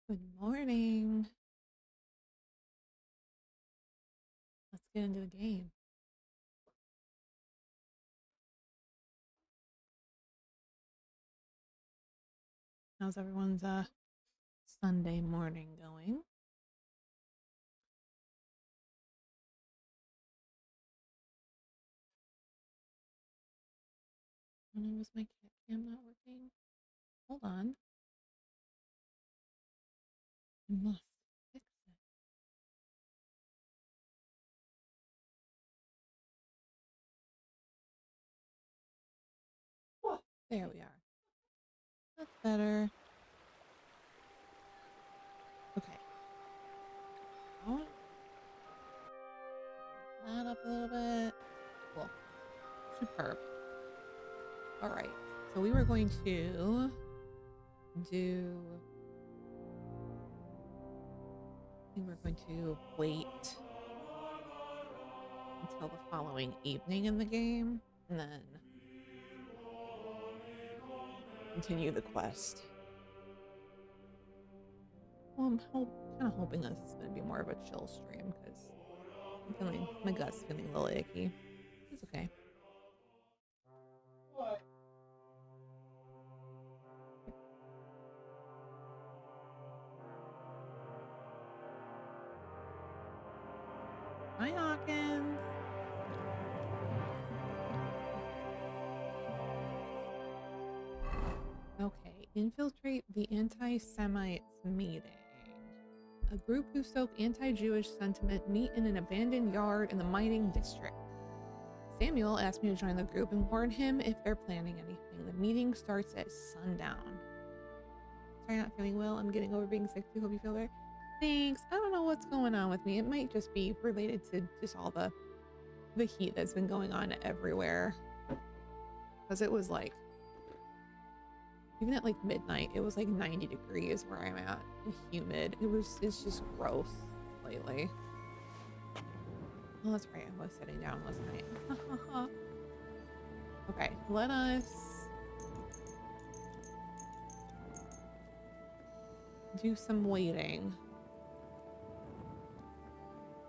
Good morning. Let's get into the game. How's everyone's Sunday morning going? Was my cat cam not working? Hold on. I must fix it. There we are. That's better. Okay. That up a little bit. Cool. Superb. All right. So we were going to wait until the following evening in the game and then continue the quest. Well, I'm kind of hoping this is going to be more of a chill stream because my gut's feeling a little icky. It's okay. What? Hi, Hawkins. Okay, infiltrate the anti-Semites meeting. A group who stoke anti-Jewish sentiment meet in an abandoned yard in the mining district. Samuel asked me to join the group and warn him if they're planning anything. The meeting starts at sundown. Sorry, not feeling well. I'm getting over being sick too. Hope you feel better. Thanks. I don't know what's going on with me. It might just be related to just all the heat that's been going on everywhere. Because it was like, even at like midnight, it was like 90 degrees where I'm at and humid. It's just gross lately. Oh, that's right. I was sitting down, wasn't I? Okay, let us do some waiting.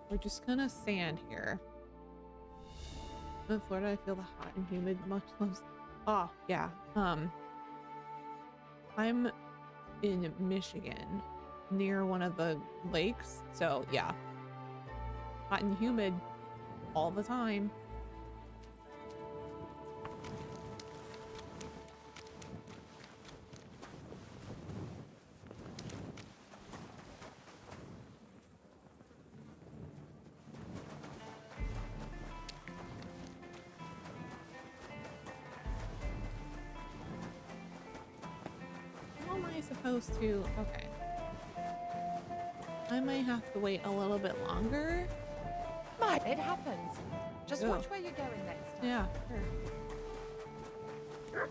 We're just gonna stand here. In Florida, I feel the hot and humid much less. Oh, yeah. I'm in Michigan near one of the lakes, so yeah. Hot and humid all the time. How am I supposed to? Okay. I might have to wait a little bit longer. It happens. Just watch where you're going next time. Yeah, sure.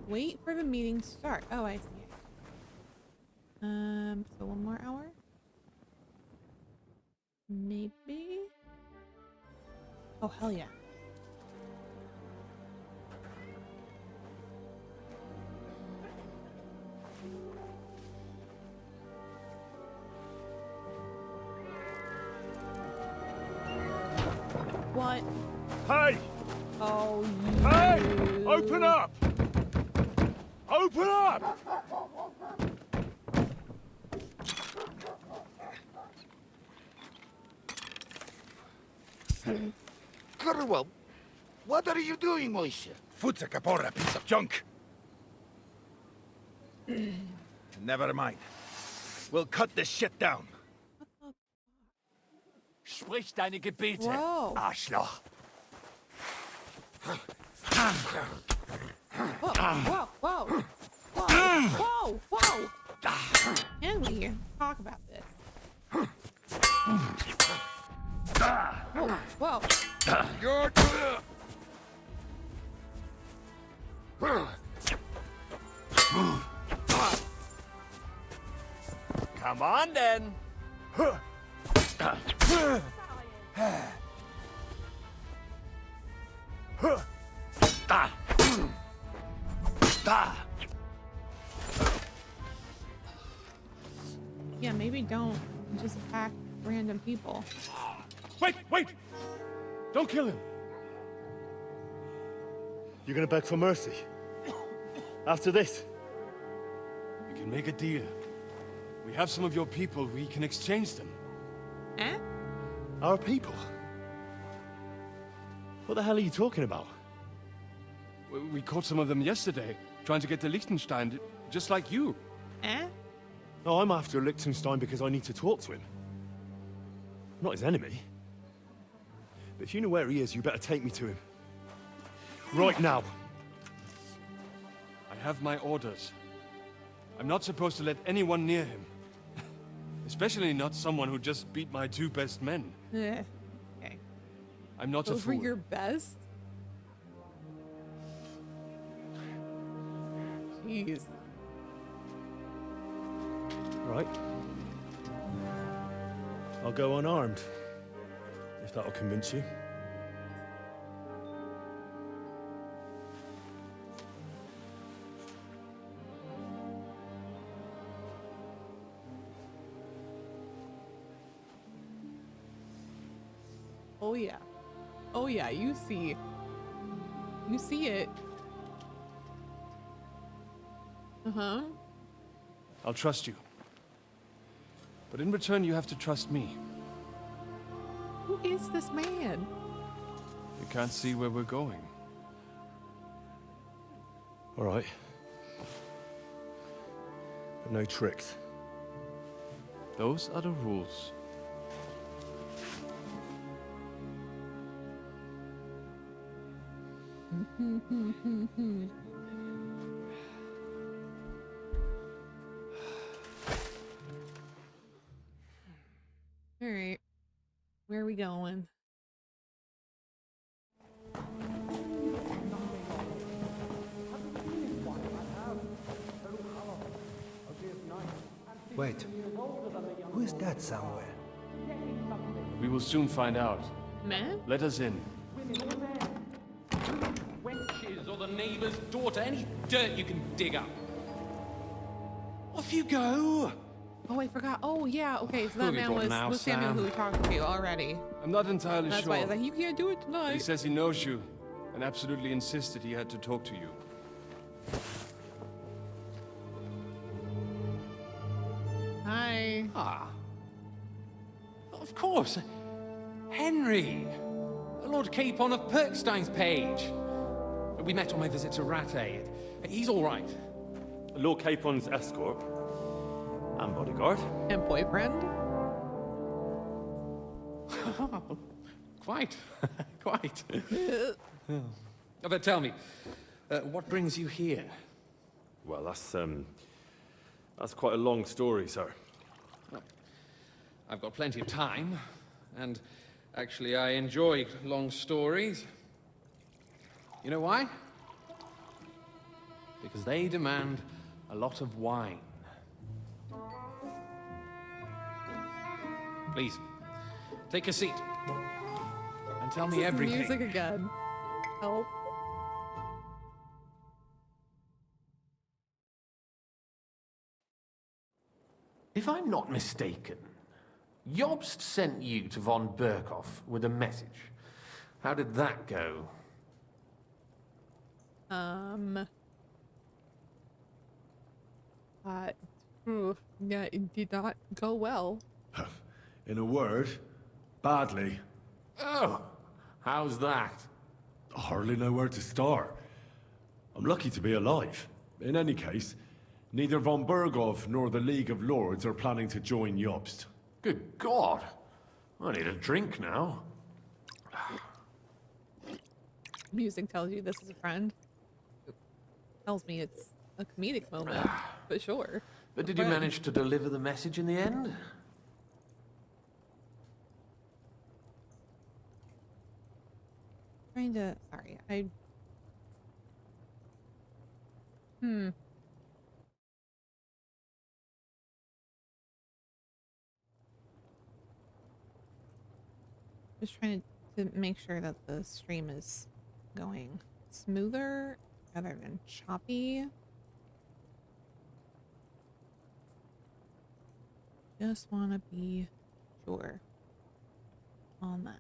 Wait for the meeting to start. Oh, I see. So 1 more hour? Maybe? Oh, hell yeah. What? Hey! Oh, Hey! Open up! Open up! Curwell, what are you doing, Moishe? Futsa Capora, piece of junk! Never mind. We'll cut this shit down. Sprich deine Gebete, Whoa. Arschloch! Whoa, whoa, whoa, whoa, whoa, whoa! Can we talk about this? Whoa, whoa. You're Come on, then! Yeah, maybe don't just attack random people. Wait, wait! Don't kill him! You're gonna beg for mercy? After this? We can make a deal. We have some of your people, we can exchange them. Eh? Our people? What the hell are you talking about? We caught some of them yesterday, trying to get to Liechtenstein, just like you. Eh? No, I'm after Liechtenstein because I need to talk to him. I'm not his enemy. But if you know where he is, you better take me to him. Right now. I have my orders. I'm not supposed to let anyone near him. Especially not someone who just beat my 2 best men. Okay. I'm not a Those were fool. your best? Jeez. Right. I'll go unarmed. If that'll convince you. Oh yeah. Oh yeah, you see. You see it. Uh-huh. I'll trust you. But in return, you have to trust me. Who is this man? You can't see where we're going. All right. But no tricks. Those are the rules. All right. Where are we going? Wait, who is that somewhere? We will soon find out. Man? Let us in. Wenches or the neighbour's daughter, any dirt you can dig up. Off you go! Oh, I forgot. Oh, yeah. Okay, so Who that have you man brought was now, Samuel Sam? who we talked to already. I'm not entirely That's sure. why I was like, you can't do it He tonight. says he knows you, and absolutely insisted he had to talk to you. Hi. Ah. Of course. Henry. Lord Capon of Perkstein's page. We met on my visit to Rattay. He's all right. Lord Capon's escort. And bodyguard. And boyfriend? Quite. Quite. But tell me, what brings you here? Well, that's quite a long story, sir. I've got plenty of time, and actually I enjoy long stories. You know why? Because they demand a lot of wine. Please, take a seat. And tell me This is everything. music again. Help. If I'm not mistaken, Jobst sent you to von Berkhoff with a message. How did that go? Yeah, it did not go well. In a word, badly. Oh, how's that? I hardly know where to start. I'm lucky to be alive. In any case, neither von Berghoff nor the League of Lords are planning to join Jobst. Good God. I need a drink now. Music tells you this is a friend. It tells me it's a comedic moment, but sure. But did you manage to deliver the message in the end? Trying to. Sorry, I. Just trying to make sure that the stream is going smoother rather than choppy. Just want to be sure on that.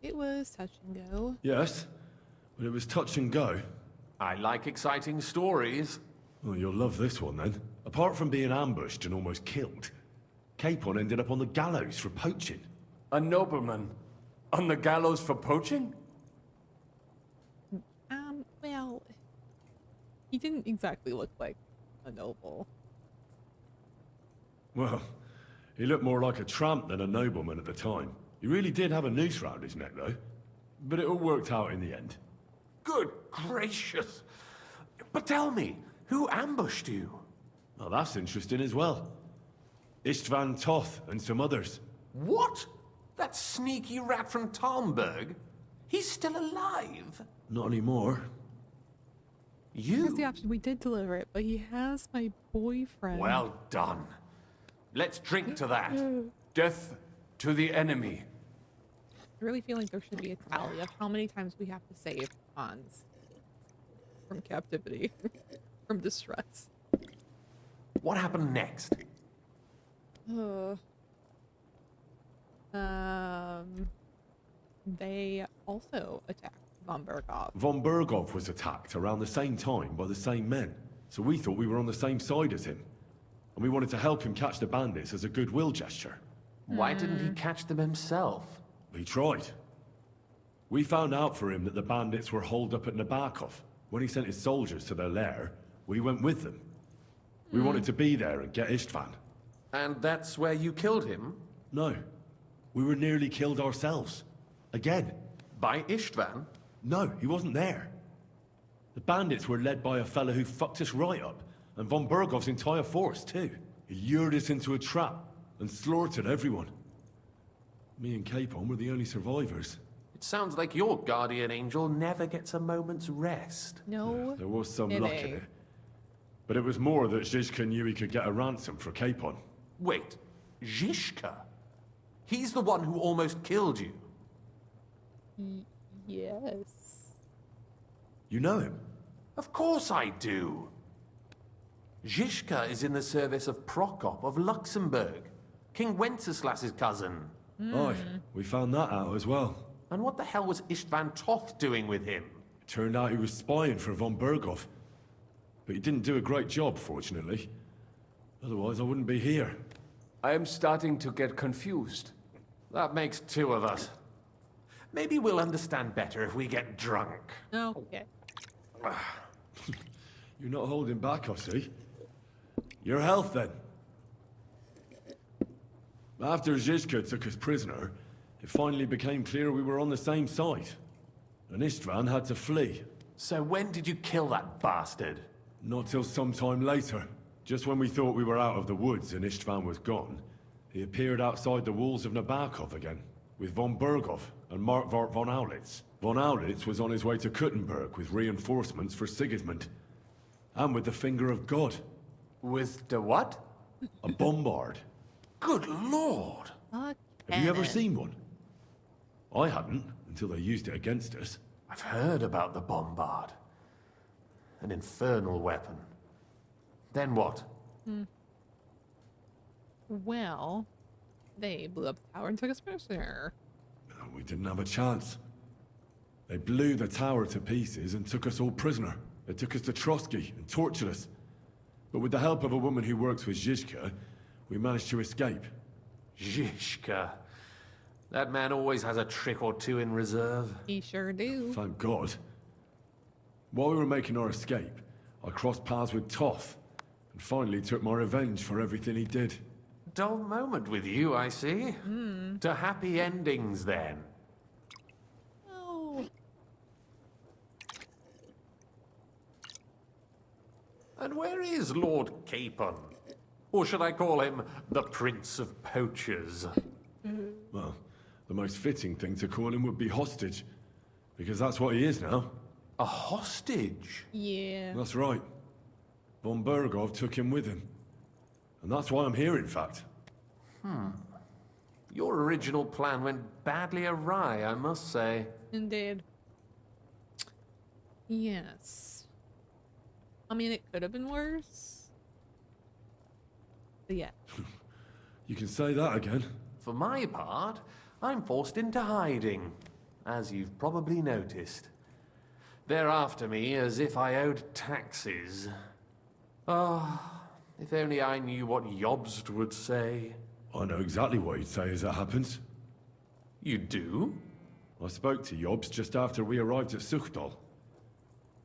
It was touch and go. Yes, but it was touch and go. I like exciting stories. Well, you'll love this one then. Apart from being ambushed and almost killed, Capon ended up on the gallows for poaching. A nobleman? On the gallows for poaching? Well, he didn't exactly look like a noble. Well, he looked more like a tramp than a nobleman at the time. He really did have a noose round his neck, though. But it all worked out in the end. Good gracious. But tell me, who ambushed you? Well, that's interesting as well. Istvan Toth and some others. What? That sneaky rat from Talmberg? He's still alive? Not anymore. Here's the You? option. We did deliver it, but he has my boyfriend. Well done. Let's drink to that. Death to the enemy. I really feel like there should be a tally of how many times we have to save Hans from captivity, from distress. What happened next? They also attacked von Berghoff. Von Berghoff was attacked around the same time by the same men, so we thought we were on the same side as him. And we wanted to help him catch the bandits as a goodwill gesture. Why didn't he catch them himself? He tried. We found out for him that the bandits were holed up at Nabokov. When he sent his soldiers to their lair, we went with them. We wanted to be there and get Istvan. And that's where you killed him? No. We were nearly killed ourselves. Again. By Istvan? No, he wasn't there. The bandits were led by a fella who fucked us right up, and von Berghoff's entire force, too. He lured us into a trap and slaughtered everyone. Me and Capon were the only survivors. It sounds like your guardian angel never gets a moment's rest. No. There was some kidding. luck in it. But it was more that Zizka knew he could get a ransom for Capon. Wait, Zizka? He's the one who almost killed you. Yes. You know him? Of course I do. Zizka is in the service of Prokop of Luxembourg, King Wenceslas's cousin. Aye, we found that out as well. And what the hell was Istvan Toth doing with him? It turned out he was spying for von Berghoff. But he didn't do a great job, fortunately. Otherwise, I wouldn't be here. I am starting to get confused. That makes two of us. Maybe we'll understand better if we get drunk. Okay. You're not holding back, I see. Your health, then. After Zizka took us prisoner, it finally became clear we were on the same side. And Istvan had to flee. So when did you kill that bastard? Not till some time later. Just when we thought we were out of the woods and Istvan was gone, he appeared outside the walls of Nabokov again, with von Berghoff and Markvart von Aulitz. Von Aulitz was on his way to Kuttenberg with reinforcements for Sigismund. And with the finger of God. With the what? A bombard. Good lord! Fuck Have you ever Evan. seen one? I hadn't, until they used it against us. I've heard about the bombard. An infernal weapon. Then what? Well, they blew up the tower and took us prisoner. We didn't have a chance. They blew the tower to pieces and took us all prisoner. They took us to Trotsky and tortured us. But with the help of a woman who works with Zizka, we managed to escape. Zizka. That man always has a trick or two in reserve. He sure do. Thank God. While we were making our escape, I crossed paths with Toth, and finally took my revenge for everything he did. Dull moment with you, I see. To happy endings, then. Oh. And where is Lord Capon? Or should I call him the Prince of Poachers? Well, the most fitting thing to call him would be hostage, because that's what he is now. A hostage? Yeah. That's right. Von Berghoff took him with him. And that's why I'm here, in fact. Your original plan went badly awry, I must say. Indeed. Yes. I mean, it could have been worse. But yeah. You can say that again. For my part, I'm forced into hiding, as you've probably noticed. They're after me as if I owed taxes. Ah, if only I knew what Jobst would say. I know exactly what he'd say as it happens. You do? I spoke to Jobs just after we arrived at Suchdal.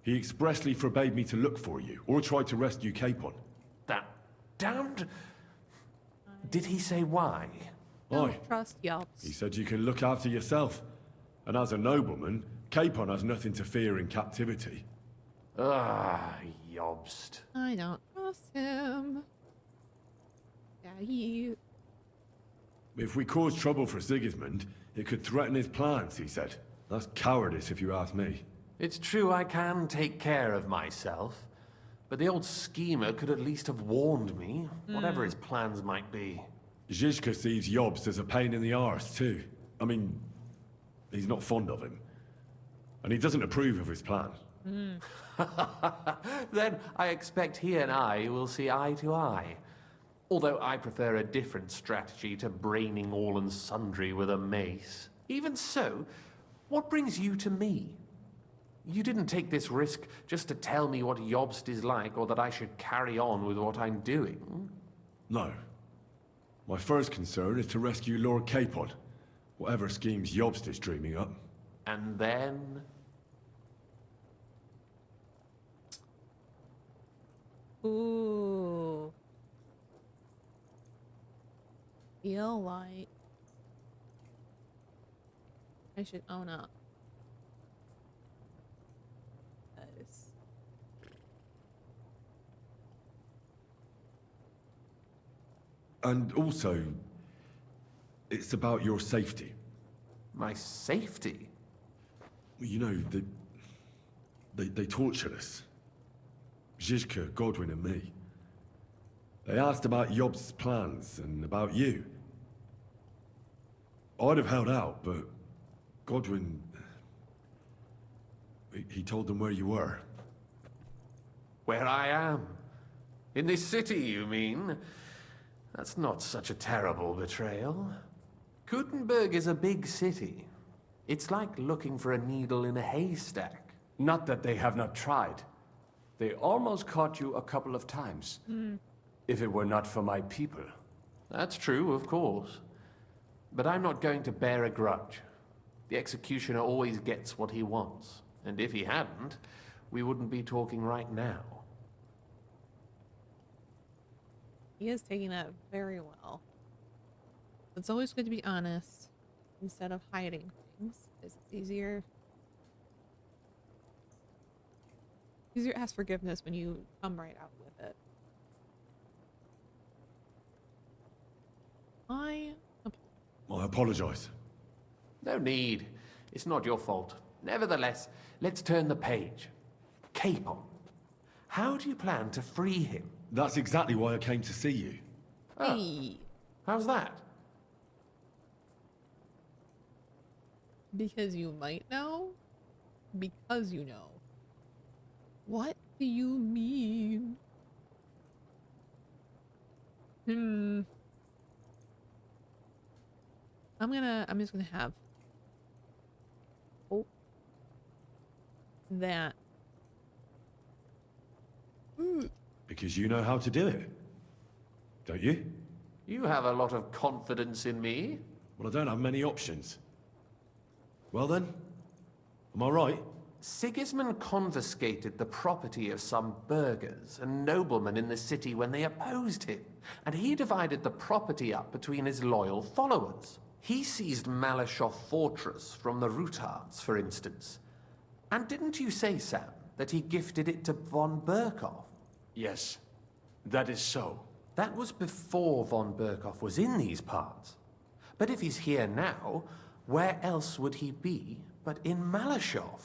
He expressly forbade me to look for you, or try to rescue Capon. That damned... Did he say why? Aye. Trust Yelps. He said you can look after yourself. And as a nobleman, Capon has nothing to fear in captivity. Ah, Jobst. I don't trust him. Yeah, If we cause trouble for Sigismund, it could threaten his plans, he said. That's cowardice if you ask me. It's true I can take care of myself, but the old schemer could at least have warned me, whatever his plans might be. Zizka sees Jobst as a pain in the arse, too. I mean, he's not fond of him. And he doesn't approve of his plan. Then I expect he and I will see eye to eye. Although I prefer a different strategy to braining all and sundry with a mace. Even so, what brings you to me? You didn't take this risk just to tell me what Jobst is like, or that I should carry on with what I'm doing. No. My first concern is to rescue Lord Capon, whatever schemes Jobst is dreaming up. And then... Ooh. Feel like I should own up. 'Cause And also, it's about your safety. My safety? You know, they tortured us. Zizka, Godwin and me. They asked about Jobst's plans and about you. I'd have held out, but Godwin... He told them where you were. Where I am? In this city, you mean? That's not such a terrible betrayal. Gutenberg is a big city. It's like looking for a needle in a haystack. Not that they have not tried. They almost caught you a couple of times. If it were not for my people. That's true, of course. But I'm not going to bear a grudge. The executioner always gets what he wants. And if he hadn't, we wouldn't be talking right now. he is taking that very well. It's always good to be honest instead of hiding things. It's easier to ask forgiveness when you come right out with it. I apologize. No need. It's not your fault. Nevertheless, let's turn the page. Capon. How do you plan to free him? That's exactly why I came to see you. Hey. How's that? Because you might know? Because you know. What do you mean? I'm just gonna have that. Because you know how to do it. Don't you? You have a lot of confidence in me. Well, I don't have many options. Well then, am I right? Sigismund confiscated the property of some burghers and noblemen in the city when they opposed him, and he divided the property up between his loyal followers. He seized Malashov Fortress from the Rutards, for instance. And didn't you say, Sam, that he gifted it to von Berkhoff? Yes, that is so. That was before von Berkhoff was in these parts. But if he's here now, where else would he be but in Malashov?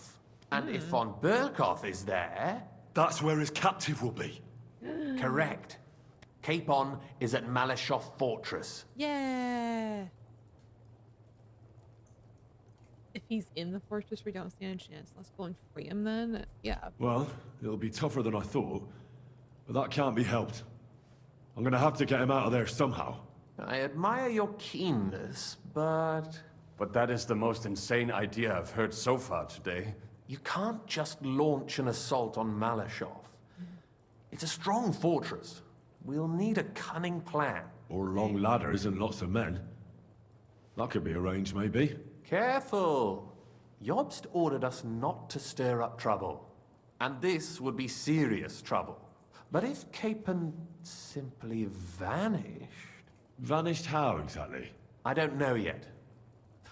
And if von Berkhoff is there... That's where his captive will be. Correct. Capon is at Malashov Fortress. Yeah. If he's in the fortress, we don't stand a chance. Let's go and free him then. Yeah. Well, it'll be tougher than I thought, but that can't be helped. I'm gonna have to get him out of there somehow. I admire your keenness, but But that is the most insane idea I've heard so far today. you can't just launch an assault on Malashov. It's a strong fortress. We'll need a cunning plan. Or long ladders and lots of men. That could be arranged, maybe. Careful! Jobst ordered us not to stir up trouble. And this would be serious trouble. But if Capon simply vanished... Vanished how, exactly? I don't know yet.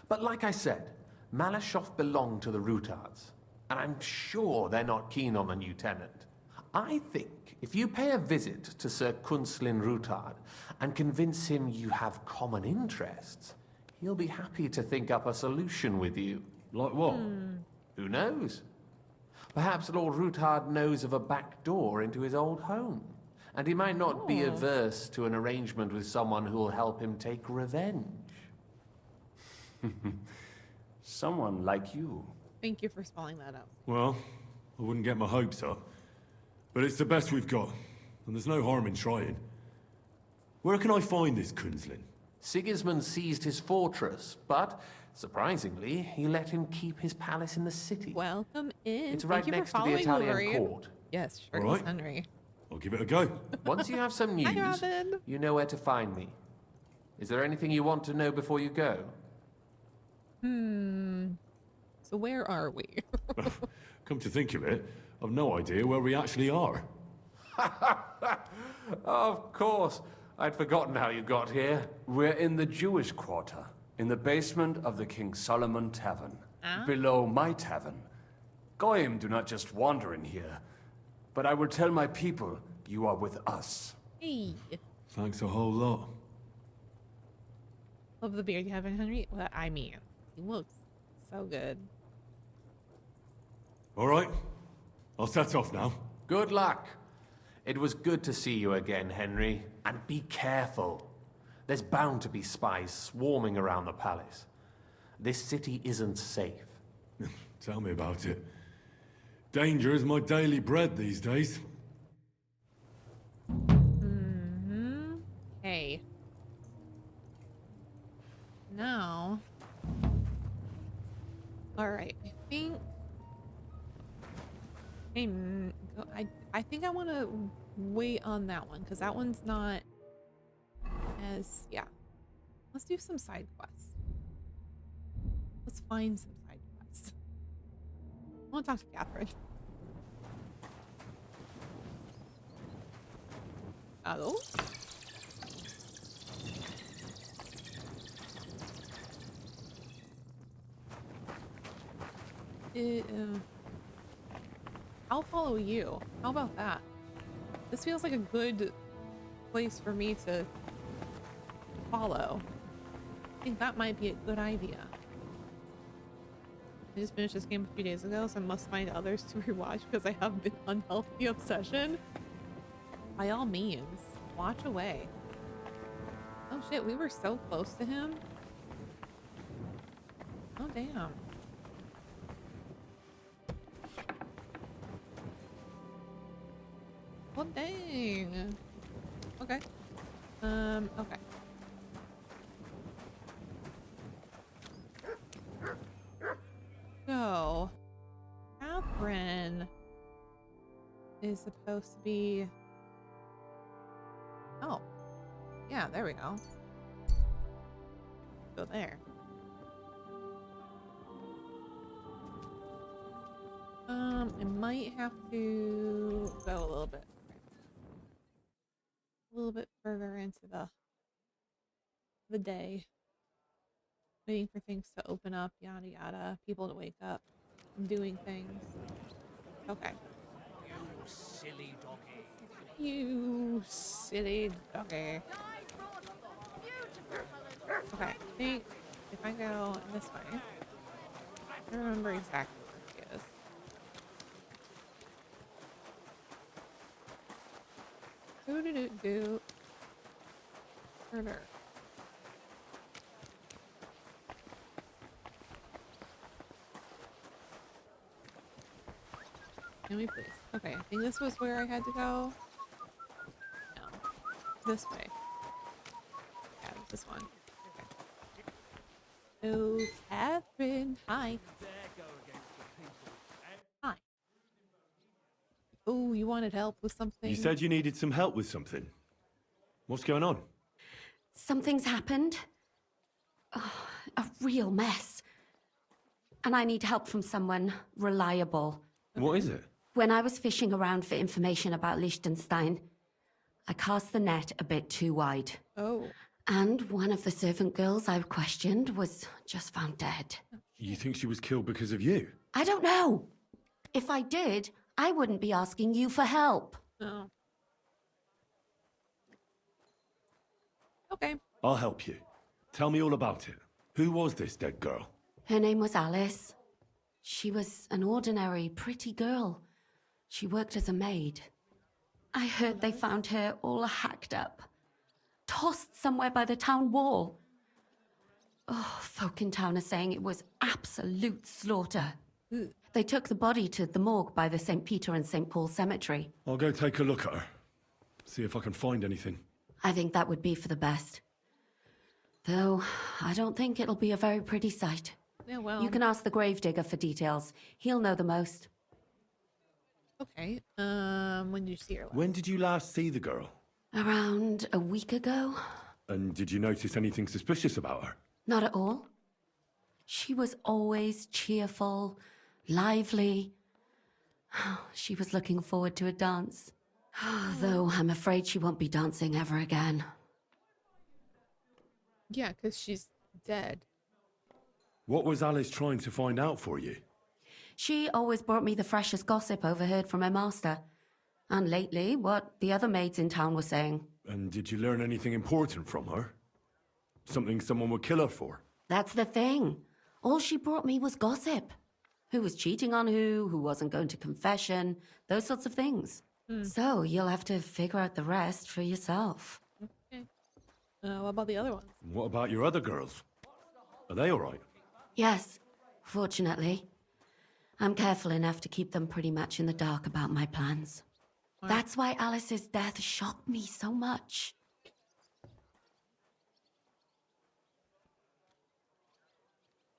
But like I said, Malashov belonged to the Rutards. And I'm sure they're not keen on the new tenant. I think if you pay a visit to Sir Kunslin Rutard and convince him you have common interests, he'll be happy to think up a solution with you. Like what? Who knows? Perhaps Lord Rutard knows of a back door into his old home. And he might not be averse to an arrangement with someone who'll help him take revenge. Someone like you. Thank you for spelling that out. Well, I wouldn't get my hopes up. But it's the best we've got, and there's no harm in trying. Where can I find this Kunslin? Sigismund seized his fortress, but, surprisingly, he let him keep his palace in the city. Welcome in. It's Thank right you for next to the following, Italian Wolverine. court. Yes, sure, All right. Henry. I'll give it a go. Once you have some Hi, news, Robin. you know where to find me. Is there anything you want to know before you go? So where are we? Come to think of it, I've no idea where we actually are. Of course. I'd forgotten how you got here. We're in the Jewish quarter, in the basement of the King Solomon Tavern, below my tavern. Goyim do not just wander in here, but I will tell my people you are with us. Hey. Thanks a whole lot. Love the beard you have in Henry. Well, I mean, he looks so good. All right, I'll set off now. Good luck. It was good to see you again, Henry. And be careful. There's bound to be spies swarming around the palace. This city isn't safe. Tell me about it. Danger is my daily bread these days. Hey. Now. Alright, I think. Hey, I think I want to wait on that one because that one's not as. Yeah. Let's do some side quests. Let's find some side quests. I want to talk to Catherine. Hello? I'll follow you. How about that? This feels like a good place for me to follow. I think that might be a good idea. I just finished this game a few days ago, so I must find others to rewatch because I have the unhealthy obsession. By all means, watch away. Oh shit, we were so close to him. Oh damn. Well, dang. Okay. Okay. So, Catherine is supposed to be... Oh. Yeah, there we go. Go there. I might have to go a little bit further into the day. Waiting for things to open up, yada yada, people to wake up, doing things. Okay. You silly doggy. You silly doggy. Okay, I think if I go this way, I don't remember exactly where he is. Do. Murder. me please. Okay, I think this was where I had to go. No. This way. Yeah, this one. Okay. Oh, Catherine. Hi. Hi. Oh, you wanted help with something? You said you needed some help with something. What's going on? Something's happened. Oh, a real mess. And I need help from someone reliable. What is it? When I was fishing around for information about Liechtenstein, I cast the net a bit too wide. Oh. And one of the servant girls I questioned was just found dead. You think she was killed because of you? I don't know. If I did, I wouldn't be asking you for help. Oh. Okay. I'll help you. Tell me all about it. Who was this dead girl? Her name was Alice. She was an ordinary, pretty girl. She worked as a maid. I heard they found her all hacked up, tossed somewhere by the town wall. Oh, folk in town are saying it was absolute slaughter. They took the body to the morgue by the St. Peter and St. Paul cemetery. I'll go take a look at her. See if I can find anything. I think that would be for the best. Though, I don't think it'll be a very pretty sight. Yeah, well. You can ask the gravedigger for details. He'll know the most. Okay. When did you see her last? When did you last see the girl? Around a week ago? And did you notice anything suspicious about her? Not at all. She was always cheerful, lively. She was looking forward to a dance. Though I'm afraid she won't be dancing ever again. Yeah, because she's dead. What was Alice trying to find out for you? She always brought me the freshest gossip overheard from her master. And lately, what the other maids in town were saying. And did you learn anything important from her? Something someone would kill her for? That's the thing. All she brought me was gossip. Who was cheating on who wasn't going to confession, those sorts of things. So you'll have to figure out the rest for yourself. Okay. What about the other ones? What about your other girls? Are they all right? Yes, fortunately. I'm careful enough to keep them pretty much in the dark about my plans. That's why Alice's death shocked me so much.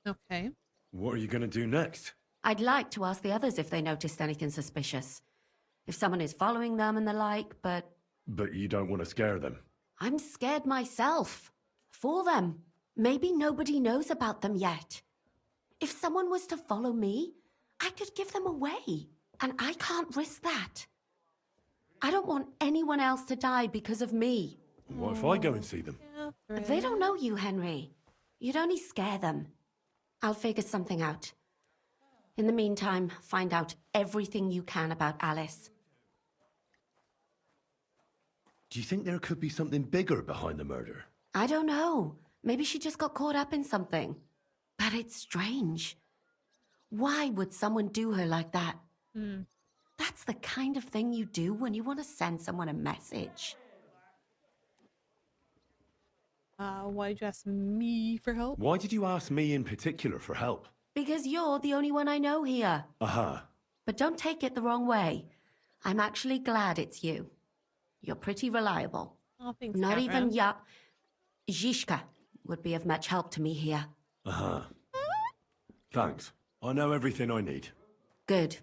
Okay. What are you going to do next? I'd like to ask the others if they noticed anything suspicious. If someone is following them and the like, but... But you don't want to scare them. I'm scared myself. For them. Maybe nobody knows about them yet. If someone was to follow me, I could give them away. And I can't risk that. I don't want anyone else to die because of me. What if I go and see them? They don't know you, Henry. You'd only scare them. I'll figure something out. In the meantime, find out everything you can about Alice. Do you think there could be something bigger behind the murder? I don't know. Maybe she just got caught up in something. But it's strange. Why would someone do her like that? That's the kind of thing you do when you want to send someone a message. Why did you ask me for help? Why did you ask me in particular for help? Because you're the only one I know here. Aha. But don't take it the wrong way. I'm actually glad it's you. You're pretty reliable. Oh, thanks, Not Catherine. even Zizka would be of much help to me here. Aha. Thanks. I know everything I need. Good.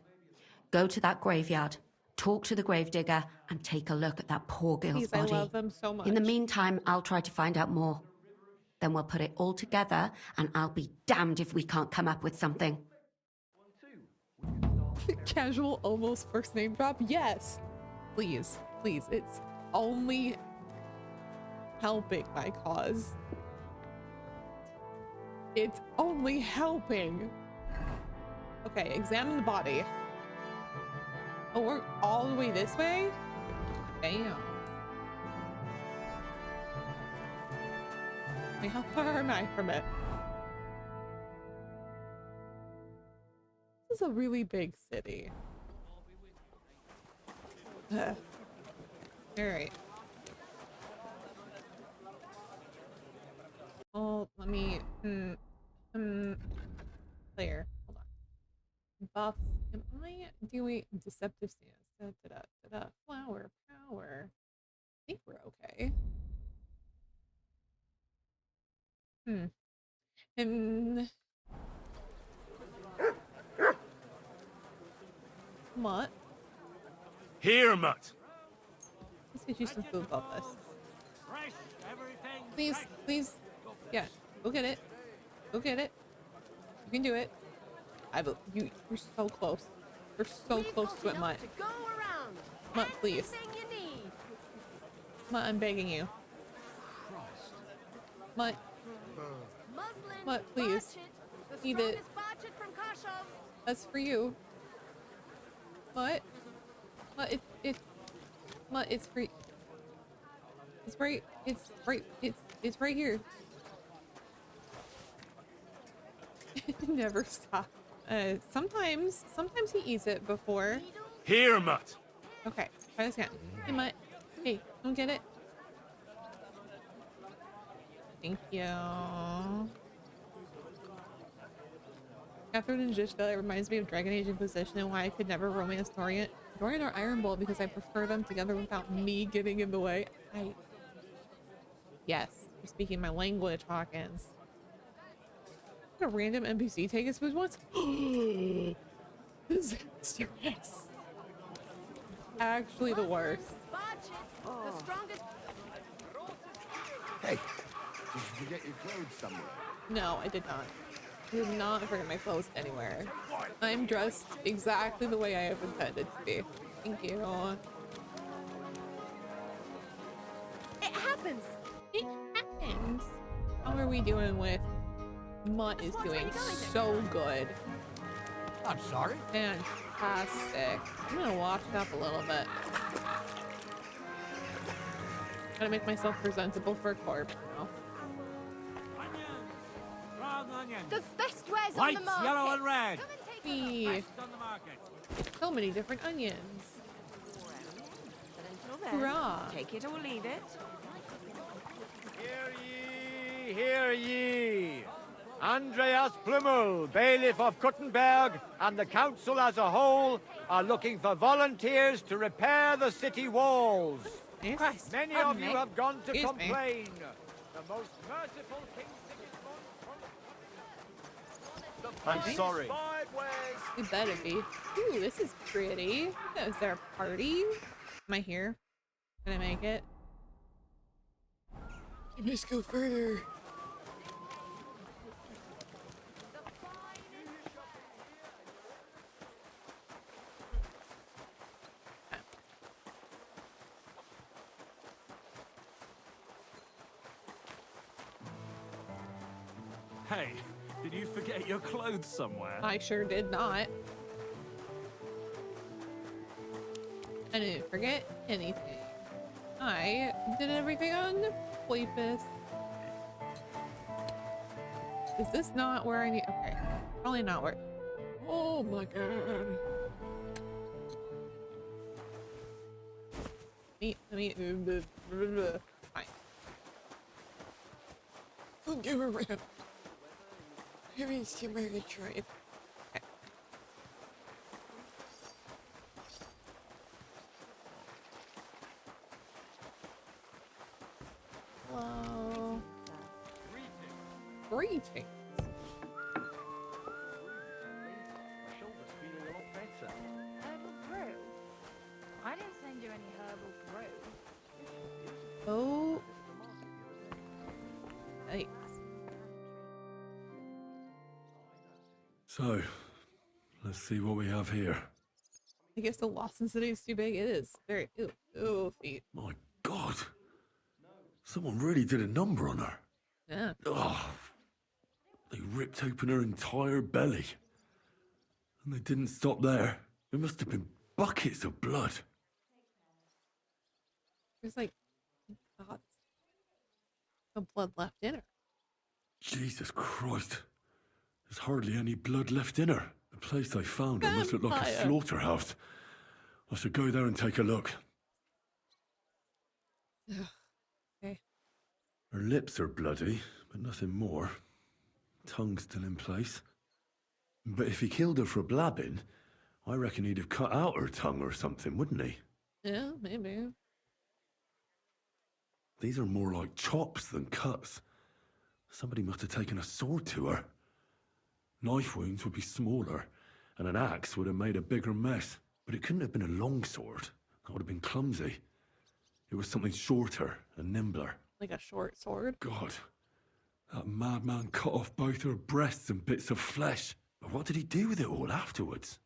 Go to that graveyard, talk to the gravedigger, and take a look at that poor girl's Please, I body. love them so much. In the meantime, I'll try to find out more. Then we'll put it all together, and I'll be damned if we can't come up with something. Casual, almost first name drop? Yes. Please, please. It's only helping my cause. It's only helping. Okay, examine the body. Oh, we're all the way this way? Damn. Wait, how far am I from it? This is a really big city. All right. Oh, let me player. Hold on. Buffs. Am Why do we deceptive stance? Flower power. I think we're okay. Mutt. Here, Mutt. Let's get you some food about this. Please, please. Yeah, go get it. Go get it. You can do it. You're so close. You're so close to it, Mutt. Mutt, please. Mutt, I'm begging you. Mutt. Mutt, please. Eat it. That's for you. Mutt. Mutt, Mutt, it's free. It's right here. It never stop. Sometimes he eats it before. Here, Mutt. Okay, try this again. Hey, Mutt. Hey, come get it. Thank you. Catherine and Jishka, it reminds me of Dragon Age Inquisition and why I could never romance Dorian or Iron Bolt because I prefer them together without me getting in the way. Yes, you're speaking my language, Hawkins. Did a random NPC take his food once? This is serious. Actually the worst. Hey, did you forget your clothes somewhere? No, I did not. I did not forget my clothes anywhere. I'm dressed exactly the way I have intended to be. Thank you. It happens. It happens. How are we doing with Mutt is doing so good. I'm sorry. Fantastic. I'm gonna wash it up a little bit. Gotta make myself presentable for a corpse now. The best wares White, on the market. yellow, and red. So many different onions. But until then, Hurrah. take it or leave it. Hear ye! Andreas Plummel, bailiff of Kuttenberg, and the council as a whole are looking for volunteers to repair the city walls. Yes. Many of you have gone to Excuse me. complain. The most merciful King Sigismund... I'm sorry. It better be. Ooh, this is pretty. Is there a party? Am I here? Can I make it? Let's go further. Hey, did you forget your clothes somewhere? I sure did not. I didn't forget anything. I did everything on Playpus. Is this not where I need? Okay, probably not where. Oh my god. Let me. Fine. Don't give a rip. Maybe see where to try it. Okay. Hello. Greetings. Herbal brew? I didn't send you any herbal brew. Oh. Yikes. So, let's see what we have here. I guess the Lawson City is too big. It is very feet. My God, someone really did a number on her. Yeah. Oh, they ripped open her entire belly. And they didn't stop there. There must have been buckets of blood. There's like the blood left in her. Jesus Christ. There's hardly any blood left in her. The place I found her must look like a Vampire. slaughterhouse. I should go there and take a look. Ugh. Okay. Her lips are bloody, but nothing more. Tongue still in place. But if he killed her for blabbing, I reckon he'd have cut out her tongue or something, wouldn't he? Yeah, maybe. These are more like chops than cuts. Somebody must have taken a sword to her. Knife wounds would be smaller, and an axe would have made a bigger mess. But it couldn't have been a long sword. That would have been clumsy. It was something shorter and nimbler. Like a short sword? God, that madman cut off both her breasts and bits of flesh. But what did he do with it all afterwards?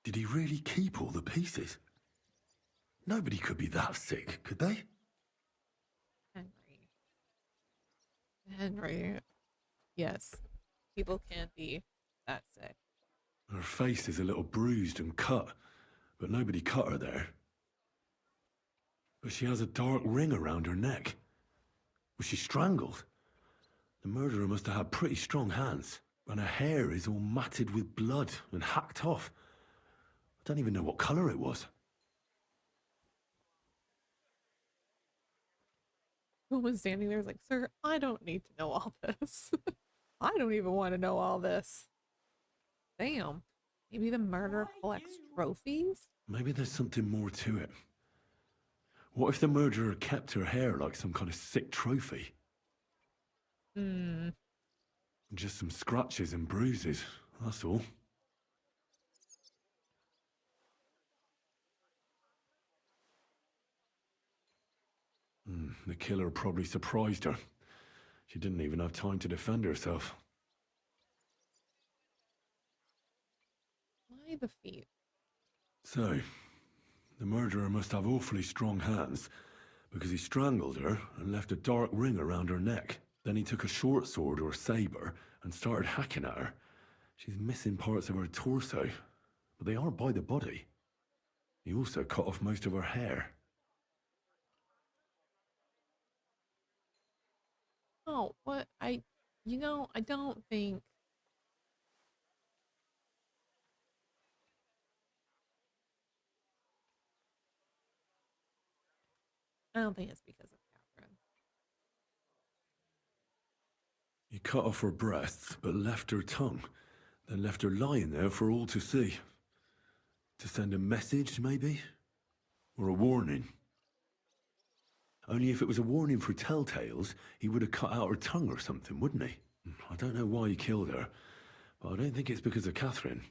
Did he really keep all the pieces? Nobody could be that sick, could they? Henry. Yes. People can't be that sick. Her face is a little bruised and cut, but nobody cut her there. But she has a dark ring around her neck. Was she strangled? The murderer must have had pretty strong hands, and her hair is all matted with blood and hacked off. I don't even know what colour it was. Who was standing there was like, sir, I don't need to know all this. I don't even want to know all this. Damn. Maybe the murderer collects trophies? Maybe there's something more to it. What if the murderer kept her hair like some kind of sick trophy? Just some scratches and bruises, that's all. The killer probably surprised her. She didn't even have time to defend herself. Why the feet? So, the murderer must have awfully strong hands, because he strangled her and left a dark ring around her neck. Then he took a short sword or saber and started hacking at her. She's missing parts of her torso, but they are by the body. He also cut off most of her hair. Oh, what? I don't think... I don't think it's because of Catherine. He cut off her breasts, but left her tongue, then left her lying there for all to see. To send a message, maybe? Or a warning? Only if it was a warning for telltales, he would have cut out her tongue or something, wouldn't he? I don't know why he killed her, but I don't think it's because of Catherine.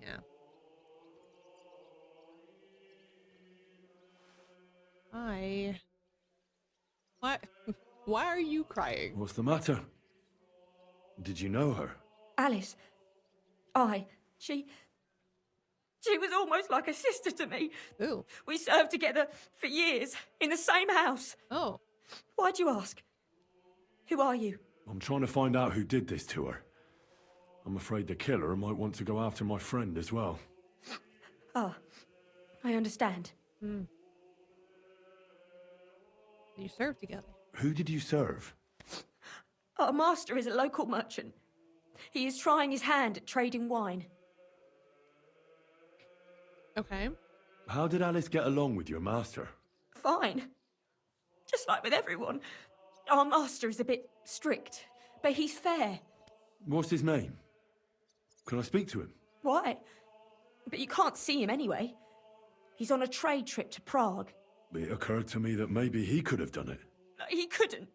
Yeah. Why are you crying? What's the matter? Did you know her? Alice. She was almost like a sister to me. Ooh. We served together for years, in the same house. Oh. Why'd you ask? Who are you? I'm trying to find out who did this to her. I'm afraid the killer might want to go after my friend as well. Ah, I understand. You served together. Who did you serve? Our master is a local merchant. He is trying his hand at trading wine. Okay. How did Alice get along with your master? Fine. Just like with everyone. Our master is a bit strict, but he's fair. What's his name? Can I speak to him? Why? But you can't see him anyway. He's on a trade trip to Prague. It occurred to me that maybe he could have done it. He couldn't.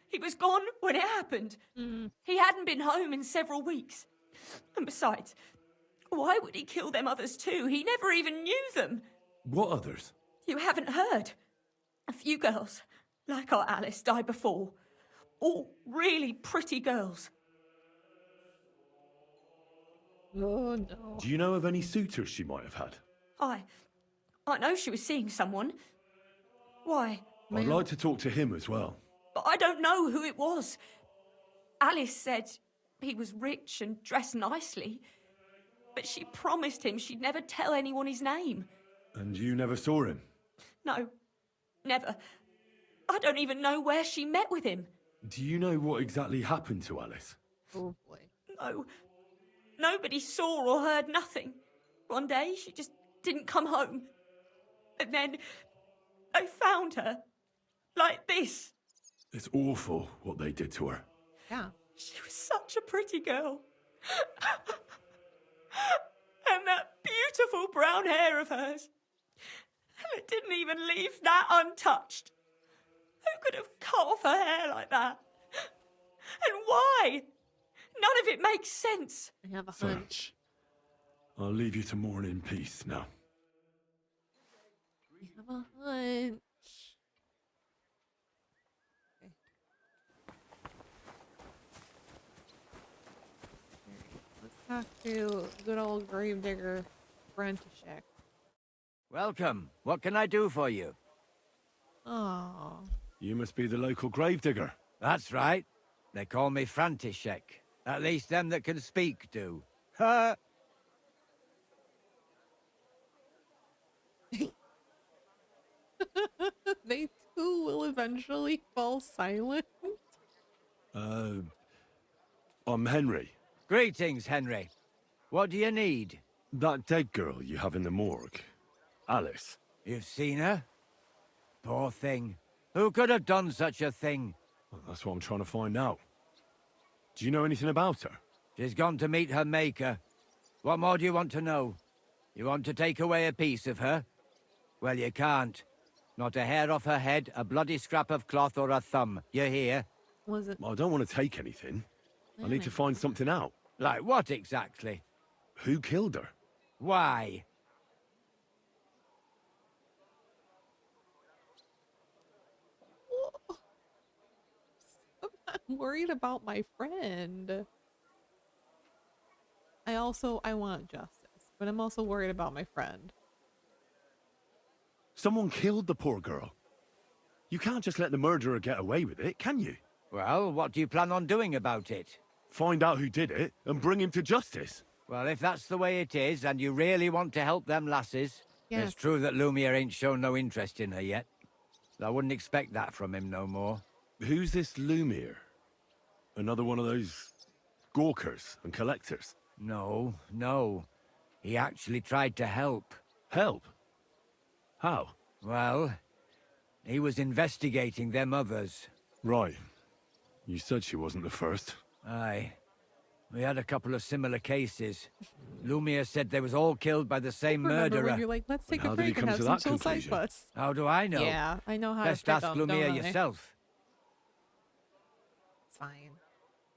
He was gone when it happened. He hadn't been home in several weeks. And besides, why would he kill them others too? He never even knew them. What others? You haven't heard. A few girls, like our Alice, died before. All really pretty girls. Oh, no. Do you know of any suitors she might have had? I know she was seeing someone. Why? I'd like to talk to him as well. But I don't know who it was. Alice said he was rich and dressed nicely. But she promised him she'd never tell anyone his name. And you never saw him? No, never. I don't even know where she met with him. Do you know what exactly happened to Alice? Oh, boy. No. Nobody saw or heard nothing. One day, she just didn't come home. And then they found her, like this. It's awful what they did to her. Yeah. She was such a pretty girl. And that beautiful brown hair of hers. And it didn't even leave that untouched. Who could have cut off her hair like that? And why? None of it makes sense. I have a So, hunch. I'll leave you to mourn in peace now. I have a hunch. Okay. Alright, let's talk to good old gravedigger Brentishek. Welcome. What can I do for you? Oh. You must be the local gravedigger. That's right. They call me Frantishek. At least them that can speak do. Ha! They too will eventually fall silent. I'm Henry. Greetings, Henry. What do you need? That dead girl you have in the morgue. Alice. You've seen her? Poor thing. Who could have done such a thing? Well, that's what I'm trying to find out. Do you know anything about her? She's gone to meet her maker. What more do you want to know? You want to take away a piece of her? Well, you can't. Not a hair off her head, a bloody scrap of cloth, or a thumb. You hear? Was it? I don't want to take anything. I need to find something out. Like what exactly? Who killed her? Why? I'm worried about my friend. I want justice, but I'm also worried about my friend. Someone killed the poor girl. You can't just let the murderer get away with it, can you? Well, what do you plan on doing about it? Find out who did it and bring him to justice. Well, if that's the way it is, and you really want to help them lasses, Yes. It's true that Lumiere ain't shown no interest in her yet. I wouldn't expect that from him no more. Who's this Lumiere? Another one of those gawkers and collectors? No, no. He actually tried to help. Help? How? Well, he was investigating them others. Right. You said she wasn't the first. Aye. We had a couple of similar cases. Lumiere said they was all killed by the same Remember murderer. when you're like, let's take how a did he break and come have to some that chill side conclusion? quests. How do I know? Yeah, I know how Best to ask pick 'em, Lumiere don't I? yourself. It's fine.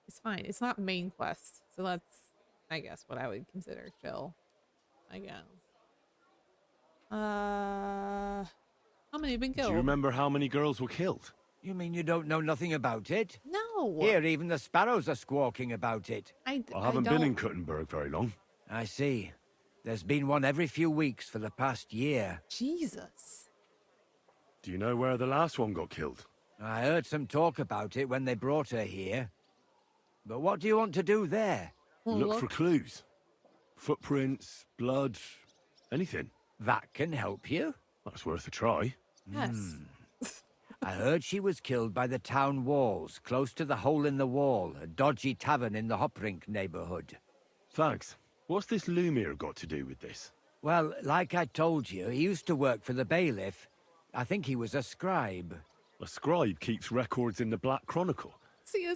It's fine. It's not main quest, so that's, I guess, what I would consider chill. I guess. How many have been killed? Do you remember how many girls were killed? You mean you don't know nothing about it? No. Here, even the sparrows are squawking about it. I haven't been in Kuttenberg very long. I see. There's been one every few weeks for the past year. Jesus. Do you know where the last one got killed? I heard some talk about it when they brought her here. But what do you want to do there? Look for clues. Footprints, blood, anything. That can help you? That's worth a try. Yes. I heard she was killed by the town walls, close to the Hole in the Wall, a dodgy tavern in the Hoprink neighborhood. Thanks. What's this Lumiere got to do with this? Well, like I told you, he used to work for the bailiff. I think he was a scribe. A scribe keeps records in the Black Chronicle.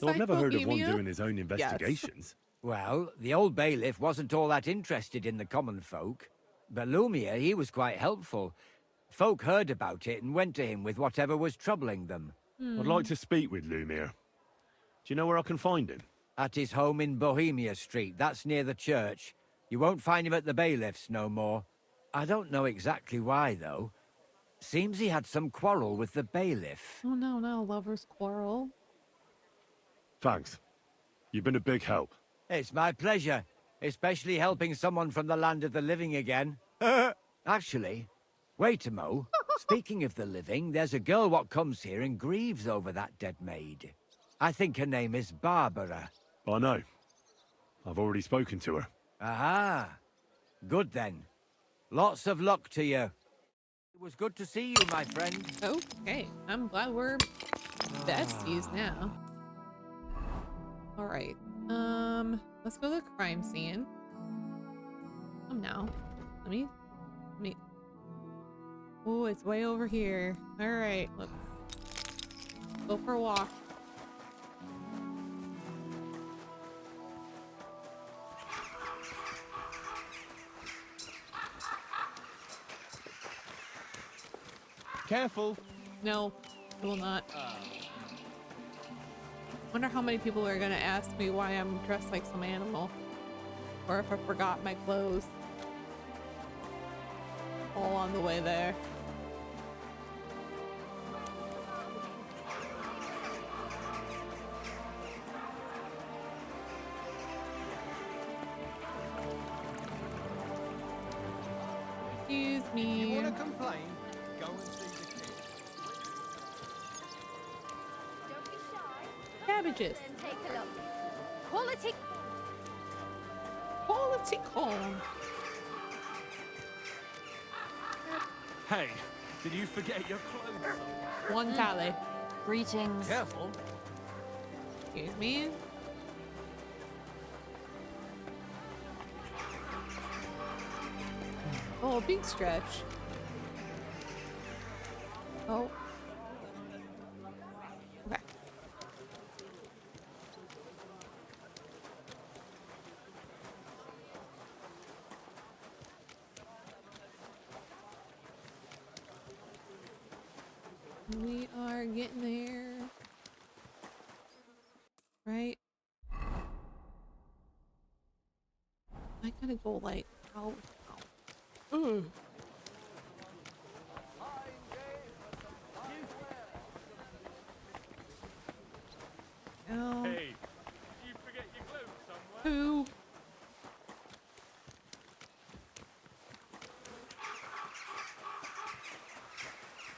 Though I've never heard of one doing his own investigations. Well, the old bailiff wasn't all that interested in the common folk. But Lumiere, he was quite helpful. Folk heard about it and went to him with whatever was troubling them. I'd like to speak with Lumiere. Do you know where I can find him? At his home in Bohemia Street, that's near the church. You won't find him at the bailiff's no more. I don't know exactly why, though. Seems he had some quarrel with the bailiff. Oh no, lovers quarrel. Thanks. You've been a big help. It's my pleasure, especially helping someone from the land of the living again. Actually, wait a mo. Speaking of the living, there's a girl what comes here and grieves over that dead maid. I think her name is Barbara. I know. I've already spoken to her. Aha. Good then. Lots of luck to you. It was good to see you, my friend. Okay, I'm glad we're besties now. All right. Let's go to the crime scene. Come now. Let me. Oh, it's way over here. All right, look. Go for a walk. Careful. No, I will not. Wonder how many people are gonna ask me why I'm dressed like some animal. Or if I forgot my clothes. All on the way there. Excuse me. You want to complain? Go and see the king. Don't be shy. Cabbages. And take a look. Quality. Quality corn. Hey, did you forget your clothes? One tally. Greetings. Careful. Excuse me. Oh, big stretch. Oh. Okay. We are getting there. Right? I gotta go like out. Ooh. Oh. Hey, did you forget your clothes somewhere? Who?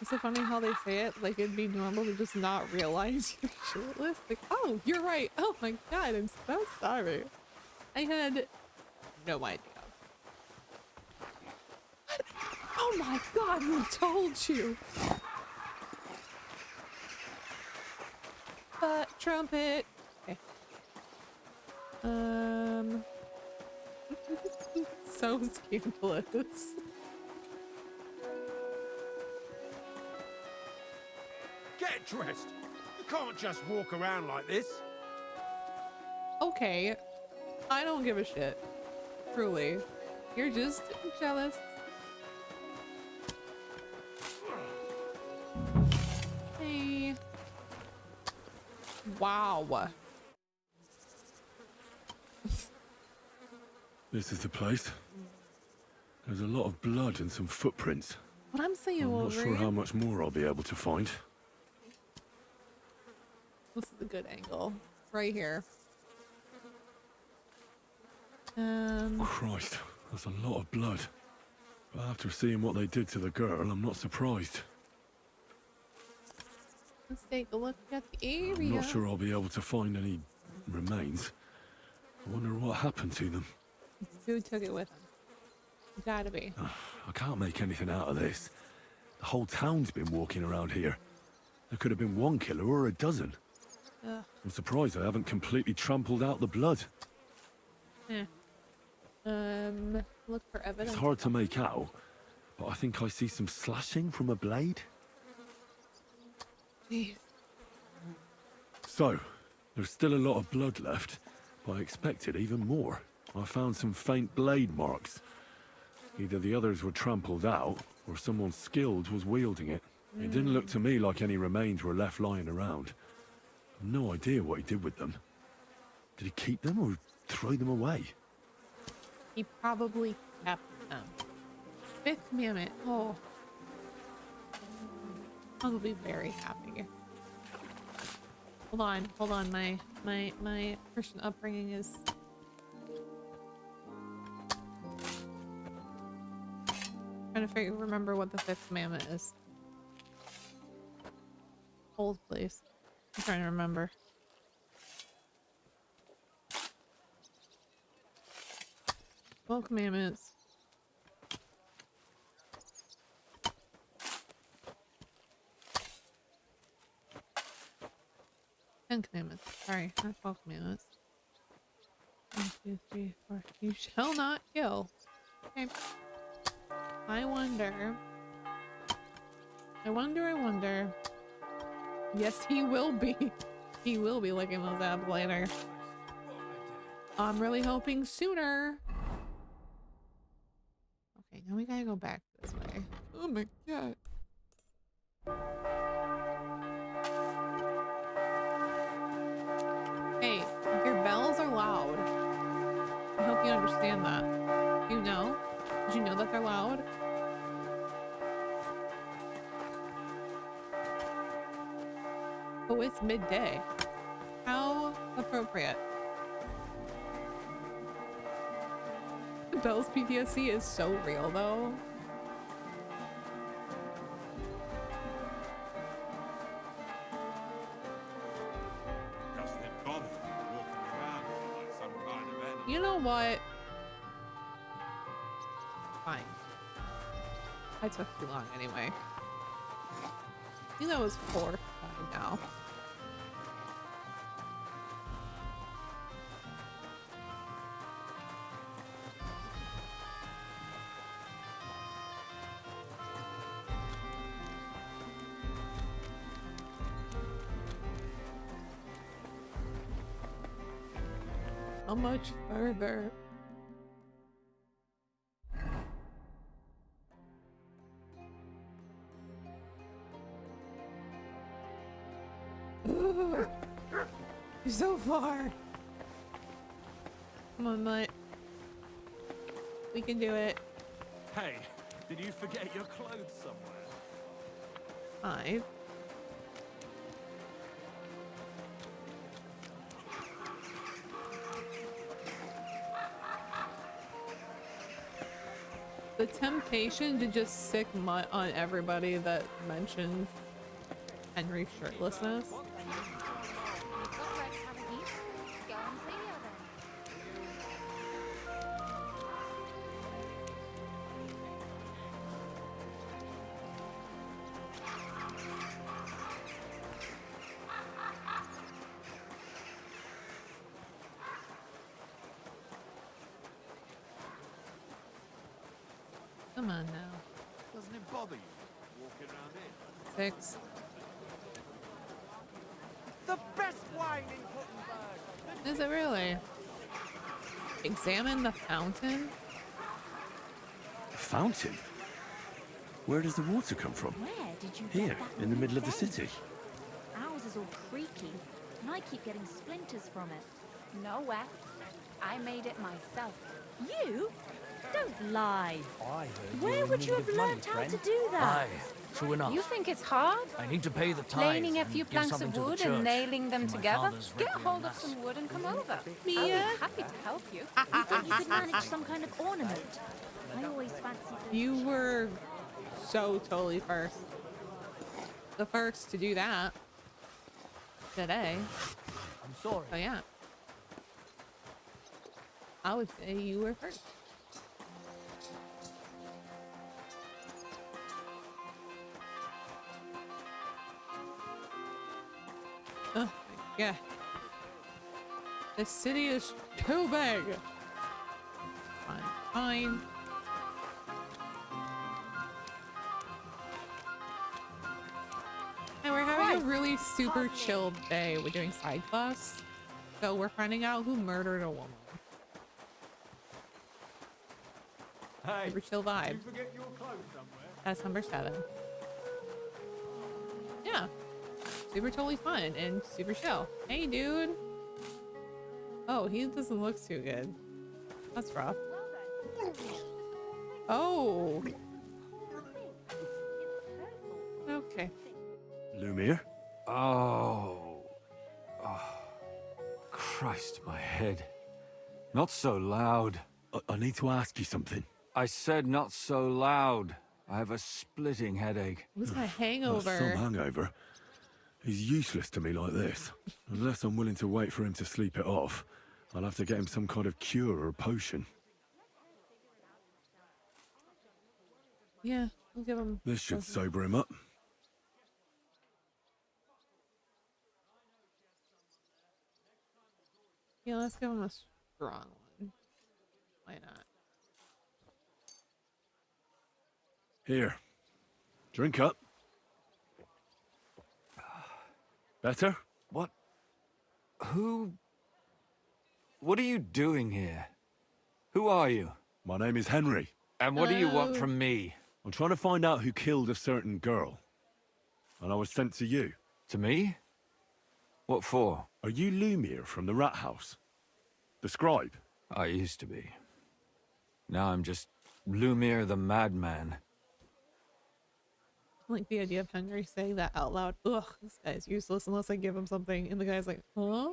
Is it funny how they say it? Like it'd be normal to just not realize you're shirtless? Like, oh, you're right. Oh my god, I'm so sorry. I had no idea. What? Oh my god, who told you? Trumpet. Okay. So scandalous. Get dressed. You can't just walk around like this. Okay. I don't give a shit. Truly. You're just jealous. Hey. Wow. This is the place. There's a lot of blood and some footprints. What I'm saying, I'm not Wolverine. sure how much more I'll be able to find. This is a good angle. Right here. Christ, that's a lot of blood. But after seeing what they did to the girl, I'm not surprised. Let's take a look at the area. I'm not sure I'll be able to find any remains. I wonder what happened to them. Who took it with him? Gotta be. I can't make anything out of this. The whole town's been walking around here. There could have been one killer or a dozen. Ugh. I'm surprised I haven't completely trampled out the blood. Eh. Look for evidence. It's hard to make out, but I think I see some slashing from a blade. Jeez. So, there's still a lot of blood left, but I expected even more. I found some faint blade marks. Either the others were trampled out, or someone skilled was wielding it. It didn't look to me like any remains were left lying around. I've no idea what he did with them. Did he keep them or throw them away? He probably kept them. Fifth commandment. Oh. I'll be very happy. Hold on. My Christian upbringing is trying to remember what the fifth commandment is. Hold, please. I'm trying to remember. Twelve commandments. Ten commandments. Sorry, not 12 commandments. 1, 2, 3, 4. You shall not kill. Okay. I wonder. Yes, he will be. He will be licking those abs later. I'm really hoping sooner. Okay, now we gotta go back this way. Oh my god. Hey, your bells are loud. I hope you understand that. You know? Did you know that they're loud? Oh, it's midday. How appropriate. Bell's PTSD is so real, though. You know what? Fine. I took too long anyway. I think that was 4 or 5 now. How much further? Ooh, you're so far. Come on, Mutt. We can do it. Hey, did you forget your clothes somewhere? 5. The temptation to just sick Mutt on everybody that mentions Henry's shirtlessness. Come on now. Doesn't it bother you walking around here? 6. The best wine in Kuttenberg! Is it really? Examine the fountain? A fountain? Where does the water come from? Where did you Here, get that in the middle of the fence? city. Ours is all creaky, and I keep getting splinters from it. Nowhere. I made it myself. You? Don't lie. I heard Where would you have learnt how to do that? Aye, true enough. You think it's hard? I need to pay the tithe. Planing a and few give planks something of to the wood church and nailing them for my together? father's Get requiem hold of mass. some wood and come over. I'll Mia? be happy to help you. You think you could manage some kind of ornament? I always fancied You were so totally first. The first to do that. Today. I'm sorry. So yeah. I would say you were first. Oh my god. The city is too big. Fine, fine. And we're having a really super chill day. We're doing side quests. So we're finding out who murdered a woman. Hey, Super chill vibes. you forget your clothes somewhere? That's number 7. Yeah. Super totally fun and super chill. Hey, dude. Oh, he doesn't look too good. That's rough. Oh. Okay. Lumiere? Oh. Christ, my head. Not so loud. I need to ask you something. I said not so loud. I have a splitting headache. Who's got a Some hangover? hangover. He's useless to me like this. Unless I'm willing to wait for him to sleep it off, I'll have to get him some kind of cure or potion. Yeah, we'll give him. This should sober him up. Yeah, let's give him a strong one. Why not? Here. Drink up. Better? What? Who? What are you doing here? Who are you? My name is Henry. And what do you want from me? I'm trying to find out who killed a certain girl. And I was sent to you. To me? What for? Are you Lumiere from the Rat House? The scribe? I used to be. Now I'm just Lumiere the Madman. I like the idea of Henry saying that out loud. Ugh, this guy's useless unless I give him something. And the guy's like, huh?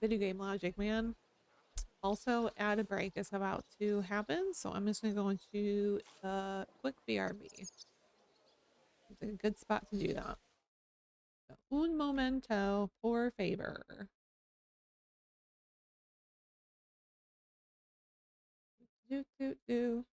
Video game logic, man. Also, ad a break is about to happen, so I'm just gonna go into quick BRB. It's a good spot to do that. So, un momento, por favor. Do.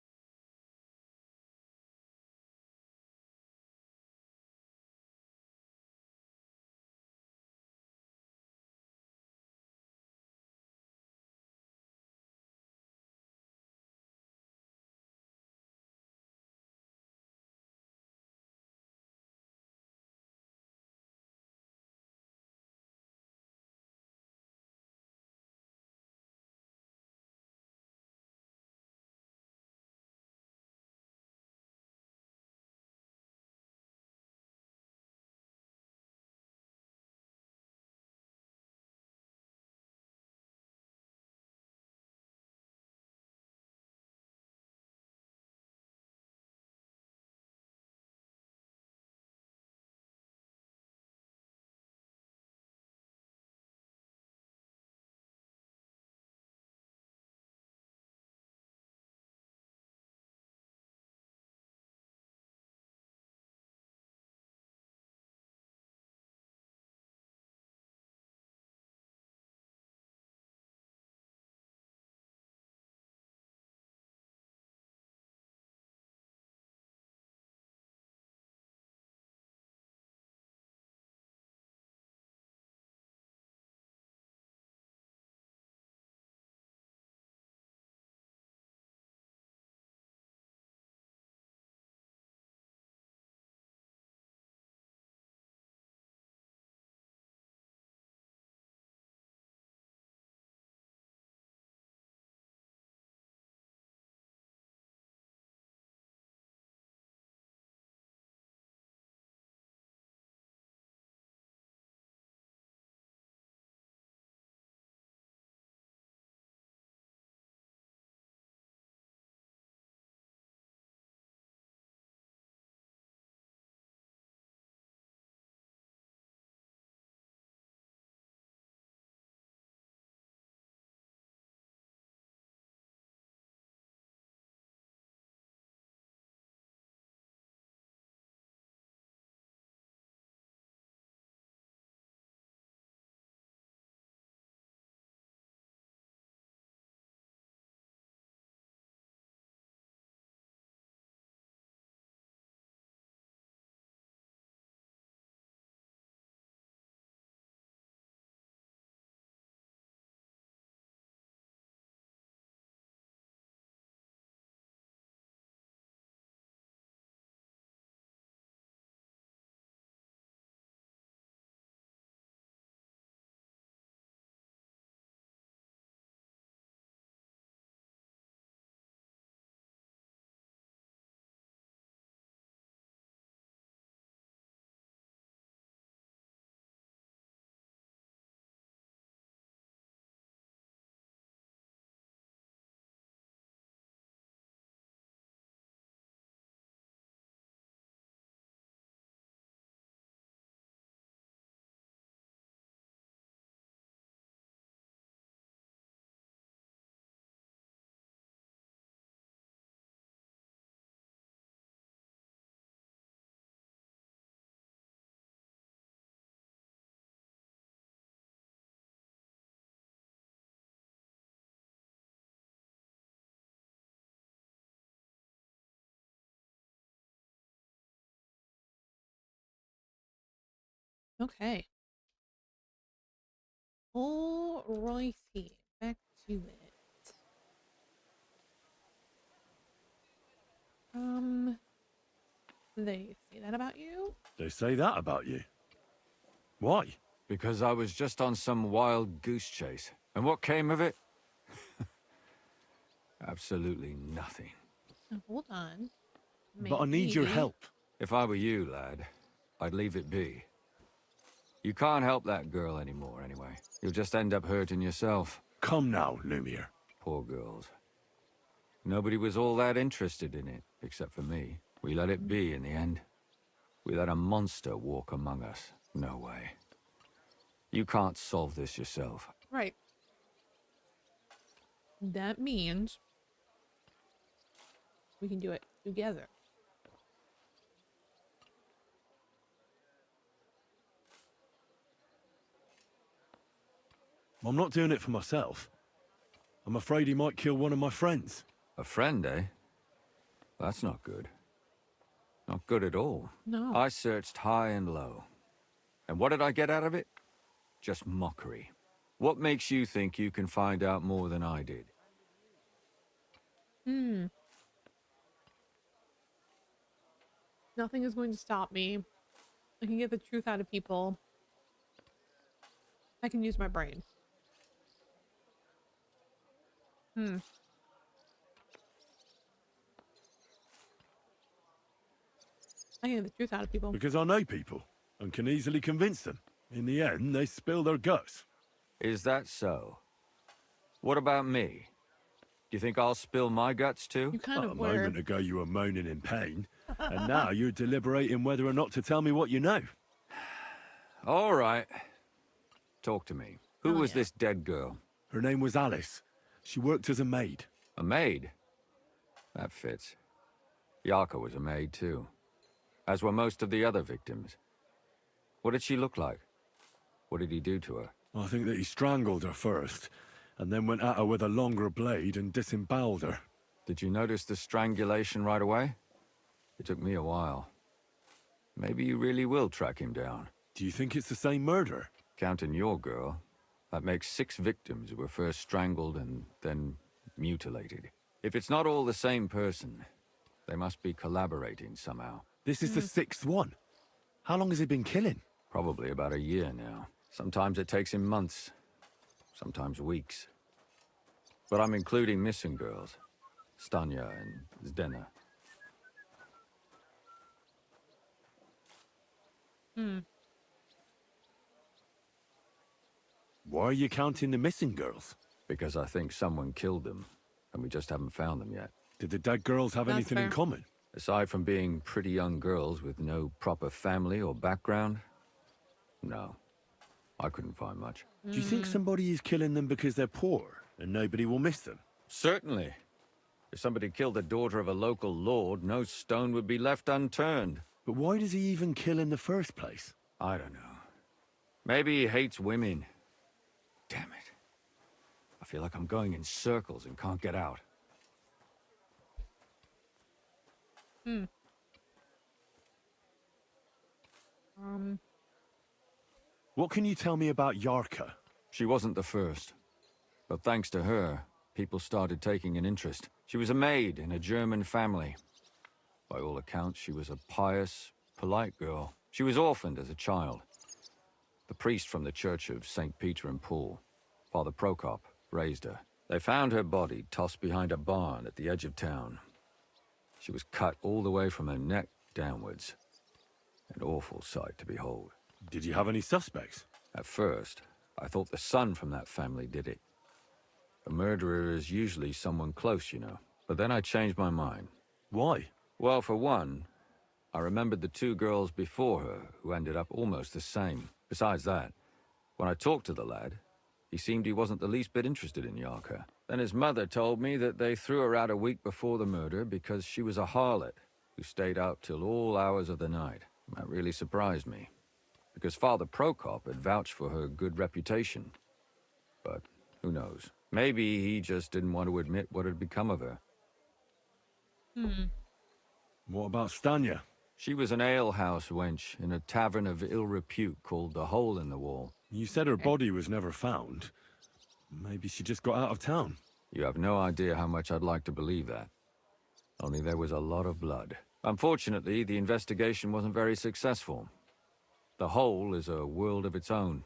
Okay. Alrighty, back to it. They say that about you? They say that about you? Why? Because I was just on some wild goose chase. And what came of it? Absolutely nothing. Oh, hold on. But I need your Maybe. help. If I were you, lad, I'd leave it be. You can't help that girl anymore, anyway. You'll just end up hurting yourself. Come now, Lumiere. Poor girls. Nobody was all that interested in it, except for me. We let it be in the end. We let a monster walk among us. No way. You can't solve this yourself. Right. That means we can do it together. I'm not doing it for myself. I'm afraid he might kill one of my friends. A friend, eh? That's not good. Not good at all. No. I searched high and low. And what did I get out of it? Just mockery. What makes you think you can find out more than I did? Nothing is going to stop me. I can get the truth out of people. I can use my brain. I can get the truth out of people. Because I know people and can easily convince them. In the end, they spill their guts. Is that so? What about me? Do you think I'll spill my guts too? You kind A of were. moment ago you were moaning in pain, and now you're deliberating whether or not to tell me what you know. All right. Talk to me. Who was this dead girl? Her name was Alice. She worked as a maid. A maid? That fits. Yarka was a maid too. As were most of the other victims. What did she look like? What did he do to her? I think that he strangled her first, and then went at her with a longer blade and disemboweled her. Did you notice the strangulation right away? It took me a while. Maybe you really will track him down. Do you think it's the same murder? Counting your girl, that makes 6 victims who were first strangled and then mutilated. If it's not all the same person, they must be collaborating somehow. This is the 6th one. How long has he been killing? Probably about a year now. Sometimes it takes him months, sometimes weeks. But I'm including missing girls, Stanya and Zdena. Why are you counting the missing girls? Because I think someone killed them, and we just haven't found them yet. Did the dead girls have That's anything in fair. common? Aside from being pretty young girls with no proper family or background, no. I couldn't find much. Do you think somebody is killing them because they're poor and nobody will miss them? Certainly. If somebody killed the daughter of a local lord, no stone would be left unturned. But why does he even kill in the first place? I don't know. Maybe he hates women. Damn it. I feel like I'm going in circles and can't get out. What can you tell me about Yarka? She wasn't the first. But thanks to her, people started taking an interest. She was a maid in a German family. By all accounts, she was a pious, polite girl. She was orphaned as a child. The priest from the church of St. Peter and Paul, Father Prokop, raised her. They found her body tossed behind a barn at the edge of town. She was cut all the way from her neck downwards. An awful sight to behold. Did you have any suspects? At first, I thought the son from that family did it. A murderer is usually someone close, you know. But then I changed my mind. Why? Well, for one, I remembered the 2 girls before her who ended up almost the same. Besides that, when I talked to the lad, he seemed he wasn't the least bit interested in Yarka. Then his mother told me that they threw her out a week before the murder because she was a harlot who stayed out till all hours of the night. That really surprised me, because Father Prokop had vouched for her good reputation. But who knows? Maybe he just didn't want to admit what had become of her. What about Stanya? She was an alehouse wench in a tavern of ill repute called the Hole in the Wall. You said her body was never found. Maybe she just got out of town. You have no idea how much I'd like to believe that. Only there was a lot of blood. Unfortunately, the investigation wasn't very successful. The hole is a world of its own,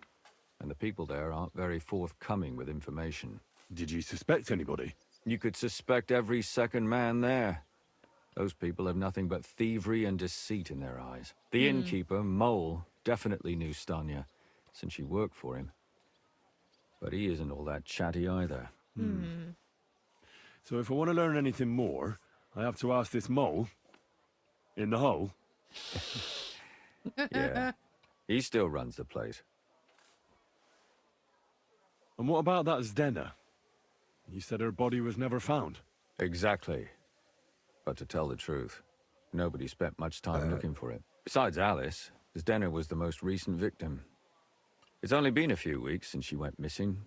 and the people there aren't very forthcoming with information. Did you suspect anybody? You could suspect every second man there. Those people have nothing but thievery and deceit in their eyes. The innkeeper, Mole, definitely knew Stanya, since she worked for him. But he isn't all that chatty either. So if I want to learn anything more, I have to ask this mole in the hole. Yeah, he still runs the place. And what about that Zdena? You said her body was never found. Exactly. But to tell the truth, nobody spent much time looking for it. Besides Alice, Zdena was the most recent victim. It's only been a few weeks since she went missing,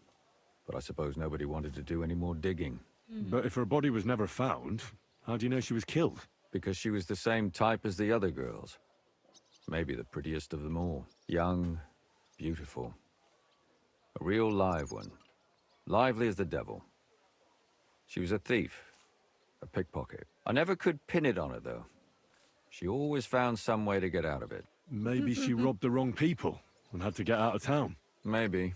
but I suppose nobody wanted to do any more digging. But if her body was never found, how do you know she was killed? Because she was the same type as the other girls. Maybe the prettiest of them all. Young, beautiful. A real live one. Lively as the devil. She was a thief. A pickpocket. I never could pin it on her, though. She always found some way to get out of it. Maybe she robbed the wrong people and had to get out of town. Maybe.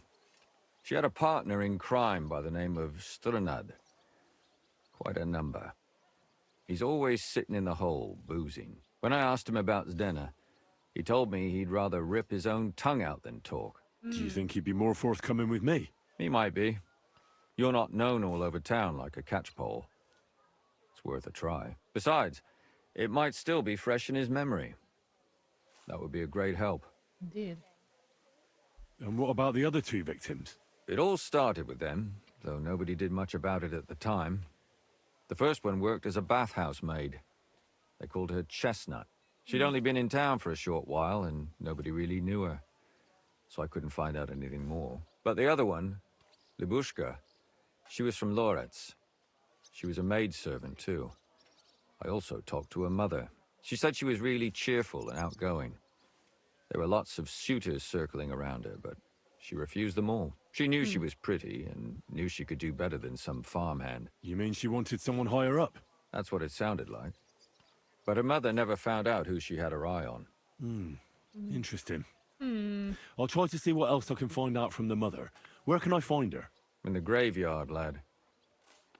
She had a partner in crime by the name of Strunad. Quite a number. He's always sitting in the hole, boozing. When I asked him about Zdena, he told me he'd rather rip his own tongue out than talk. Do you think he'd be more forthcoming with me? He might be. You're not known all over town like a catchpole. It's worth a try. Besides, it might still be fresh in his memory. That would be a great help. Indeed. And what about the other two victims? It all started with them, though nobody did much about it at the time. The first one worked as a bathhouse maid. They called her Chestnut. She'd only been in town for a short while, and nobody really knew her. So I couldn't find out anything more. But the other one, Libushka, she was from Loretz. She was a maidservant, too. I also talked to her mother. She said she was really cheerful and outgoing. There were lots of suitors circling around her, but she refused them all. She knew she was pretty and knew she could do better than some farmhand. You mean she wanted someone higher up? That's what it sounded like. But her mother never found out who she had her eye on. Interesting. I'll try to see what else I can find out from the mother. Where can I find her? In the graveyard, lad.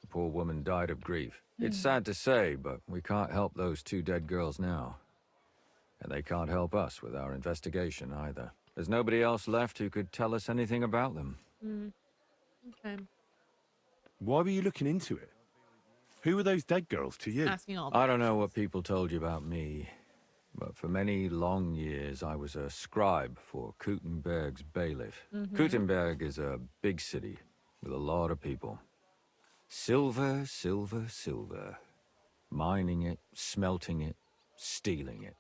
The poor woman died of grief. It's sad to say, but we can't help those two dead girls now. And they can't help us with our investigation either. There's nobody else left who could tell us anything about them. Okay. Why were you looking into it? Who were those dead girls to you? Asking all I don't know what people told you about me, but for many long years I was a scribe for Kuttenberg's bailiff. Kuttenberg is a big city with a lot of people. Silver, silver, silver. Mining it, smelting it, stealing it.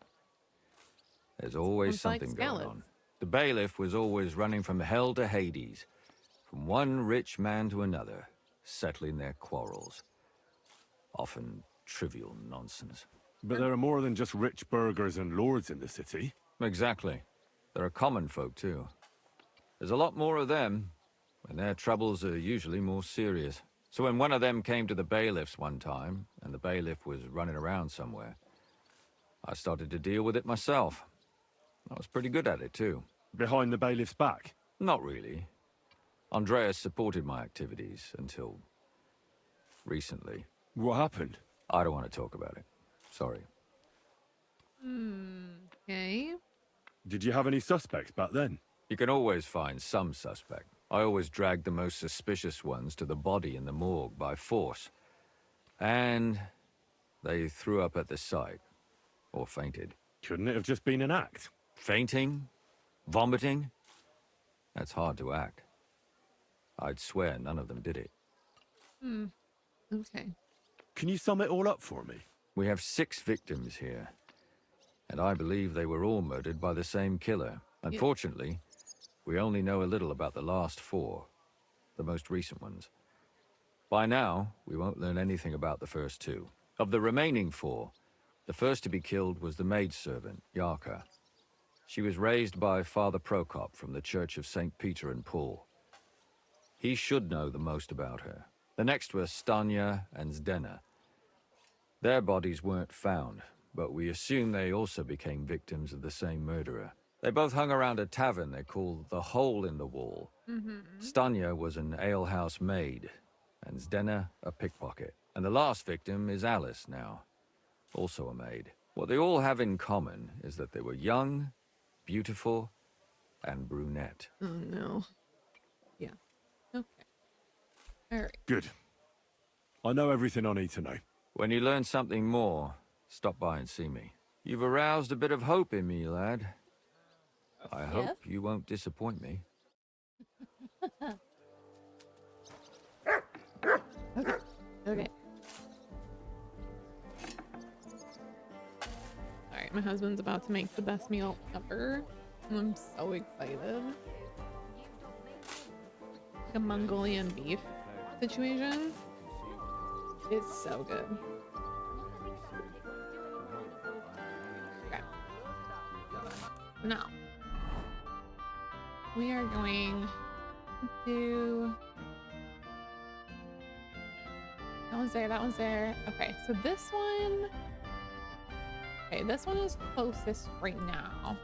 There's always Sounds like something going scallops. on. The bailiff was always running from hell to Hades, from one rich man to another, settling their quarrels. Often trivial nonsense. But there are more than just rich burghers and lords in the city. Exactly. There are common folk, too. There's a lot more of them, and their troubles are usually more serious. So when one of them came to the bailiffs one time, and the bailiff was running around somewhere, I started to deal with it myself. I was pretty good at it, too. Behind the bailiff's back? Not really. Andreas supported my activities until recently. What happened? I don't want to talk about it. Sorry. Okay. Did you have any suspects back then? You can always find some suspect. I always dragged the most suspicious ones to the body in the morgue by force. And they threw up at the sight. Or fainted. Couldn't it have just been an act? Fainting? Vomiting? That's hard to act. I'd swear none of them did it. Okay. Can you sum it all up for me? We have 6 victims here. And I believe they were all murdered by the same killer. Unfortunately, we only know a little about the last 4. The most recent ones. By now, we won't learn anything about the first 2. Of the remaining 4, the first to be killed was the maidservant, Yarka. She was raised by Father Prokop from the Church of St. Peter and Paul. He should know the most about her. The next were Stanya and Zdena. Their bodies weren't found, but we assume they also became victims of the same murderer. They both hung around a tavern they called the Hole in the Wall. Stanya was an alehouse maid, and Zdena a pickpocket. And the last victim is Alice now, also a maid. What they all have in common is that they were young, beautiful, and brunette. Oh no. Yeah. Okay. Alright. Good. I know everything I need to know. When you learn something more, stop by and see me. You've aroused a bit of hope in me, lad. I hope you won't disappoint me. Okay. Alright, my husband's about to make the best meal ever. I'm so excited. Like a Mongolian beef situation. It's so good. Okay. Now, we are going to... That one's there, that one's there. Okay, so this one... Okay, this one is closest right now.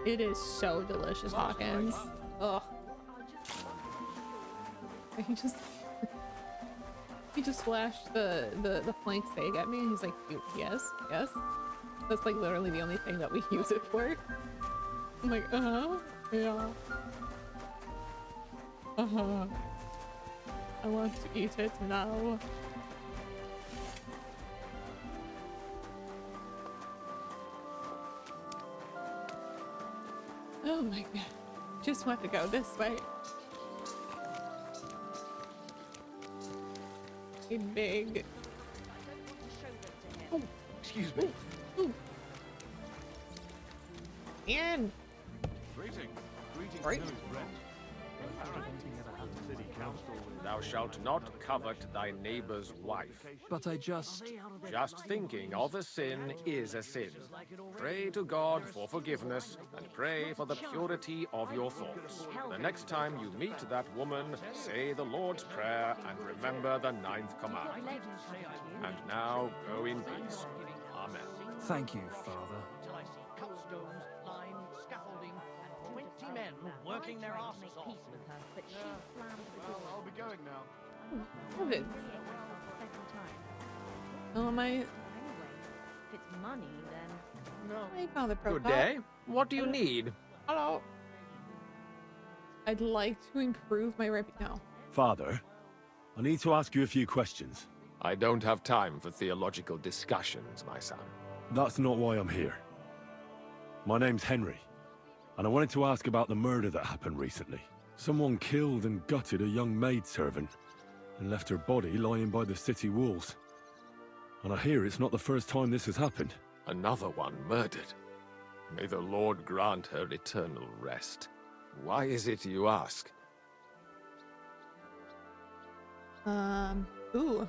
It is so delicious, Hawkins. Ugh. He just flashed the flank steak at me and he's like, yes. That's like literally the only thing that we use it for. I'm like, yeah. I want to eat it now. Oh my god. Just want to go this way. A big... Oh, excuse me. Ooh. Ian! Greetings. Right. Thou shalt not covet thy neighbor's wife. But I just thinking of a sin is a sin. Pray to God for forgiveness and pray for the purity of your thoughts. The next time you meet that woman, say the Lord's Prayer and remember the 9th commandment. And now go in peace. Amen. Thank you, Father. Cupstones, lime, scaffolding, and 20 men working their asses off. Well, I'll be going now. Love it. Oh, am I... If it's money, then... No. I found the Good profile. day. What do you need? Hello. I'd like to improve my No. Father, I need to ask you a few questions. I don't have time for theological discussions, my son. That's not why I'm here. My name's Henry, and I wanted to ask about the murder that happened recently. Someone killed and gutted a young maidservant and left her body lying by the city walls. And I hear it's not the first time this has happened. Another one murdered. May the Lord grant her eternal rest. Why is it you ask? Ooh.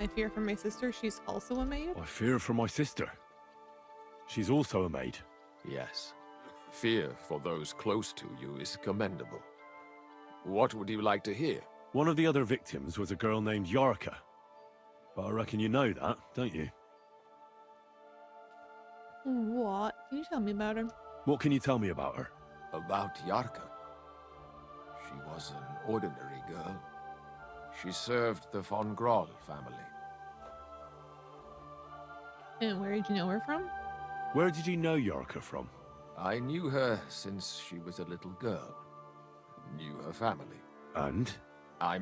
I fear for my sister, she's also a maid? I fear for my sister. She's also a maid. Yes. Fear for those close to you is commendable. What would you like to hear? One of the other victims was a girl named Yarka. But I reckon you know that, don't you? What? Can you tell me about her? What can you tell me about her? About Yarka. She was an ordinary girl. She served the von Groll family. And where did you know her from? Where did you know Yarka from? I knew her since she was a little girl. Knew her family. And? I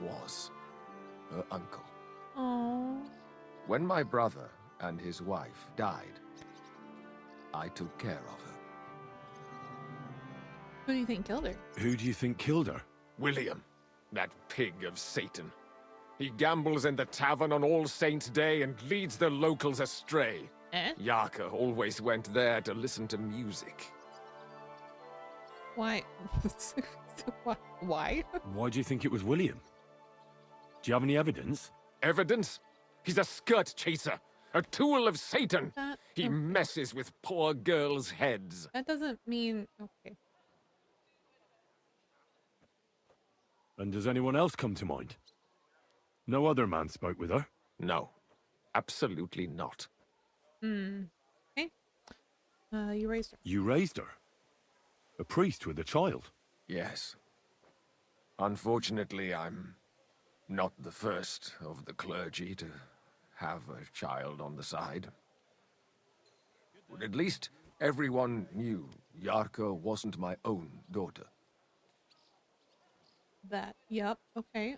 was her uncle. Oh. When my brother and his wife died, I took care of her. Who do you think killed her? Who do you think killed her? William, that pig of Satan. He gambles in the tavern on All Saints' Day and leads the locals astray. Yarka always went there to listen to music. Why? Why? Why do you think it was William? Do you have any evidence? Evidence? He's a skirt chaser, a tool of Satan. He messes with poor girls' heads. That doesn't mean... Okay. And does anyone else come to mind? No other man spoke with her? No, absolutely not. Okay. You raised her. You raised her? A priest with a child? Yes. Unfortunately, I'm not the first of the clergy to have a child on the side. But at least everyone knew Yarka wasn't my own daughter. That. Yep. Okay.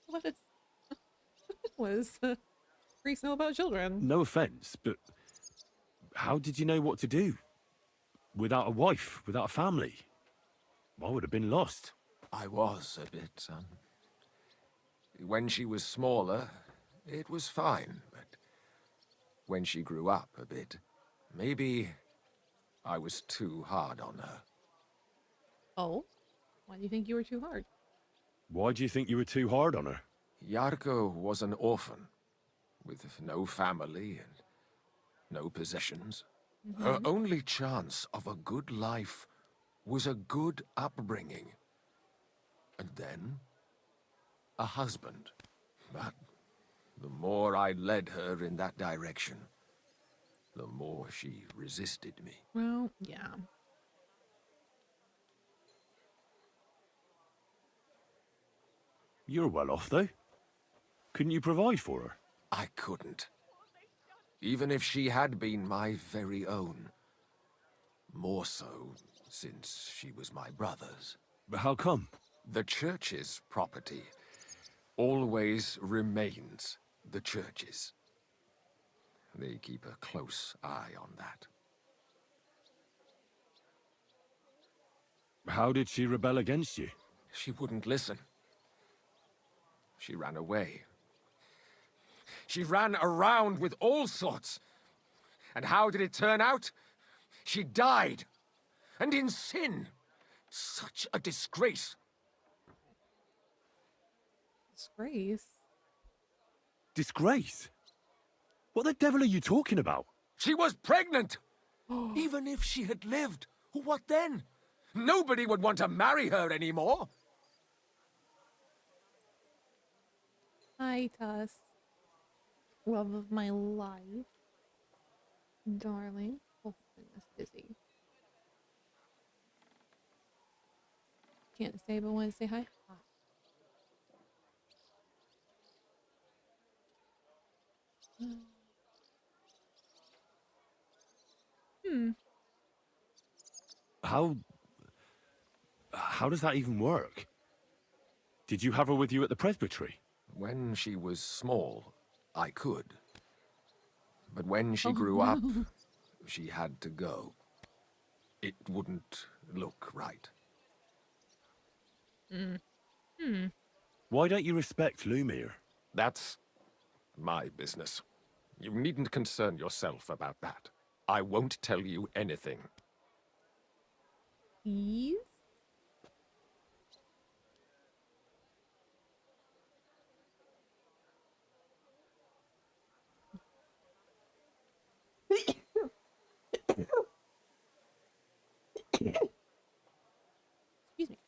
What is... was priests know about children? No offense, but how did you know what to do? Without a wife, without a family? I would have been lost. I was a bit, son. When she was smaller, it was fine, but when she grew up a bit, maybe I was too hard on her. Oh? Why do you think you were too hard? Why do you think you were too hard on her? Yarko was an orphan, with no family and no possessions. Her only chance of a good life was a good upbringing. And then, a husband. But the more I led her in that direction, the more she resisted me. Well, yeah. You're well off, though. Couldn't you provide for her? I couldn't. Even if she had been my very own. More so, since she was my brother's. But how come? The church's property always remains the church's. They keep a close eye on that. How did she rebel against you? She wouldn't listen. She ran away. She ran around with all sorts. And how did it turn out? She died. And in sin. Such a disgrace. Disgrace? Disgrace? What the devil are you talking about? She was pregnant! Even if she had lived, what then? Nobody would want to marry her anymore. Hi, Tuss. Love of my life. Darling. Oh, goodness, busy. Can't stay, but want to say hi. How does that even work? Did you have her with you at the presbytery? When she was small, I could. But when she grew up, she had to go. It wouldn't look right. Why don't you respect Lumiere? That's my business. You needn't concern yourself about that. I won't tell you anything. Please? Excuse me.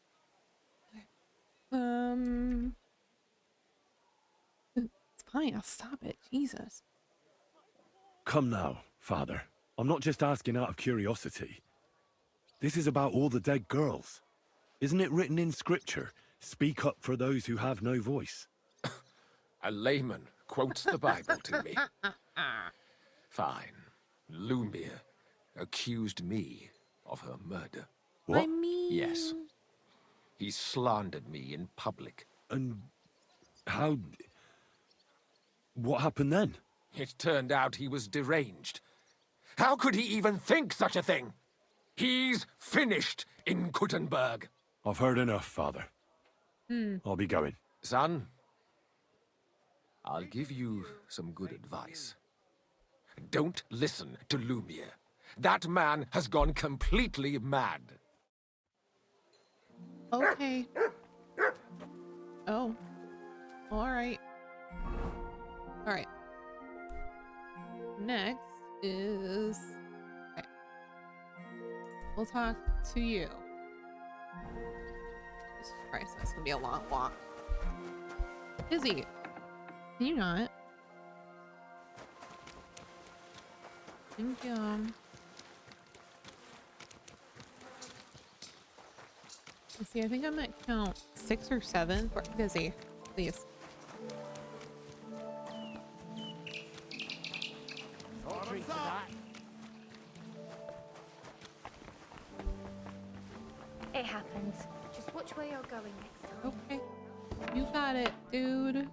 It's fine, I'll stop it. Jesus. Come now, Father. I'm not just asking out of curiosity. This is about all the dead girls. Isn't it written in scripture? Speak up for those who have no voice. A layman quotes the Bible to me. Fine. Lumiere accused me of her murder. What? I mean... Yes. He slandered me in public. And how... What happened then? It turned out he was deranged. How could he even think such a thing? He's finished in Kuttenberg. I've heard enough, Father. I'll be going. Son, I'll give you some good advice. Don't listen to Lumiere. That man has gone completely mad. Okay. Oh. Alright. Alright. Next is... Okay. We'll talk to you. Jesus Christ, that's gonna be a long walk. Izzy, can you not? Thank you. Let's see, I think I'm at count 6 or 7. Dizzy, please. It happens. Just watch where you're going next time. Okay. You got it, dude.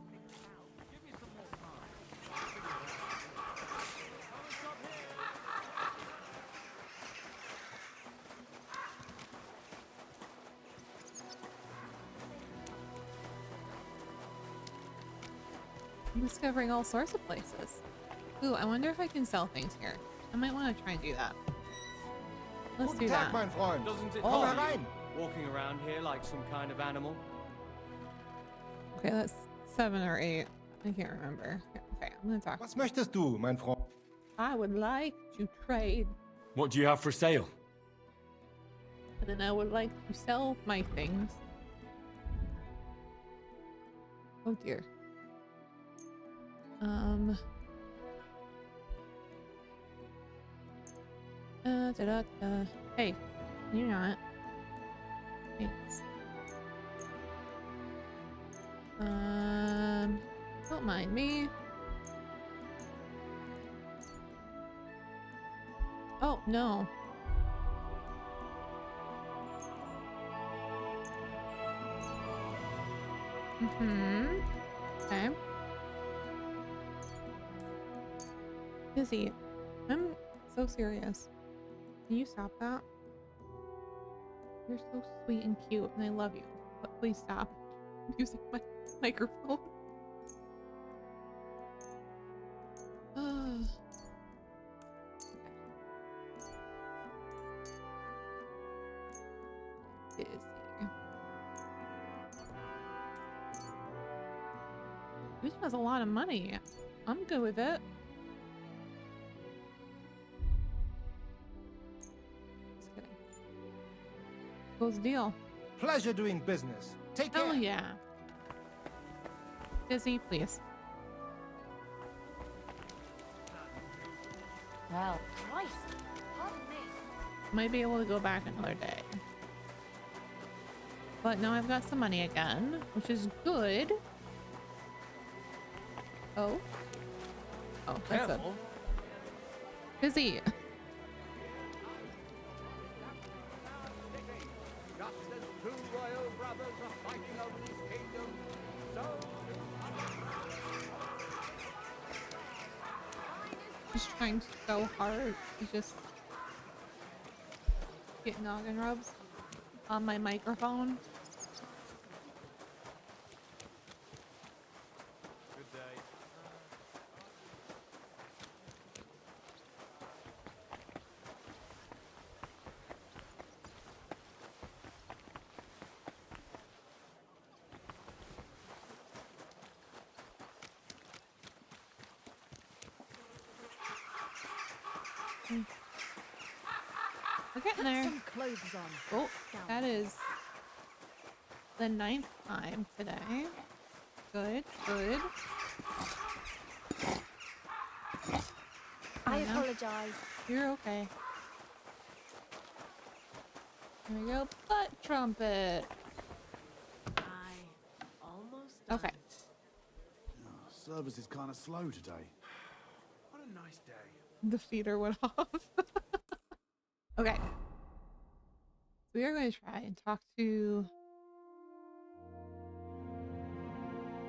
I'm discovering all sorts of places. Ooh, I wonder if I can sell things here. I might want to try and do that. Let's do that. Doesn't it Oh. bother you walking around here like some kind of animal? Okay, that's 7 or 8. I can't remember. Okay, I'm gonna talk. Was möchtest du, mein Freund? I would like to trade, What do you have for sale? and then I would like to sell my things. Oh dear. Hey, you're not. Thanks. Don't mind me. Oh, no. Okay. Izzy, I'm so serious. Can you stop that? You're so sweet and cute, and I love you. But please stop using my microphone. Izzy. This has a lot of money. I'm good with it. Just kidding. Close the deal. Pleasure doing business. Take care. Oh yeah. Izzy, please. Well, Christ. Pardon me. Might be able to go back another day. But now I've got some money again, which is good. Oh. Oh, that's good. Careful. Izzy. Just as two royal brothers are fighting over this kingdom, so She's trying so hard to just get noggin rubs on my microphone. Good day. We're getting there. Some clothes on. Oh, that is the 9th time today. Good, good. I know. apologize. You're okay. There we go. Butt trumpet. Almost Okay. Service is kind of slow today. What a nice day. The feeder went off. Okay. We are going to try and talk to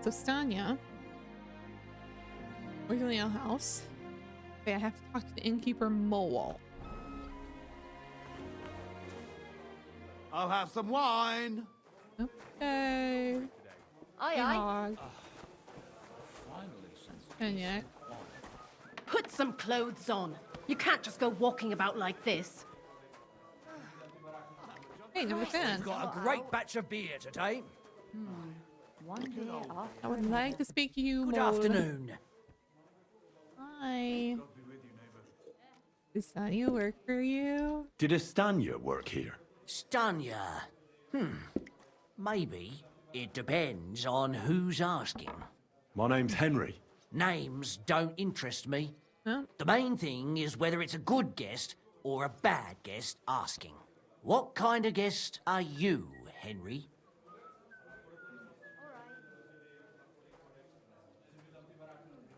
Stania. We're in the ale house. Okay, I have to talk to the innkeeper Mowal. I'll have some wine. Okay. Aye. Cognac. Put some clothes on. You can't just go walking about like this. Hey, number 10. We've got a great batch of beer today. One beer after. I would like to speak to you, Good Mowal. afternoon. Hi. Does Stania work for you? Did Estania work here? Stanya. Maybe. It depends on who's asking. My name's Henry. Names don't interest me. Huh? The main thing is whether it's a good guest or a bad guest asking. What kind of guest are you, Henry?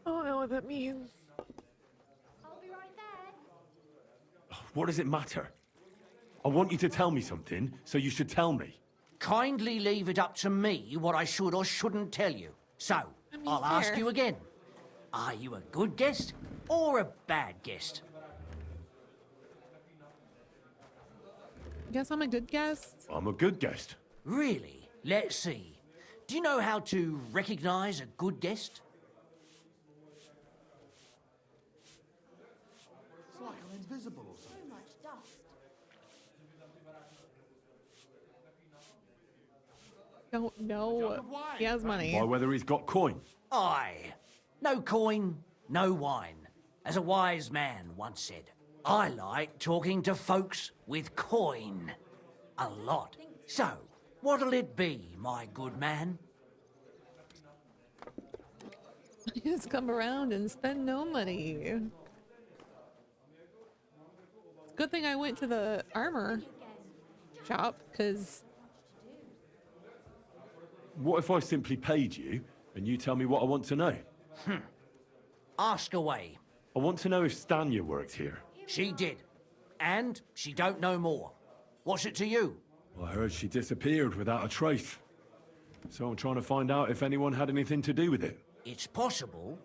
I don't know what that means. What does it matter? I want you to tell me something, so you should tell me. Kindly leave it up to me what I should or shouldn't tell you. So, I'll ask you again. Are you a good guest or a bad guest? Guess I'm a good guest. I'm a good guest. Really? Let's see. Do you know how to recognize a good guest? It's like I'm invisible or something. Don't know. He has money. Why, whether he's got coin. Aye. No coin, no wine. As a wise man once said, I like talking to folks with coin. A lot. So, what'll it be, my good man? Just come around and spend no money. It's a good thing I went to the armor shop, because... What if I simply paid you, and you tell me what I want to know? Ask away. I want to know if Stanya works here. She did. And she don't know more. What's it to you? I heard she disappeared without a trace. So I'm trying to find out if anyone had anything to do with it. It's possible.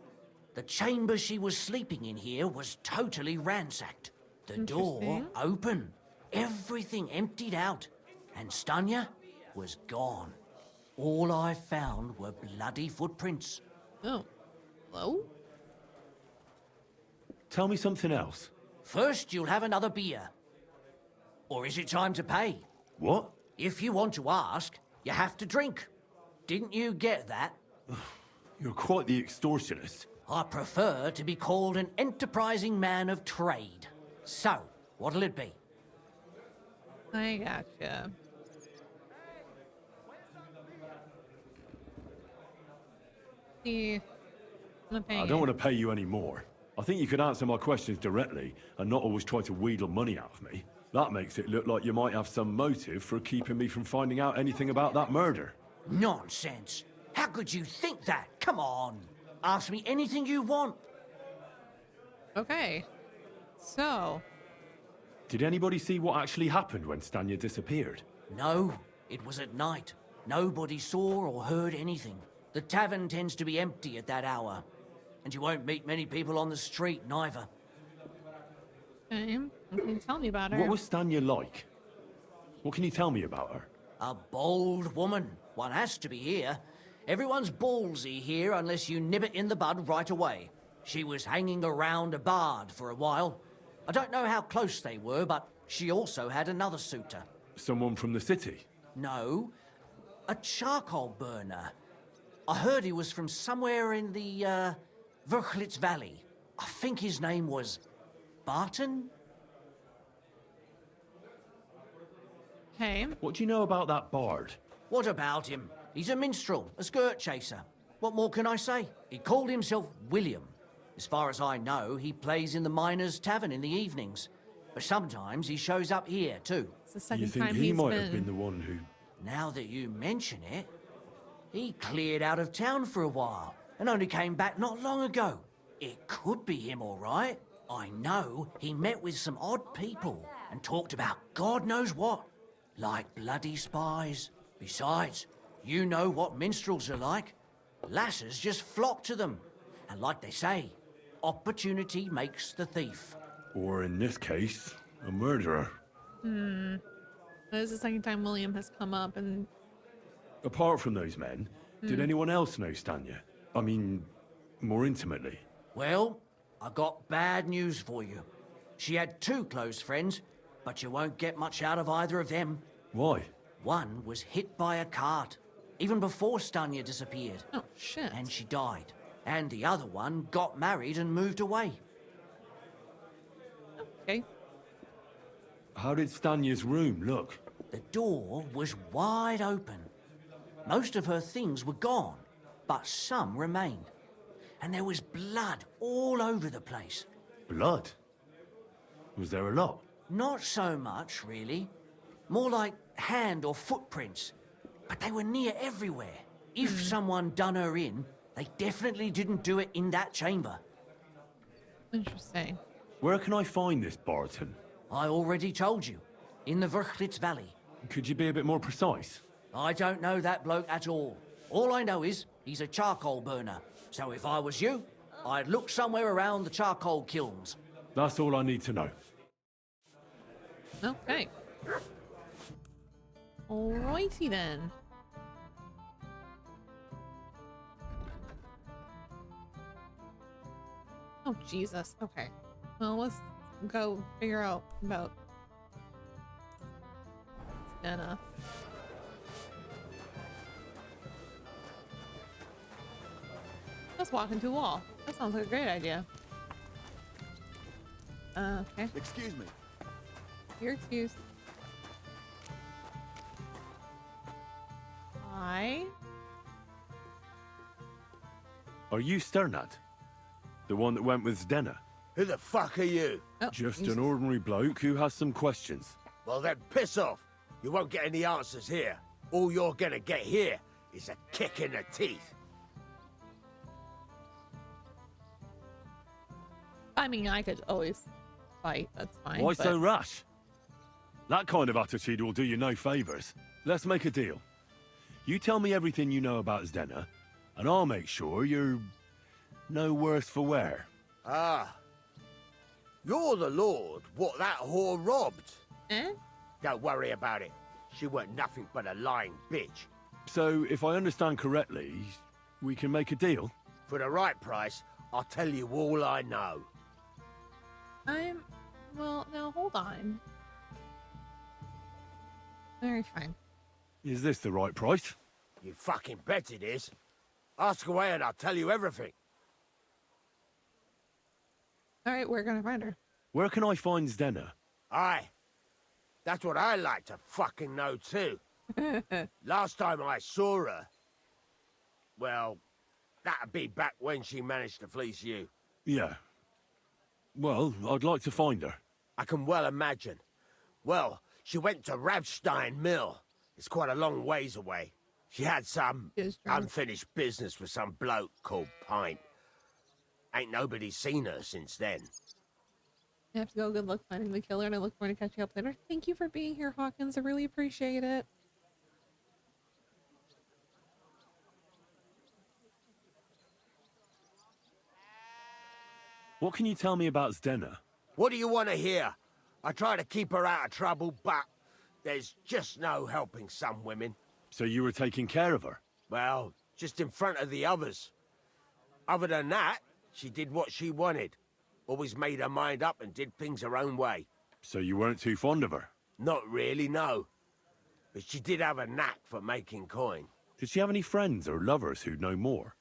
The chamber she was sleeping in here was totally ransacked. The door open. Everything emptied out. And Stanya was gone. All I found were bloody footprints. Oh. Hello? Tell me something else. First, you'll have another beer. Or is it time to pay? What? If you want to ask, you have to drink. Didn't you get that? You're quite the extortionist. I prefer to be called an enterprising man of trade. So, what'll it be? I gotcha. I don't want to pay you any more. I think you could answer my questions directly and not always try to wheedle money out of me. That makes it look like you might have some motive for keeping me from finding out anything about that murder. Nonsense. How could you think that? Come on. Ask me anything you want. Okay. So... Did anybody see what actually happened when Stanya disappeared? No. It was at night. Nobody saw or heard anything. The tavern tends to be empty at that hour. And you won't meet many people on the street, neither. Okay. Can you tell me about her? What was Stanya like? What can you tell me about her? A bold woman. One has to be here. Everyone's ballsy here unless you nib it in the bud right away. She was hanging around a bard for a while. I don't know how close they were, but she also had another suitor. Someone from the city? No. A charcoal burner. I heard he was from somewhere in the, Verchlitz Valley. I think his name was... Barton? Hey. What do you know about that bard? What about him? He's a minstrel, a skirt chaser. What more can I say? He called himself William. As far as I know, he plays in the Miners' Tavern in the evenings. But sometimes he shows up here, too. It's the second you think time he he's might have been the one who... Now that you mention it, he cleared out of town for a while and only came back not long ago. It could be him, all right. I know he met with some odd people and talked about God knows what, like bloody spies. Besides, you know what minstrels are like. Lasses just flock to them. And like they say, opportunity makes the thief. Or in this case, a murderer. This is the second time William has come up, and... Apart from those men, did anyone else know Stanya? I mean, more intimately. Well, I got bad news for you. She had two close friends, but you won't get much out of either of them. Why? One was hit by a cart, even before Stanya disappeared. Oh, shit. And she died. And the other one got married and moved away. Okay. How did Stanya's room look? The door was wide open. Most of her things were gone, but some remained. And there was blood all over the place. Blood? Was there a lot? Not so much, really. More like hand or footprints. But they were near everywhere. If someone done her in, they definitely didn't do it in that chamber. Interesting. Where can I find this Barton? I already told you. In the Verchlitz Valley. Could you be a bit more precise? I don't know that bloke at all. All I know is he's a charcoal burner. So if I was you, I'd look somewhere around the charcoal kilns. That's all I need to know. Okay. Alrighty then. Oh, Jesus. Okay. Well, let's go figure out about Stena. Let's walk into a wall. That sounds like a great idea. Okay. Excuse me. You're excused. Hi. Are you Sternad? The one that went with Zdena? Who the fuck are you? Oh, Just an ordinary bloke who has some questions. Well then, piss off. You won't get any answers here. All you're gonna get here is a kick in the teeth. I mean, I could always fight. That's fine. Why but... so rash? That kind of attitude will do you no favors. Let's make a deal. You tell me everything you know about Zdena, and I'll make sure you're no worse for wear. Ah. You're the lord what that whore robbed. Eh? Don't worry about it. She weren't nothing but a lying bitch. So, if I understand correctly, we can make a deal? For the right price, I'll tell you all I know. Well, now hold on. Very fine. Is this the right price? You fucking bet it is. Ask away and I'll tell you everything. Alright, we're gonna find her. Where can I find Zdena? Aye. That's what I like to fucking know too. Last time I saw her... Well, that'd be back when she managed to fleece you. Yeah. Well, I'd like to find her. I can well imagine. Well, she went to Ravstein Mill. It's quite a long ways away. She had some unfinished business with some bloke called Pint. Ain't nobody seen her since then. I have to go. Good luck finding the killer, and I look forward to catching up later. Thank you for being here, Hawkins. I really appreciate it. What can you tell me about Zdena? What do you want to hear? I try to keep her out of trouble, but there's just no helping some women. So you were taking care of her? Well, just in front of the others. Other than that, she did what she wanted. Always made her mind up and did things her own way. So you weren't too fond of her? Not really, no. But she did have a knack for making coin. Did she have any friends or lovers who'd know more?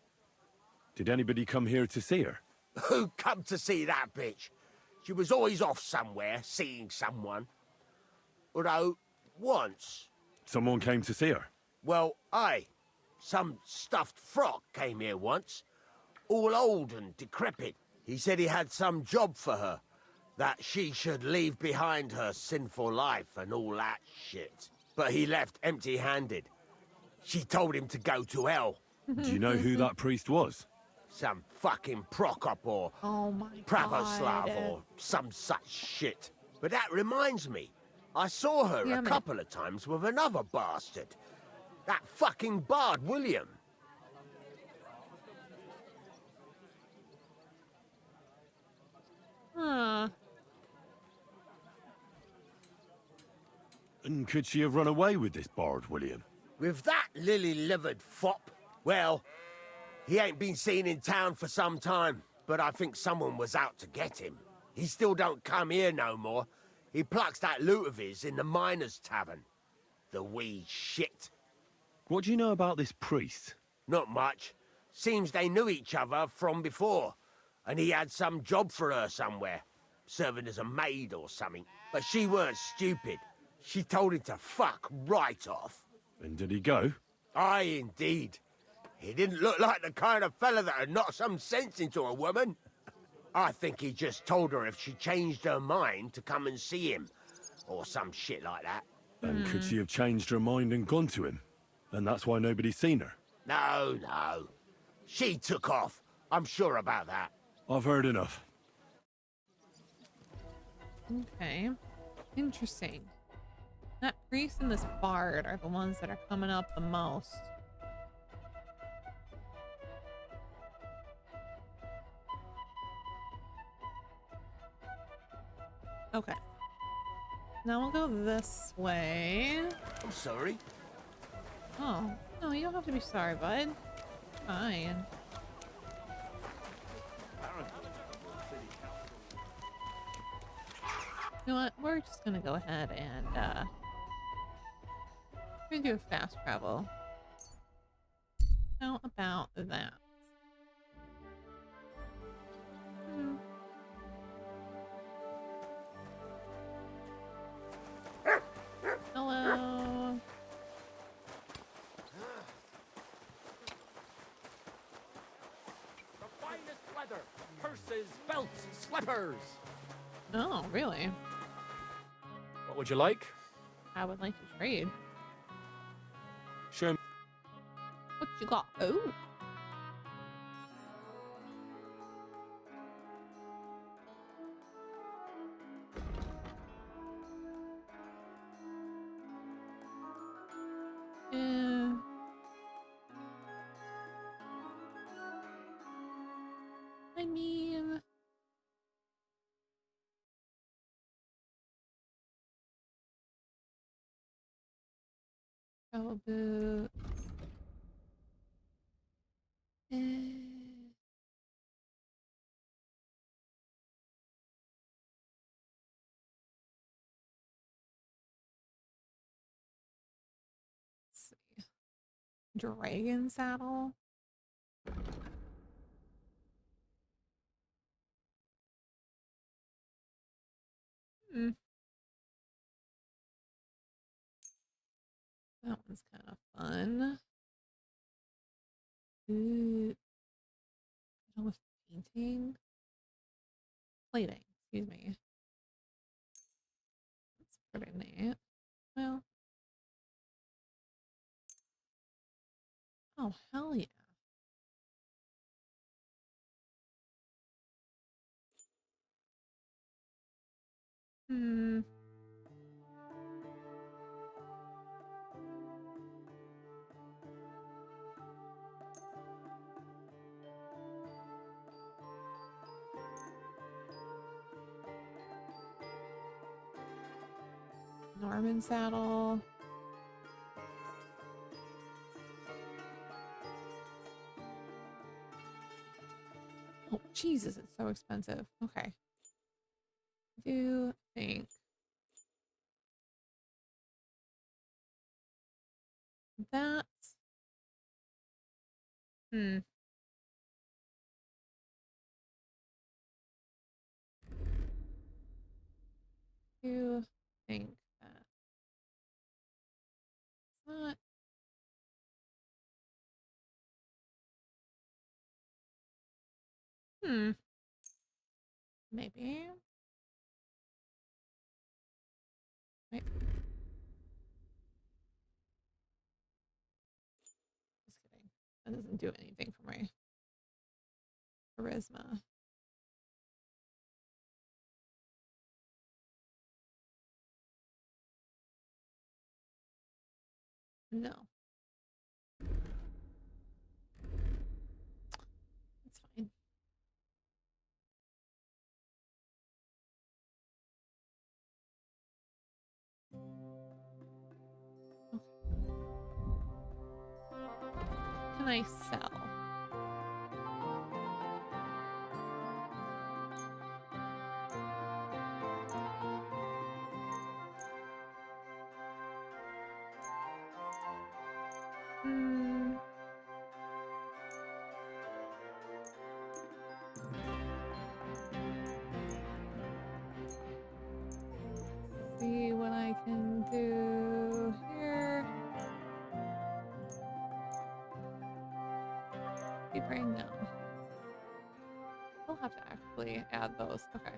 Did anybody come here to see her? Who come to see that bitch? She was always off somewhere, seeing someone. Although, once... Someone came to see her? Well, aye. Some stuffed frock came here once. All old and decrepit. He said he had some job for her. That she should leave behind her sinful life and all that shit. But he left empty-handed. She told him to go to hell. Do you know who that priest was? Some fucking Prokop or Pravoslav or some such shit. But that reminds me, I saw her a couple of times with another bastard. That fucking bard, William. Huh. And could she have run away with this bard, William? With that lily-livered fop? Well, he ain't been seen in town for some time, but I think someone was out to get him. He still don't come here no more. He plucks that loot of his in the miners' tavern. The wee shit. What do you know about this priest? Not much. Seems they knew each other from before, and he had some job for her somewhere, serving as a maid or something. But she weren't stupid. She told him to fuck right off. And did he go? Aye, indeed. He didn't look like the kind of fella that'd knock some sense into a woman. I think he just told her if she changed her mind to come and see him. Or some shit like that. And could she have changed her mind and gone to him? And that's why nobody's seen her? No, no. She took off. I'm sure about that. I've heard enough. Okay. Interesting. That priest and this bard are the ones that are coming up the most. Okay. Now we'll go this way. I'm sorry. Oh, no, you don't have to be sorry, bud. Fine. You know what? We're just gonna go ahead and we're gonna do a fast travel. How about that? Hello. The finest leather, purses, belts, slippers. Oh, really? What would you like? I would like to trade. Show me. What you got? Oh. I mean, travel boots. Let's see. Dragon saddle. That one's kind of fun. Ooh. With painting. Plating, excuse me. That's pretty neat. Well. Oh, hell yeah. Hmm. Norman saddle. Oh, Jesus, it's so expensive. Okay. I do think that. Do think that. It's not. Maybe. Wait. Just kidding. That doesn't do anything for my charisma. No. That's fine. Okay. Can I sell? See what I can do here. Happy brain now. We'll have to actually add those. Okay.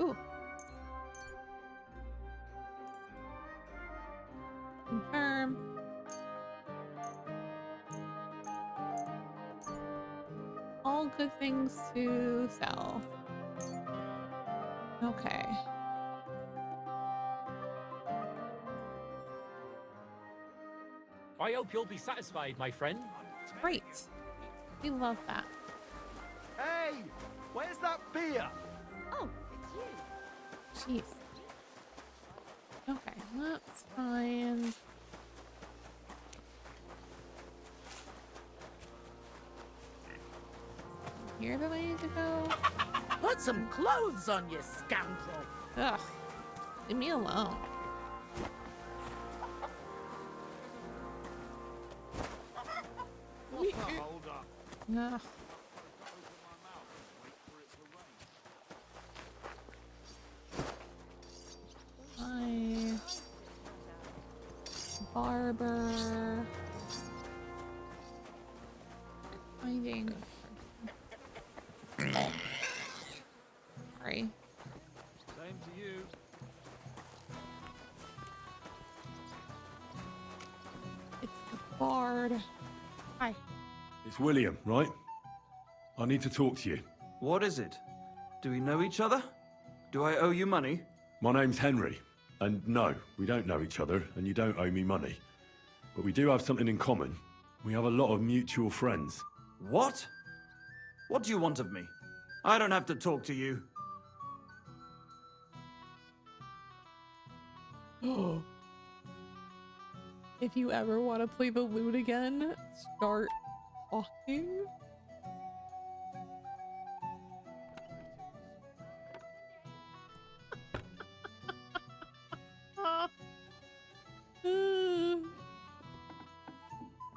Ooh. Confirm. All good things to sell. Okay. I hope you'll be satisfied, my friend. Great. We love that. Hey, where's that beer? Oh, it's you. Jeez. Okay, let's find... Here that I need to go? Put some clothes on, you scoundrel. Ugh. Leave me alone. Hold up. Ugh. Hi. Barber. Finding. Sorry. Same to you. It's the bard. Hi. It's William, right? I need to talk to you. What is it? Do we know each other? Do I owe you money? My name's Henry, and no, we don't know each other, and you don't owe me money. But we do have something in common. We have a lot of mutual friends. What? What do you want of me? I don't have to talk to you. If you ever want to play the lute again, start talking.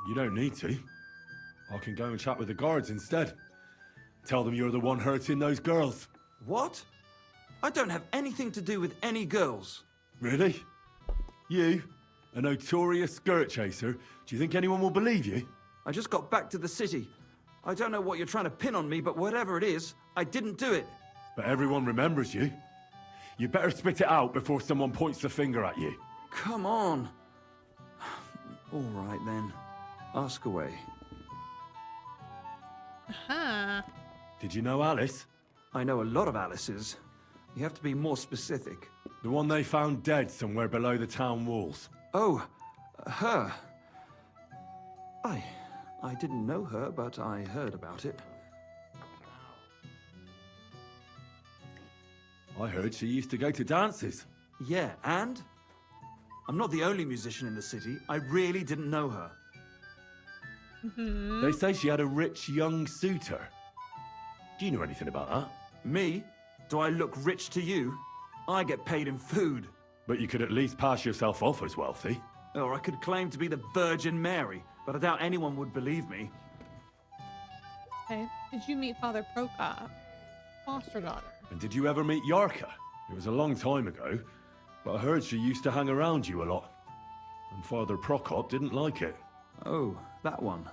You don't need to. I can go and chat with the guards instead. Tell them you're the one hurting those girls. What? I don't have anything to do with any girls. Really? You? A notorious skirt chaser? Do you think anyone will believe you? I just got back to the city. I don't know what you're trying to pin on me, but whatever it is, I didn't do it. But everyone remembers you. You better spit it out before someone points the finger at you. Come on. All right then. Ask away. Huh. Did you know Alice? I know a lot of Alices. You have to be more specific. The one they found dead somewhere below the town walls. Oh, her. I didn't know her, but I heard about it. I heard she used to go to dances. Yeah, and? I'm not the only musician in the city. I really didn't know her. They say she had a rich young suitor. Do you know anything about that? Me? Do I look rich to you? I get paid in food. But you could at least pass yourself off as wealthy. Or I could claim to be the Virgin Mary, but I doubt anyone would believe me. Okay. Did you meet Father Prokop? Foster daughter. And did you ever meet Yarka? It was a long time ago, but I heard she used to hang around you a lot. And Father Prokop didn't like it. Oh, that one.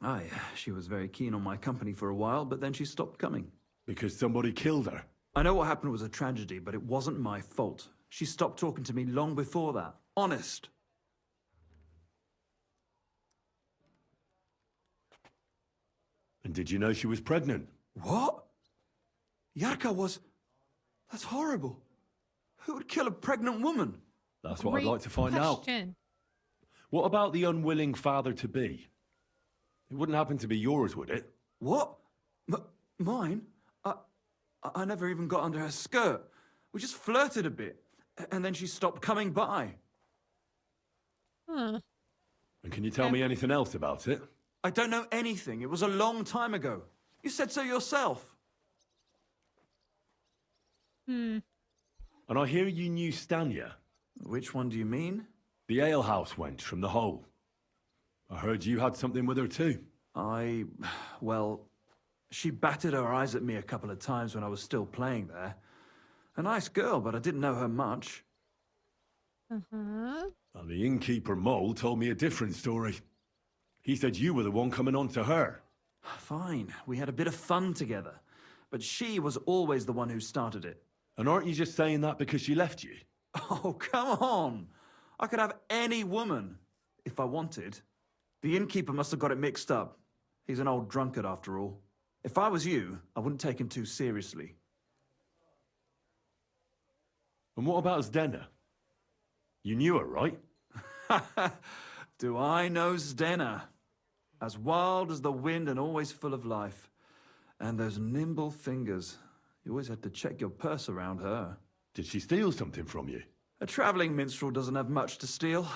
Aye, she was very keen on my company for a while, but then she stopped coming. Because somebody killed her? I know what happened was a tragedy, but it wasn't my fault. She stopped talking to me long before that. Honest. And did you know she was pregnant? What? Yarka was... That's horrible. Who would kill a pregnant woman? That's what I'd like to find out. What about the unwilling father-to-be? It wouldn't happen to be yours, would it? What? Mine? I never even got under her skirt. We just flirted a bit, and then she stopped coming by. Huh. And can you tell me anything else about it? I don't know anything. It was a long time ago. You said so yourself. Hmm. And I hear you knew Stanya. Which one do you mean? The alehouse wench from the hole. I heard you had something with her too. Well, she batted her eyes at me a couple of times when I was still playing there. A nice girl, but I didn't know her much. Uh-huh. And the innkeeper Mole told me a different story. He said you were the one coming on to her. Fine, we had a bit of fun together. But she was always the one who started it. And aren't you just saying that because she left you? Oh, come on! I could have any woman, if I wanted. The innkeeper must have got it mixed up. He's an old drunkard after all. If I was you, I wouldn't take him too seriously. And what about Zdena? You knew her, right? Do I know Zdena? As wild as the wind and always full of life. And those nimble fingers. You always had to check your purse around her. Did she steal something from you? A travelling minstrel doesn't have much to steal,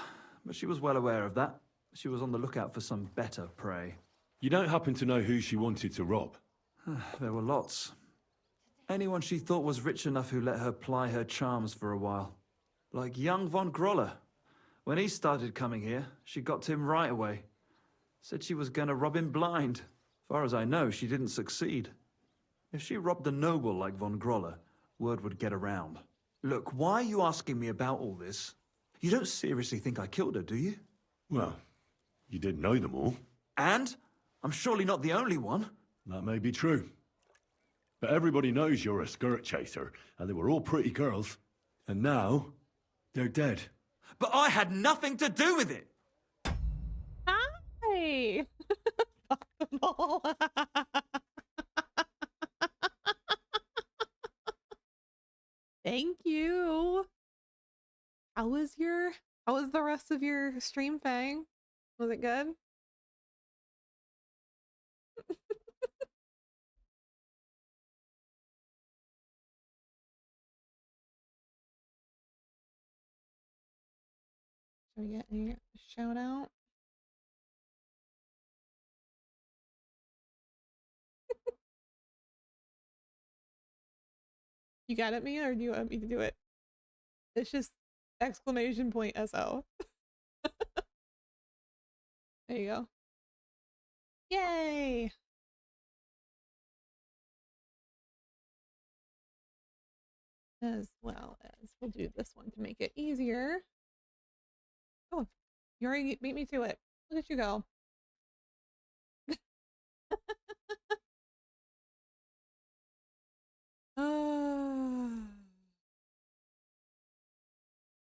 but she was well aware of that. She was on the lookout for some better prey. You don't happen to know who she wanted to rob? There were lots. Anyone she thought was rich enough who let her ply her charms for a while. Like young von Groller. When he started coming here, she got to him right away. Said she was gonna rob him blind. Far as I know, she didn't succeed. If she robbed a noble like von Groller, word would get around. Look, why are you asking me about all this? You don't seriously think I killed her, do you? Well, you did know them all. And? I'm surely not the only one. That may be true. But everybody knows you're a skirt chaser, and they were all pretty girls. And now, they're dead. But I had nothing to do with it! Hi! Fuck them all. Thank you. How was the rest of your stream, Fang? Was it good? Should we get any shout out? You got at me, or do you want me to do it? It's just exclamation point SO. There you go. Yay! As well as we'll do this one to make it easier. Oh, you already beat me to it. Look at you go.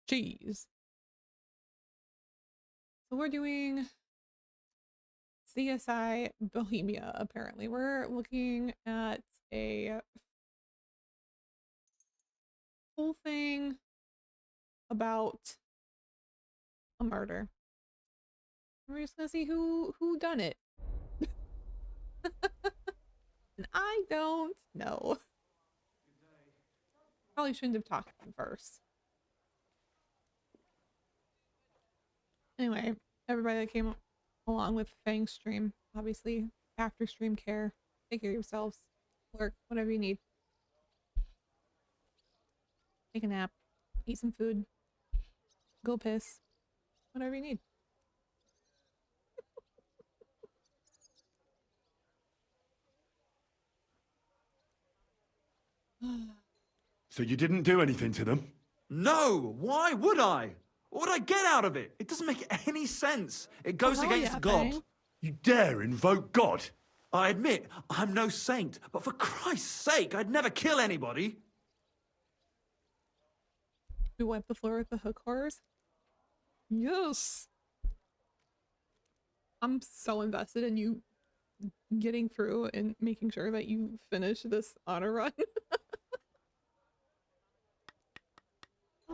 Jeez. So we're doing CSI Bohemia, apparently. We're looking at a whole thing about a murder. We're just gonna see who done it. And I don't know. Probably shouldn't have talked to him first. Anyway, everybody that came along with Fang's stream, obviously, after stream care, take care of yourselves, work, whatever you need. Take a nap, eat some food, go piss, whatever you need. So you didn't do anything to them? No! Why would I? What would I get out of it? It doesn't make any sense. It goes against God. Fang. You dare invoke God? I admit, I'm no saint, but for Christ's sake, I'd never kill anybody. We wipe the floor with the hook horrors? Yes! I'm so invested in you getting through and making sure that you finish this honor run.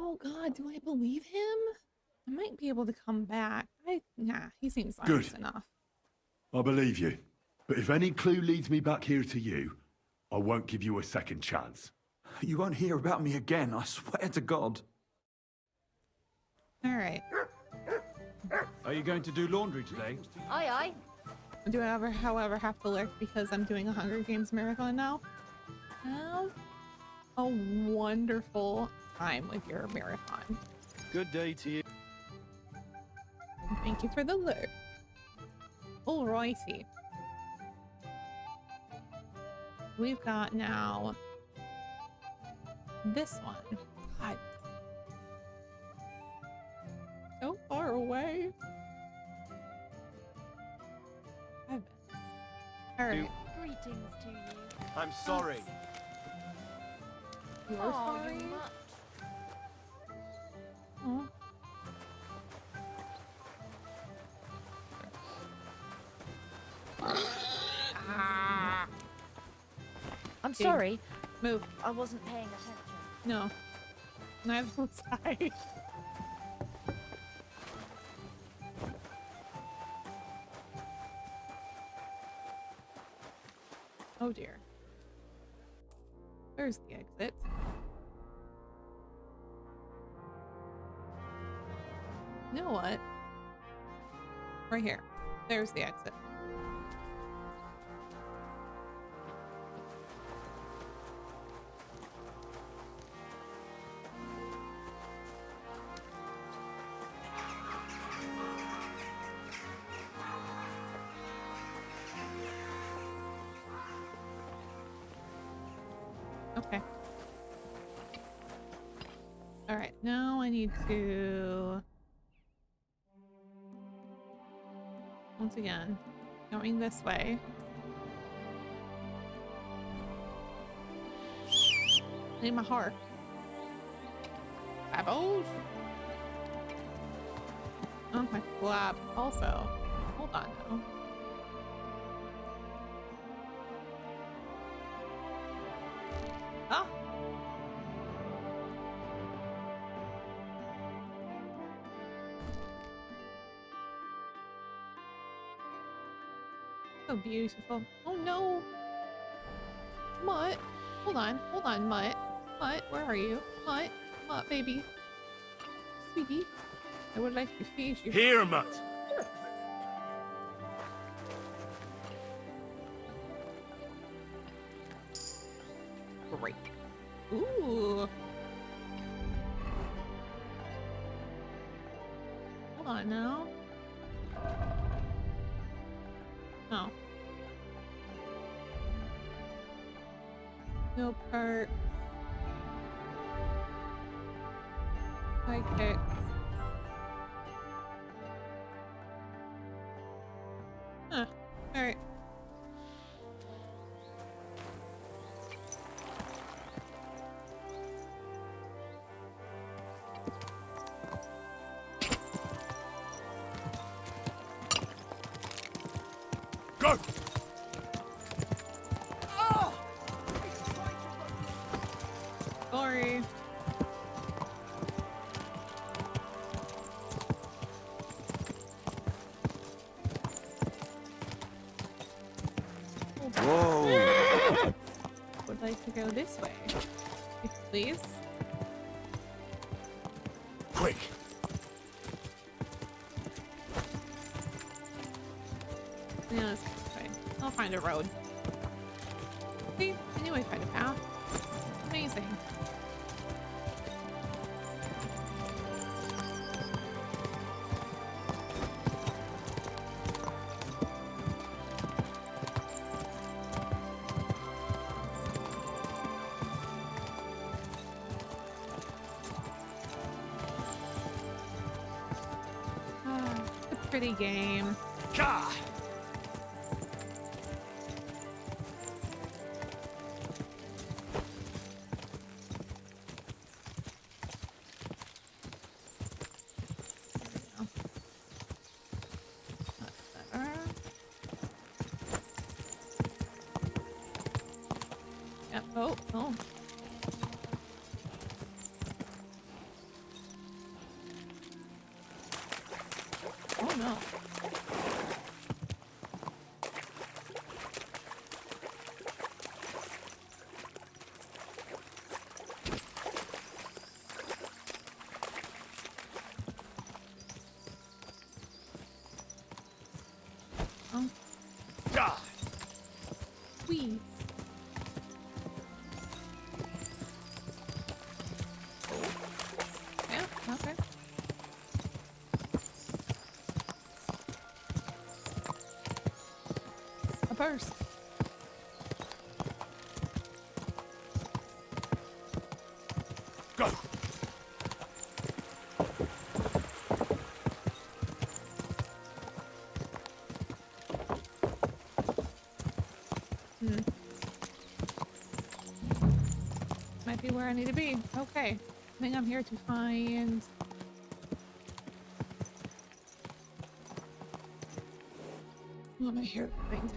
Oh god, do I believe him? I might be able to come back. Nah, he seems honest enough. I believe you. But if any clue leads me back here to you, I won't give you a second chance. You won't hear about me again, I swear to God. Alright. Are you going to do laundry today? Aye, aye. Do I however, have to lurk because I'm doing a Hunger Games marathon now? Have a wonderful time with your marathon. Good day to you. Thank you for the lurk. Alrighty. We've got now this one. God. So far away. Alright. Greetings to you. I'm sorry. You're Oh, sorry? you much. Oh. I'm Big. sorry. Move. I wasn't paying attention. No. Neither was I. Oh dear. There's the exit. You know what? Right here. There's the exit. Okay. All right, now I need to once again going this way. I need my heart. Babos. Oh my flap. Also, hold on now. Ah. So beautiful. Oh no. Mutt. Hold on, Mutt. Mutt, where are you? Mutt, Mutt, baby. Sweetie, I would like to feed you. Here, Mutt. Great. Ooh. Hold on now. Oh. No part. Sidekick. Huh. Alright. Go! Sorry. Whoa! Would like to go this way, if please. Quick! Yeah, let's go this way. I'll find a road. See, I knew I'd find a path. Amazing. Ah, it's a pretty game. Gah! Yep. Oh, oh. Oh no. Oh. Gah! Wee. Yeah, okay. A purse. Go! Must be where I need to be. Okay. I think I'm here to find... What am I here to find?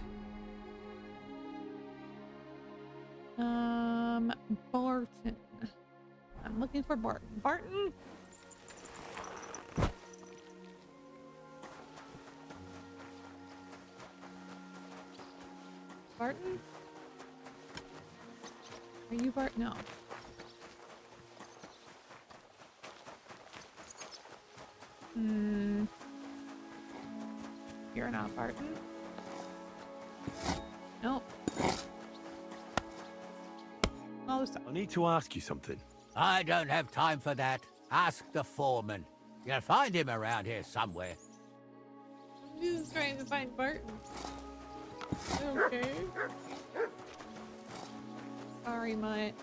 Barton. I'm looking for Barton. Barton? Barton? Are you Barton? No. You're not Barton? Nope. Oh, I need to ask you something. I don't have time for that. Ask the foreman. You'll find him around here somewhere. I'm just trying to find Barton. Okay. Sorry, Mutt.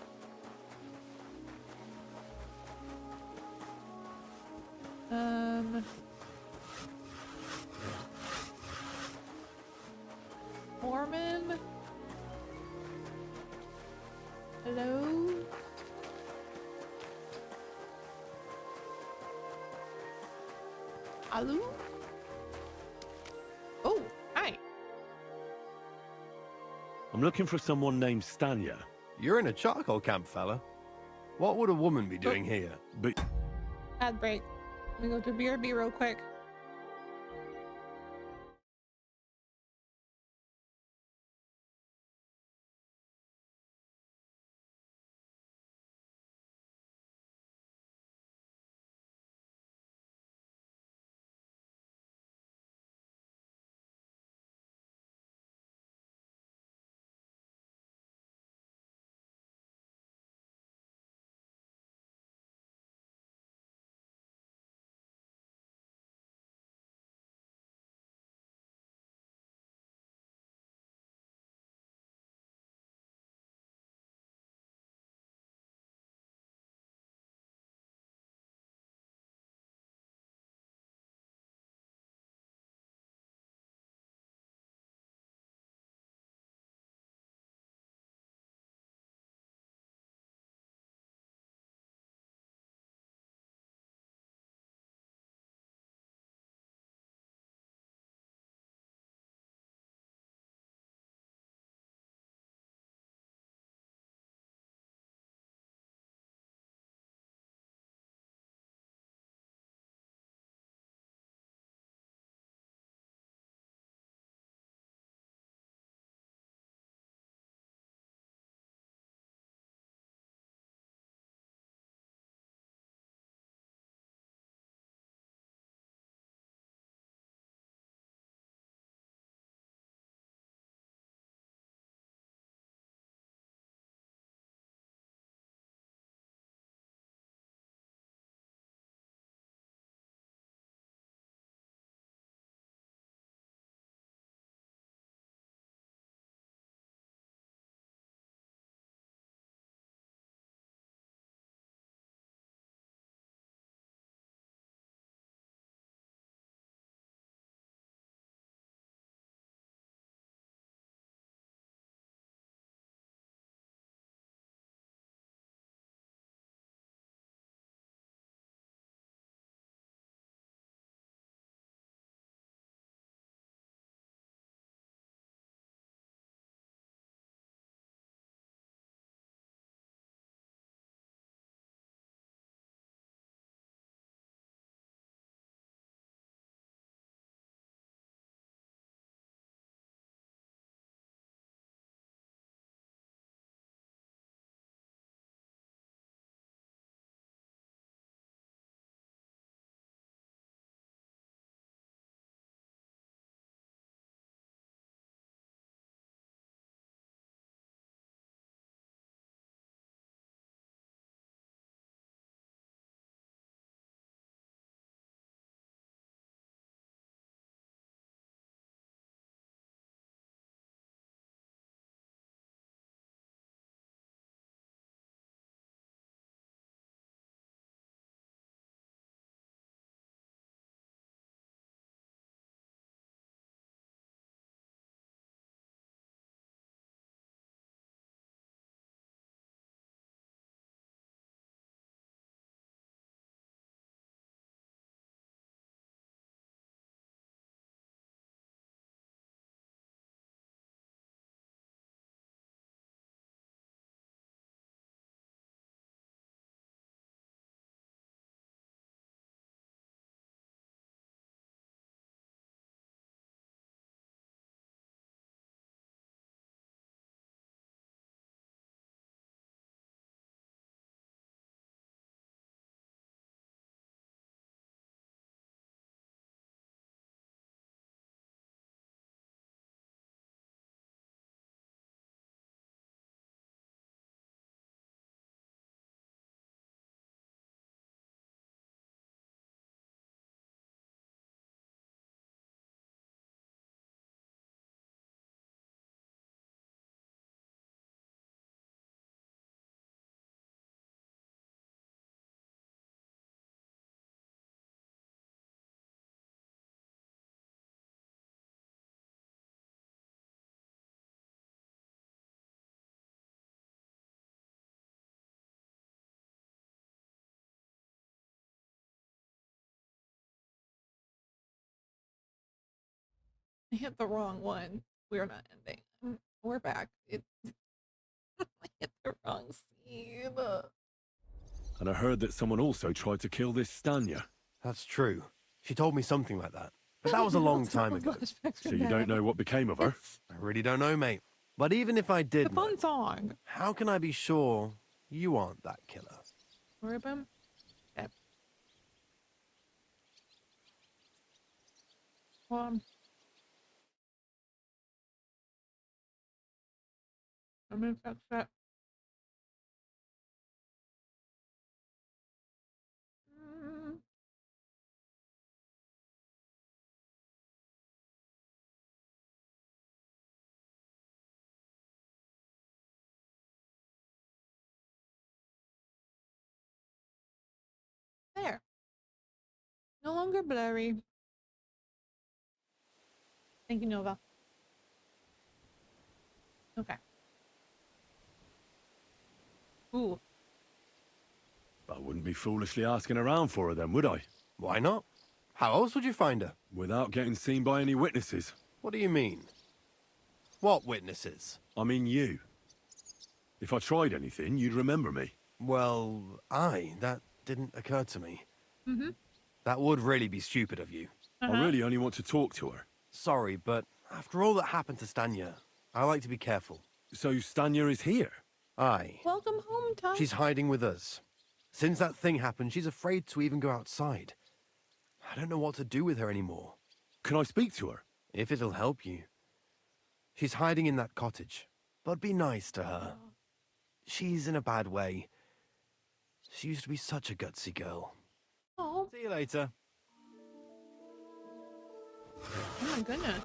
Foreman? Hello? Hello? Oh, hi. I'm looking for someone named Stanya. You're in a charcoal camp, fella. What would a woman be doing here? But... Ad break. Let me go to BRB real quick. I hit the wrong one. We're not ending. We're back. I hit the wrong scene. And I heard that someone also tried to kill this Stanya. That's true. She told me something like that. But that was a long time ago. So you don't know what became of her? I really don't know, mate. But even if I did The fun song. how can I be sure you aren't that killer? Ribbon? Okay. I'm gonna fix that. There. No longer blurry. Thank you, Nova. Okay. Ooh. I wouldn't be foolishly asking around for her then, would I? Why not? How else would you find her? Without getting seen by any witnesses. What do you mean? What witnesses? I mean you. If I tried anything, you'd remember me. Well, that didn't occur to me. Mm-hmm. That would really be stupid of you. I really only want to talk to her. Sorry, but after all that happened to Stanya, I like to be careful. So Stanya is here? Aye. Welcome home, Tom. She's hiding with us. Since that thing happened, she's afraid to even go outside. I don't know what to do with her anymore. Can I speak to her? If it'll help you. She's hiding in that cottage, but be nice to her. She's in a bad way. She used to be such a gutsy girl. Oh. See you later. Oh my goodness.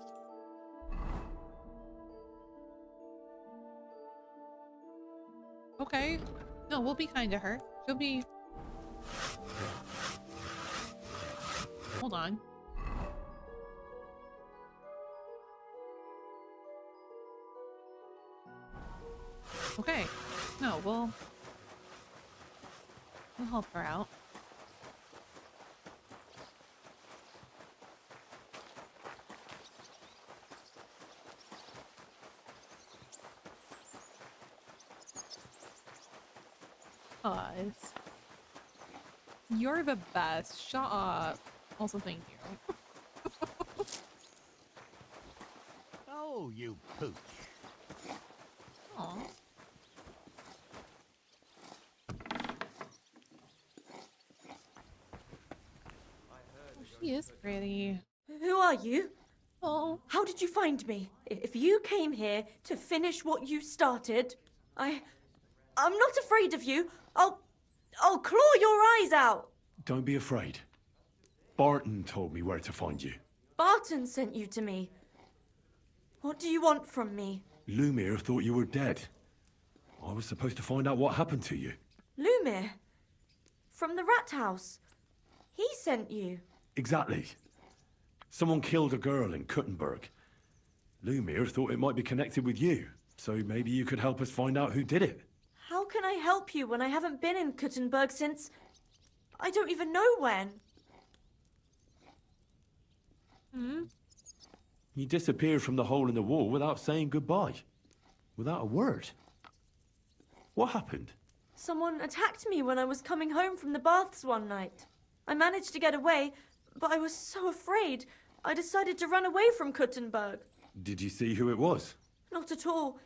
Okay. No, we'll be kind to her. She'll be... Hold on. Okay. No, we'll help her out. You're the best. Shut up. Also, thank you. Oh, you pooch. Aw. She is pretty. Who are you? Oh. How did you find me? If you came here to finish what you started, I'm not afraid of you. I'll claw your eyes out. Don't be afraid. Barton told me where to find you. Barton sent you to me. What do you want from me? Lumir thought you were dead. I was supposed to find out what happened to you. Lumir? From the rat house. He sent you. Exactly. Someone killed a girl in Kuttenberg. Lumir thought it might be connected with you, so maybe you could help us find out who did it. How can I help you when I haven't been in Kuttenberg since... I don't even know when. You disappeared from the hole in the wall without saying goodbye. Without a word. What happened? Someone attacked me when I was coming home from the baths one night. I managed to get away, but I was so afraid, I decided to run away from Kuttenberg. Did you see who it was? Not at all.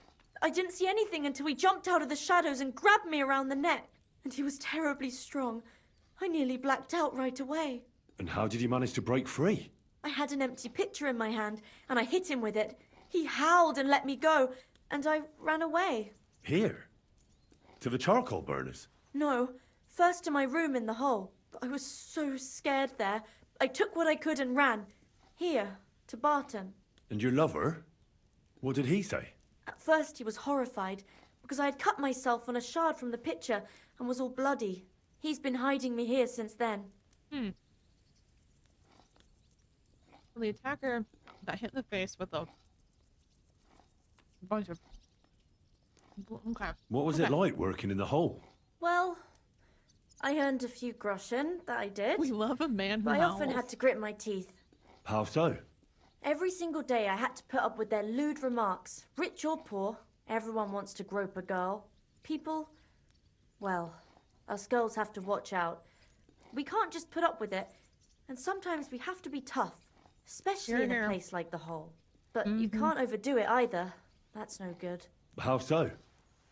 I didn't see anything until he jumped out of the shadows and grabbed me around the neck. And he was terribly strong. I nearly blacked out right away. And how did you manage to break free? I had an empty pitcher in my hand, and I hit him with it. He howled and let me go, and I ran away. Here? To the charcoal burners? No, first to my room in the hole. I was so scared there. I took what I could and ran. Here, to Barton. And your lover? What did he say? At first he was horrified, because I had cut myself on a shard from the pitcher and was all bloody. He's been hiding me here since then. The attacker got hit in the face with a bunch of... Okay. What was it like working in the hole? Well, I earned a few groschen, that I did. We love a man who But I often howls. had to grit my teeth. How so? Every single day I had to put up with their lewd remarks. Rich or poor, everyone wants to grope a girl. People, well, us girls have to watch out. We can't just put up with it, and sometimes we have to be tough, especially in a place like the Hole. But you can't overdo it either. That's no good. How so?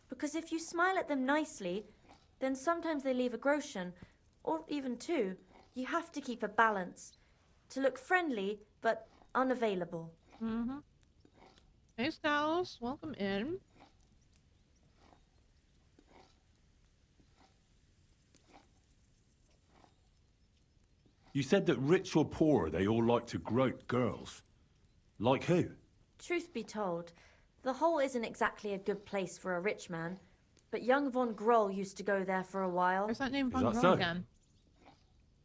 Because if you smile at them nicely, then sometimes they leave a groschen, or even two. You have to keep a balance. To look friendly, but unavailable. Hey, Styles. Welcome in. You said that rich or poor, they all like to grope girls. Like who? Truth be told, the Hole isn't exactly a good place for a rich man, but young von Groll used to go there for a while. Where's that name Is von that Groll so? again?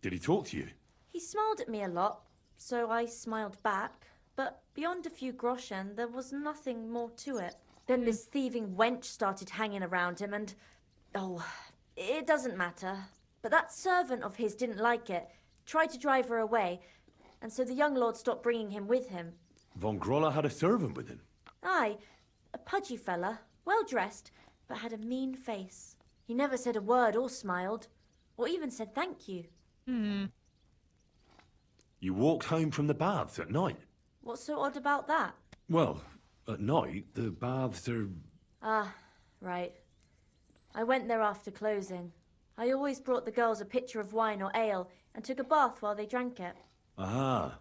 Did he talk to you? He smiled at me a lot, so I smiled back. But beyond a few groschen, there was nothing more to it. Then this thieving wench started hanging around him and... Oh, it doesn't matter. But that servant of his didn't like it, tried to drive her away, and so the young lord stopped bringing him with him. Von Grolla had a servant with him? Aye, a pudgy fella, well-dressed, but had a mean face. He never said a word or smiled, or even said thank you. You walked home from the baths at night? What's so odd about that? Well, at night, the baths are... Ah, right. I went there after closing. I always brought the girls a pitcher of wine or ale and took a bath while they drank it. Aha.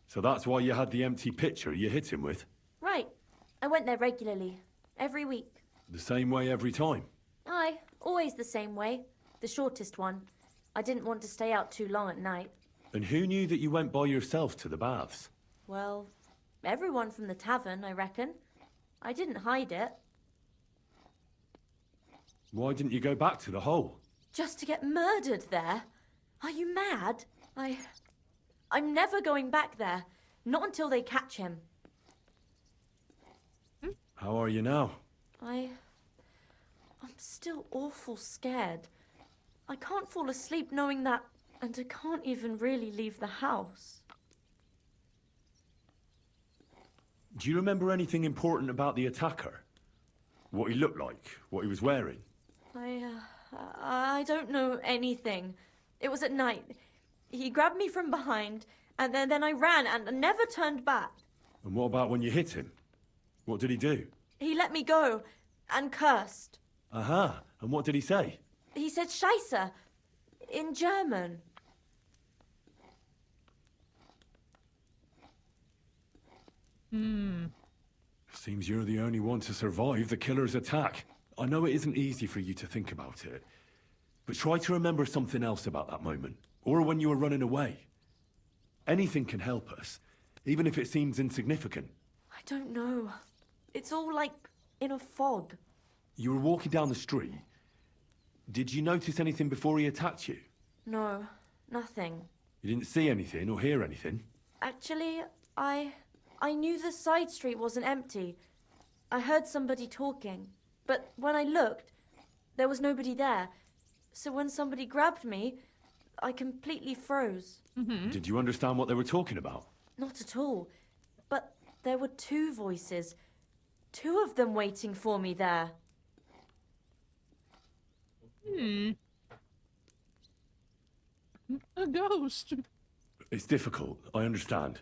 So that's why you had the empty pitcher you hit him with? Right. I went there regularly. Every week. The same way every time? Aye, always the same way. The shortest one. I didn't want to stay out too long at night. And who knew that you went by yourself to the baths? Well, everyone from the tavern, I reckon. I didn't hide it. Why didn't you go back to the Hole? Just to get murdered there? Are you mad? I'm never going back there. Not until they catch him. How are you now? I'm still awful scared. I can't fall asleep knowing that, and I can't even really leave the house. Do you remember anything important about the attacker? What he looked like? What he was wearing? I don't know anything. It was at night. He grabbed me from behind, and then I ran and never turned back. And what about when you hit him? What did he do? He let me go and cursed. Aha. And what did he say? He said Scheisse in German. Seems you're the only one to survive the killer's attack. I know it isn't easy for you to think about it, but try to remember something else about that moment, or when you were running away. Anything can help us, even if it seems insignificant. I don't know. It's all like in a fog. You were walking down the street. Did you notice anything before he attacked you? No, nothing. You didn't see anything or hear anything? Actually, I knew the side street wasn't empty. I heard somebody talking, but when I looked, there was nobody there. So when somebody grabbed me, I completely froze. Did you understand what they were talking about? Not at all. But there were two voices. Two of them waiting for me there. A ghost. It's difficult, I understand.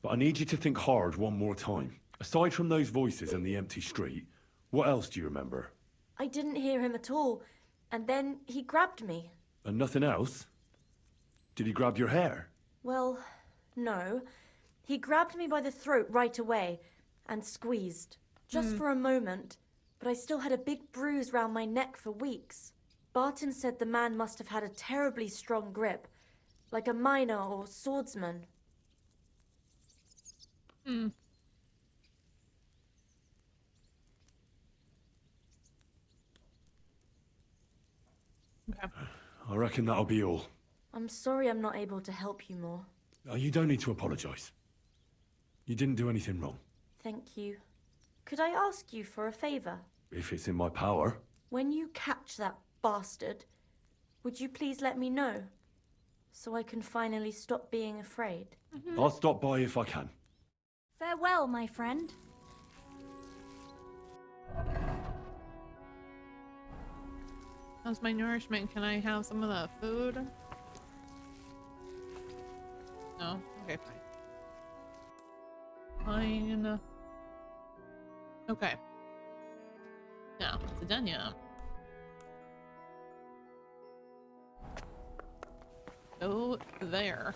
But I need you to think hard one more time. Aside from those voices and the empty street, what else do you remember? I didn't hear him at all, and then he grabbed me. And nothing else? Did he grab your hair? Well, no. He grabbed me by the throat right away and squeezed. Just for a moment, but I still had a big bruise round my neck for weeks. Barton said the man must have had a terribly strong grip, like a miner or swordsman. Okay. I reckon that'll be all. I'm sorry I'm not able to help you more. You don't need to apologize. You didn't do anything wrong. Thank you. Could I ask you for a favor? If it's in my power. When you catch that bastard, would you please let me know? so I can finally stop being afraid. I'll stop by if I can. Farewell, my friend. How's my nourishment? Can I have some of the food? No? Okay, fine. Okay. Now, it's done yet. Go there.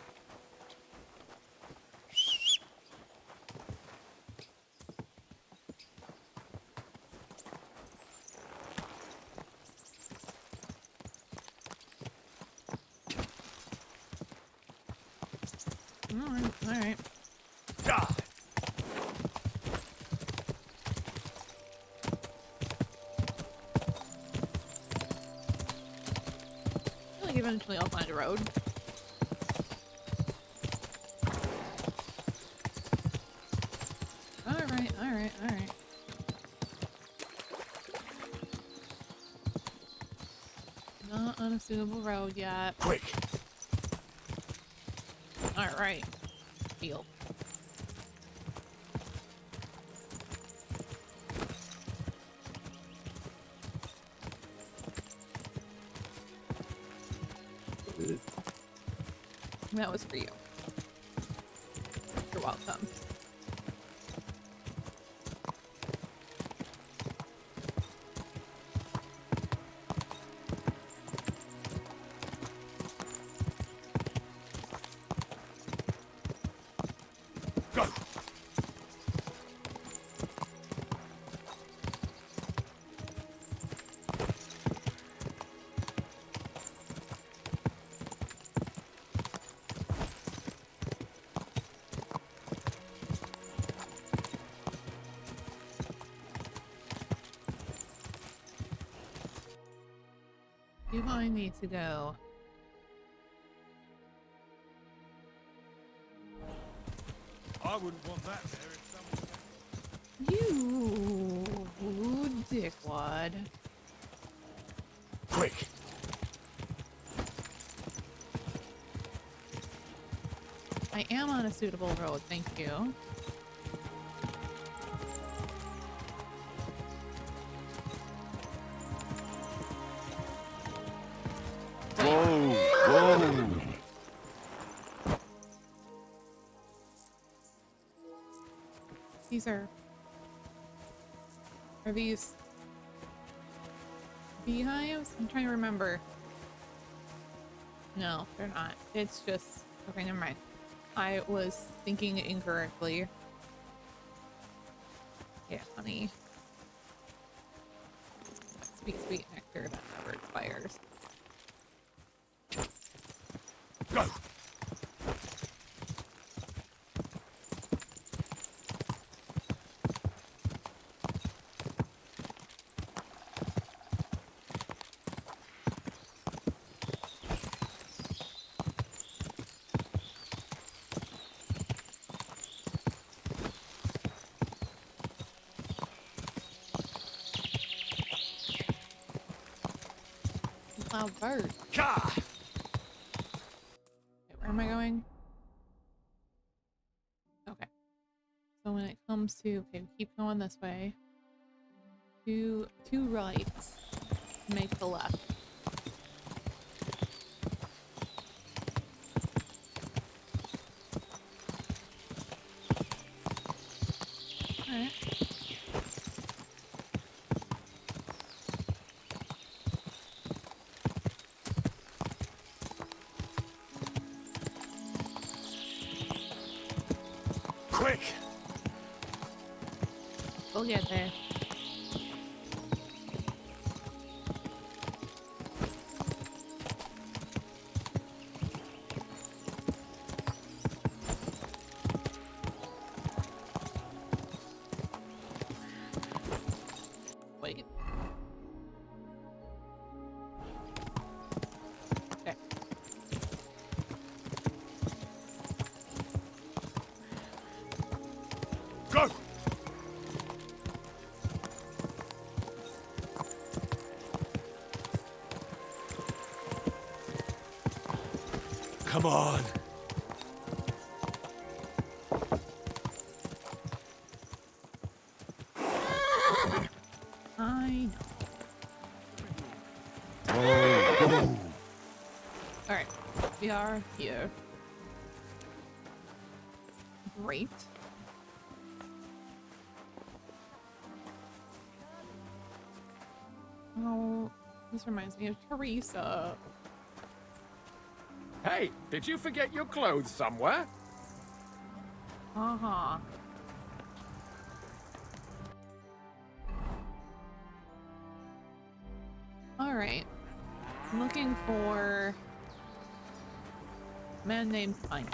Alright. I feel like eventually I'll find a road. Alright. Not on a suitable road yet. Quick! Alright. Field. That was for you. You're welcome. Do I need to go? I wouldn't want that there if someone... You dickwad. Quick! I am on a suitable road, thank you. Whoa! These are these beehives? I'm trying to remember. No, they're not. It's just, okay, never mind. I was thinking incorrectly. Yeah, honey. Sweet nectar that never expires. Go! Loud bird. Ka! Okay, where am I going? Okay. So when it comes to, okay, keep going this way. Two rights. Make the left. Alright. Quick! We'll get there. Wait. Okay. Go! Come on. I know. Whoa. Alright, we are here. Great. Oh, this reminds me of Teresa. Hey, did you forget your clothes somewhere? Uh-huh. Alright. I'm looking for a man named Pine.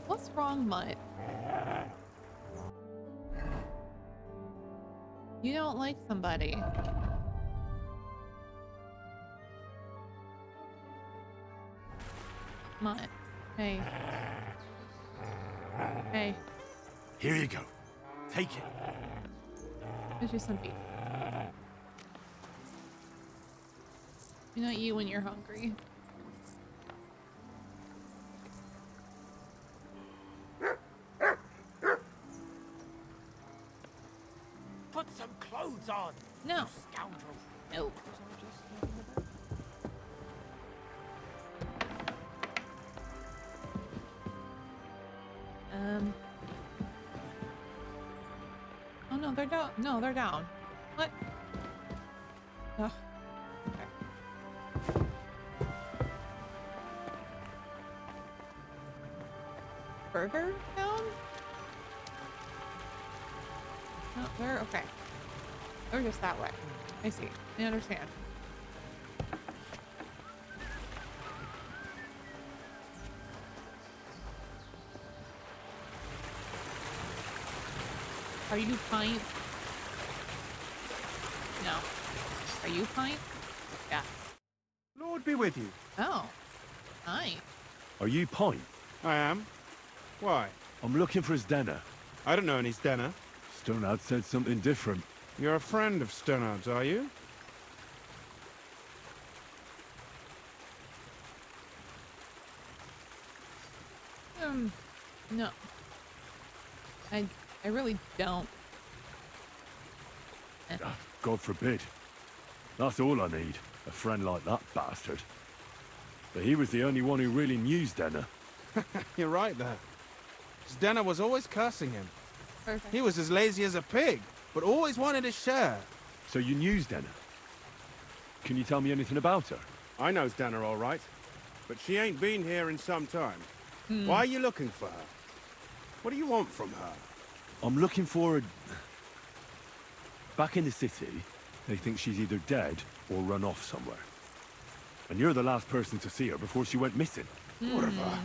What's wrong, Mutt? You don't like somebody. Mutt. Hey. Hey. Here you go. Take it. There's just some beef. You not eat when you're hungry. Put some clothes on. No. You scoundrel. Nope. Oh no, they're down. No, they're down. What? Ugh. Okay. Burger down? No, they're okay. They're just that way. I see. I understand. Are you Pint? No. Are you Pint? Yeah. Lord be with you. Oh. Pint. Are you Pint? I am. Why? I'm looking for his Denner. I don't know any Stenner. Sternard said something different. You're a friend of Sternard's, are you? No. I really don't. God forbid. That's all I need. A friend like that bastard. But he was the only one who really knew Denner. You're right there. Stenner was always cursing him. Perfect. He was as lazy as a pig, but always wanted his share. So you knew Denner? Can you tell me anything about her? I know Stenner all right, but she ain't been here in some time. Why are you looking for her? What do you want from her? I'm looking for a... Back in the city, they think she's either dead or run off somewhere. And you're the last person to see her before she went missing. What of her?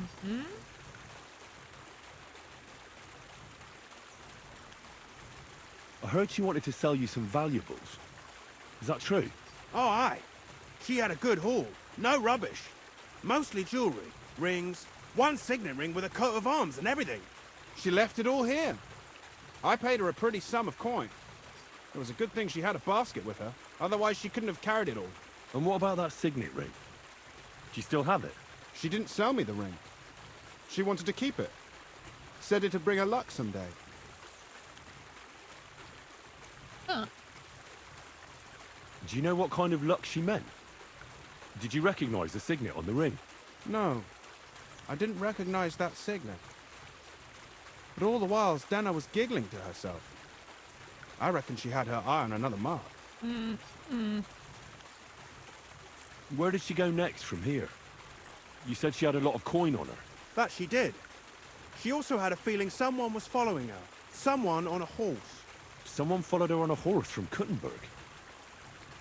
I heard she wanted to sell you some valuables. Is that true? Oh, aye. She had a good haul. No rubbish. Mostly jewelry, rings, one signet ring with a coat of arms and everything. She left it all here. I paid her a pretty sum of coin. It was a good thing she had a basket with her. Otherwise, she couldn't have carried it all. And what about that signet ring? Do you still have it? She didn't sell me the ring. She wanted to keep it. Said it'd bring her luck someday. Huh. Do you know what kind of luck she meant? Did you recognize the signet on the ring? No. I didn't recognize that signet. But all the while, Stenner was giggling to herself. I reckon she had her eye on another mark. Where did she go next from here? You said she had a lot of coin on her. That she did. She also had a feeling someone was following her. Someone on a horse. Someone followed her on a horse from Kuttenberg.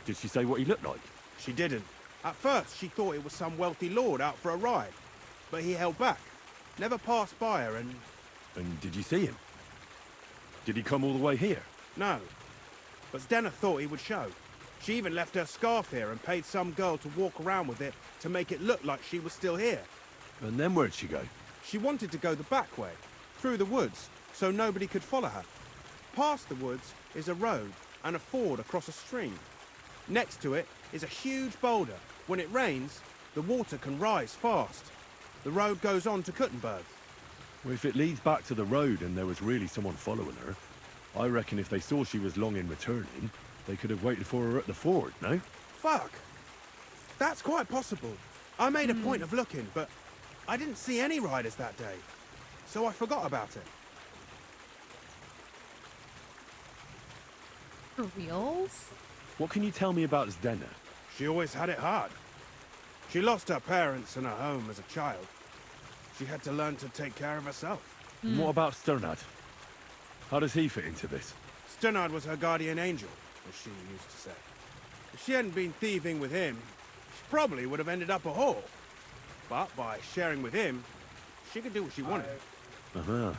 Did she say what he looked like? She didn't. At first, she thought it was some wealthy lord out for a ride. But he held back. Never passed by her and... And did you see him? Did he come all the way here? No. But Stenner thought he would show. She even left her scarf here and paid some girl to walk around with it to make it look like she was still here. And then where'd she go? She wanted to go the back way, through the woods so nobody could follow her. Past the woods is a road and a ford across a stream. Next to it is a huge boulder. When it rains, the water can rise fast. The road goes on to Kuttenberg. Well, if it leads back to the road and there was really someone following her, I reckon if they saw she was long in returning, they could have waited for her at the ford, no? Fuck! That's quite possible. I made a point of looking, but I didn't see any riders that day, so I forgot about it. For reals? What can you tell me about Zdena? She always had it hard. She lost her parents and her home as a child. She had to learn to take care of herself. And what about Sternad? How does he fit into this? Sternad was her guardian angel, as she used to say. If she hadn't been thieving with him, she probably would have ended up a whore. But by sharing with him, she could do what she wanted. Uh-huh.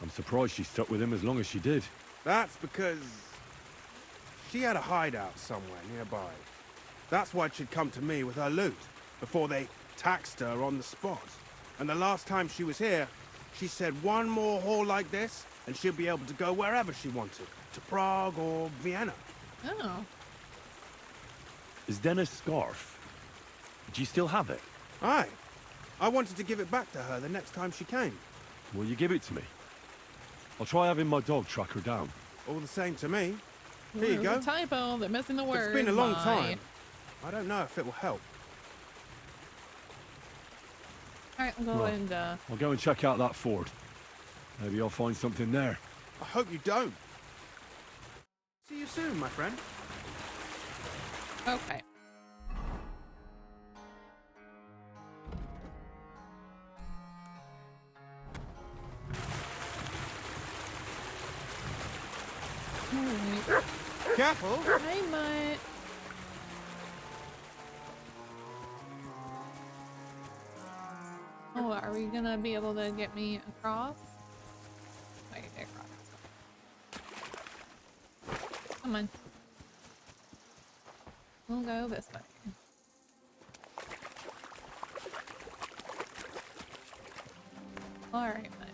I'm surprised she stuck with him as long as she did. That's because she had a hideout somewhere nearby. That's why she'd come to me with her loot, before they taxed her on the spot. And the last time she was here, she said one more haul like this, and she'll be able to go wherever she wanted. To Prague or Vienna. Oh. Is Denna's scarf? Do you still have it? Aye. I wanted to give it back to her the next time she came. Will you give it to me? I'll try having my dog track her down. All the same to me. Here you go. A typo. They're missing the word. It's been a long time. I don't know if it will help. Alright, I'll go and I'll go and check out that ford. Maybe I'll find something there. I hope you don't. See you soon, my friend. Okay. Alright. Careful! Hi, Mutt. Oh, are we gonna be able to get me across? I can get across. Come on. We'll go this way. Alright, Mutt.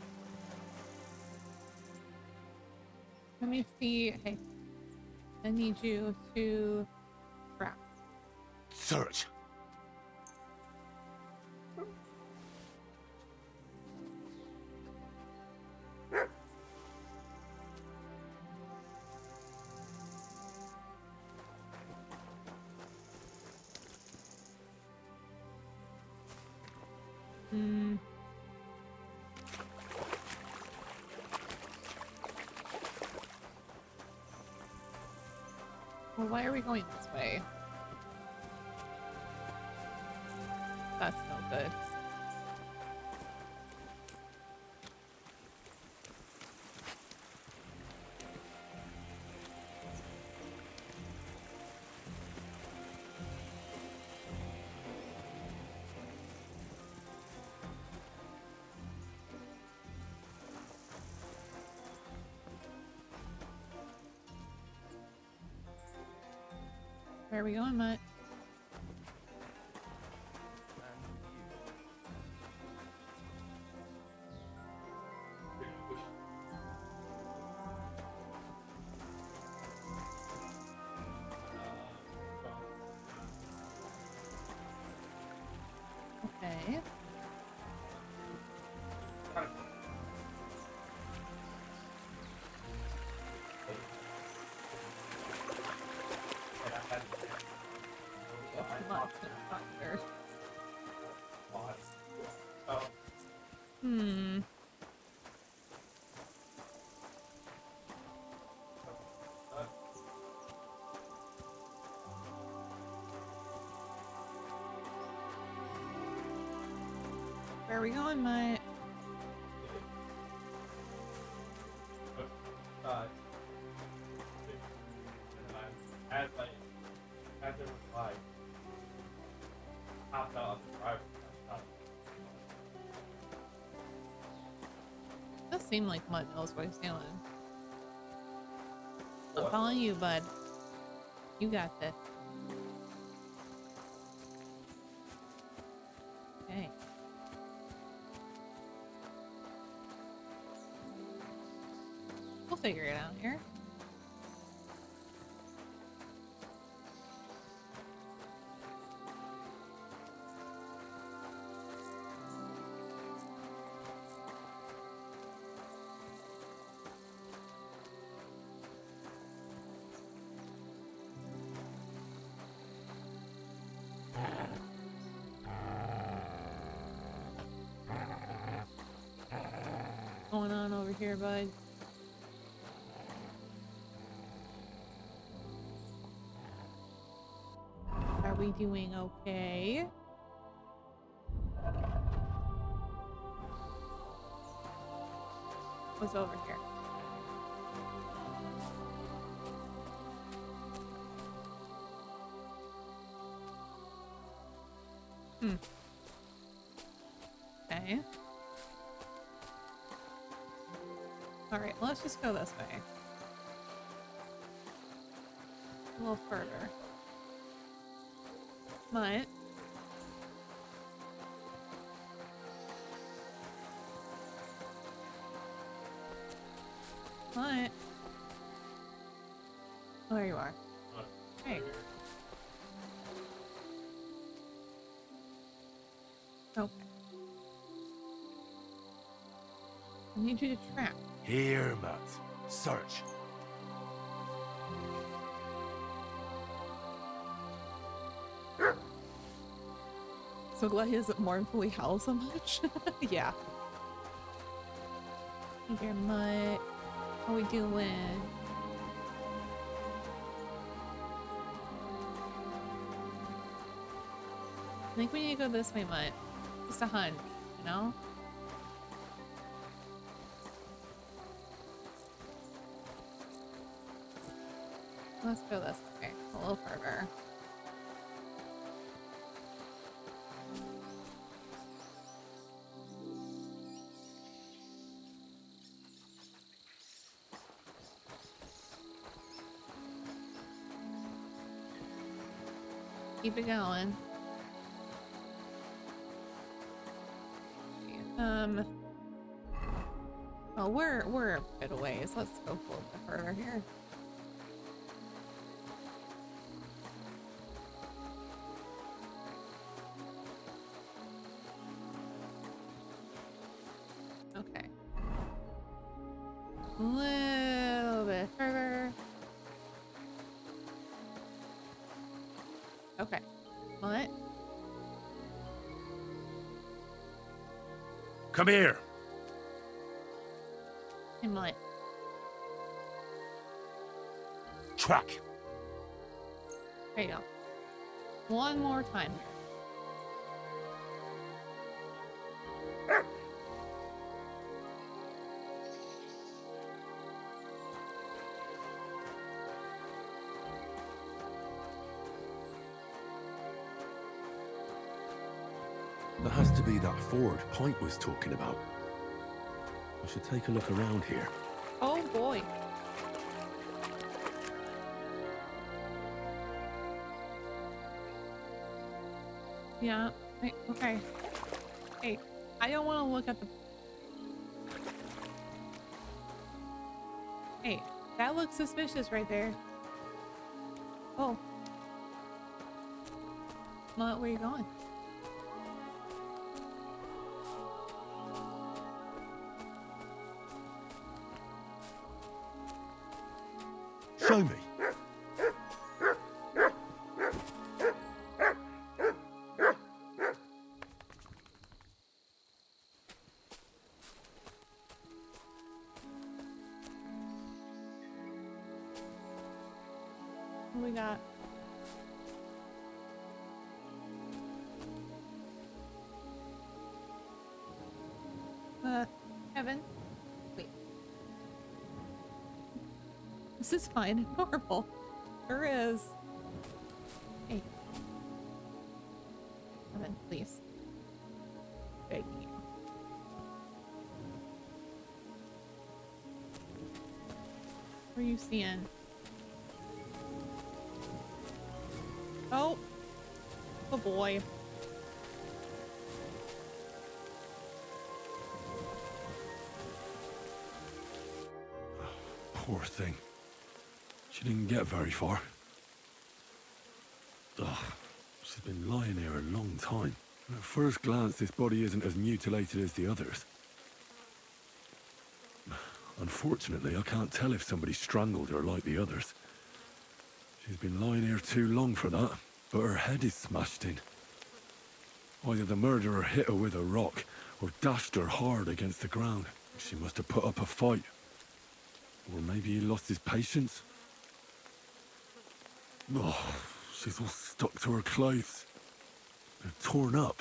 Let me see. Hey, I need you to trap. Search. Well, why are we going this way? That's no good. Where are we going, Mutt? Okay. Hmm. Where are we going, Mutt? Does seem like Mutt knows what he's doing. I'm following you, bud. You got this. Okay. We'll figure it out here. What's going on over here, bud? Are we doing okay? What's over here? Okay. Alright, let's just go this way. A little further. But oh, there you are. Hey. Okay. I need you to track. Here, Matt. Search. So glad he doesn't mournfully howl so much. Yeah. Here, Mutt. How we doing? I think we need to go this way, Mutt. Just a hunch, you know? Let's go this way, a little further. Keep it going. Well, we're a bit away, so let's go a little bit further here. Okay. A little bit further. Okay. What? Come here. And what? Track. There you go. One more time here. That has to be that ford Pint was talking about. I should take a look around here. Oh boy. Yeah. Okay. Hey, I don't want to look at the... Hey, that looks suspicious right there. Oh. Mutt, where you going? Show me. What we got? Kevin? Wait. This is fine and normal. Sure is. Hey. Kevin, please. Begging you. What are you seeing? Oh. Oh boy. Poor thing. She didn't get very far. Ugh, she's been lying here a long time. At first glance, this body isn't as mutilated as the others. Unfortunately, I can't tell if somebody strangled her like the others. She's been lying here too long for that, but her head is smashed in. Either the murderer hit her with a rock, or dashed her hard against the ground. She must have put up a fight. Or maybe he lost his patience. Oh, she's all stuck to her clothes. They're torn up,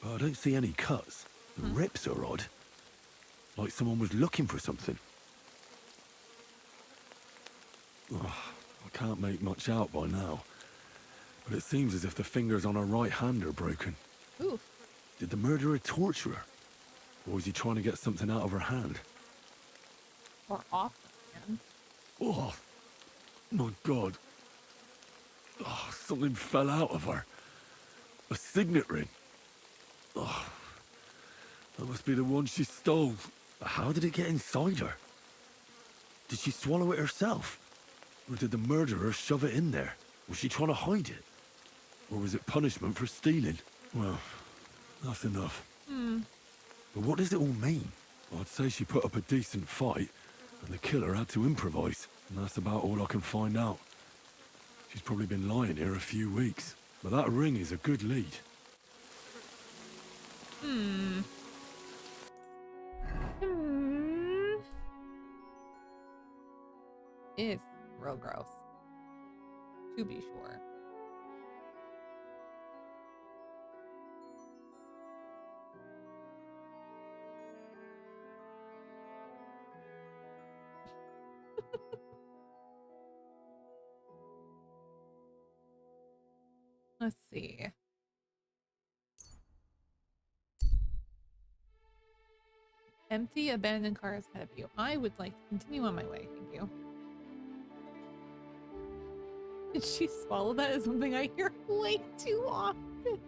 but I don't see any cuts. The rips are odd. Like someone was looking for something. Oh, I can't make much out by now. But it seems as if the fingers on her right hand are broken. Ooh. Did the murderer torture her? Or was he trying to get something out of her hand? Or off the hand. Oh, my God. Oh, something fell out of her. A signet ring. Oh, that must be the one she stole. How did it get inside her? Did she swallow it herself? Or did the murderer shove it in there? Was she trying to hide it? Or was it punishment for stealing? Well, that's enough. But what does it all mean? I'd say she put up a decent fight, and the killer had to improvise. And that's about all I can find out. She's probably been lying here a few weeks. But that ring is a good lead. It's real gross. To be sure. Let's see. Empty, abandoned cars ahead of you. I would like to continue on my way. Thank you. Did she swallow that? Is something I hear way too often.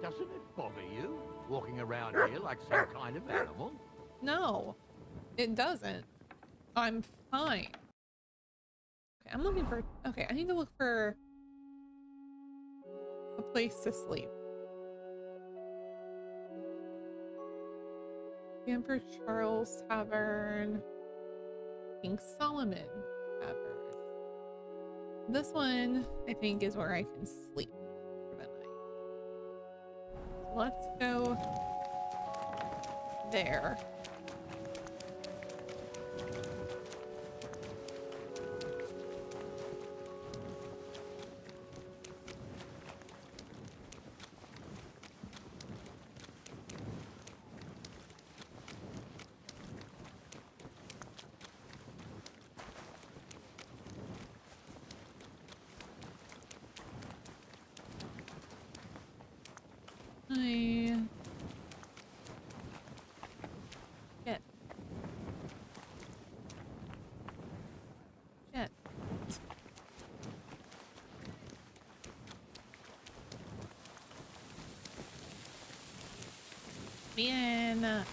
Doesn't it bother you walking around here like some kind of animal? No, it doesn't. I'm fine. Okay, I'm looking for... Okay, I need to look for a place to sleep. Emperor Charles Tavern. King Solomon Tavern. This one, I think, is where I can sleep for the night. Let's go there. Shit. Shit. Man.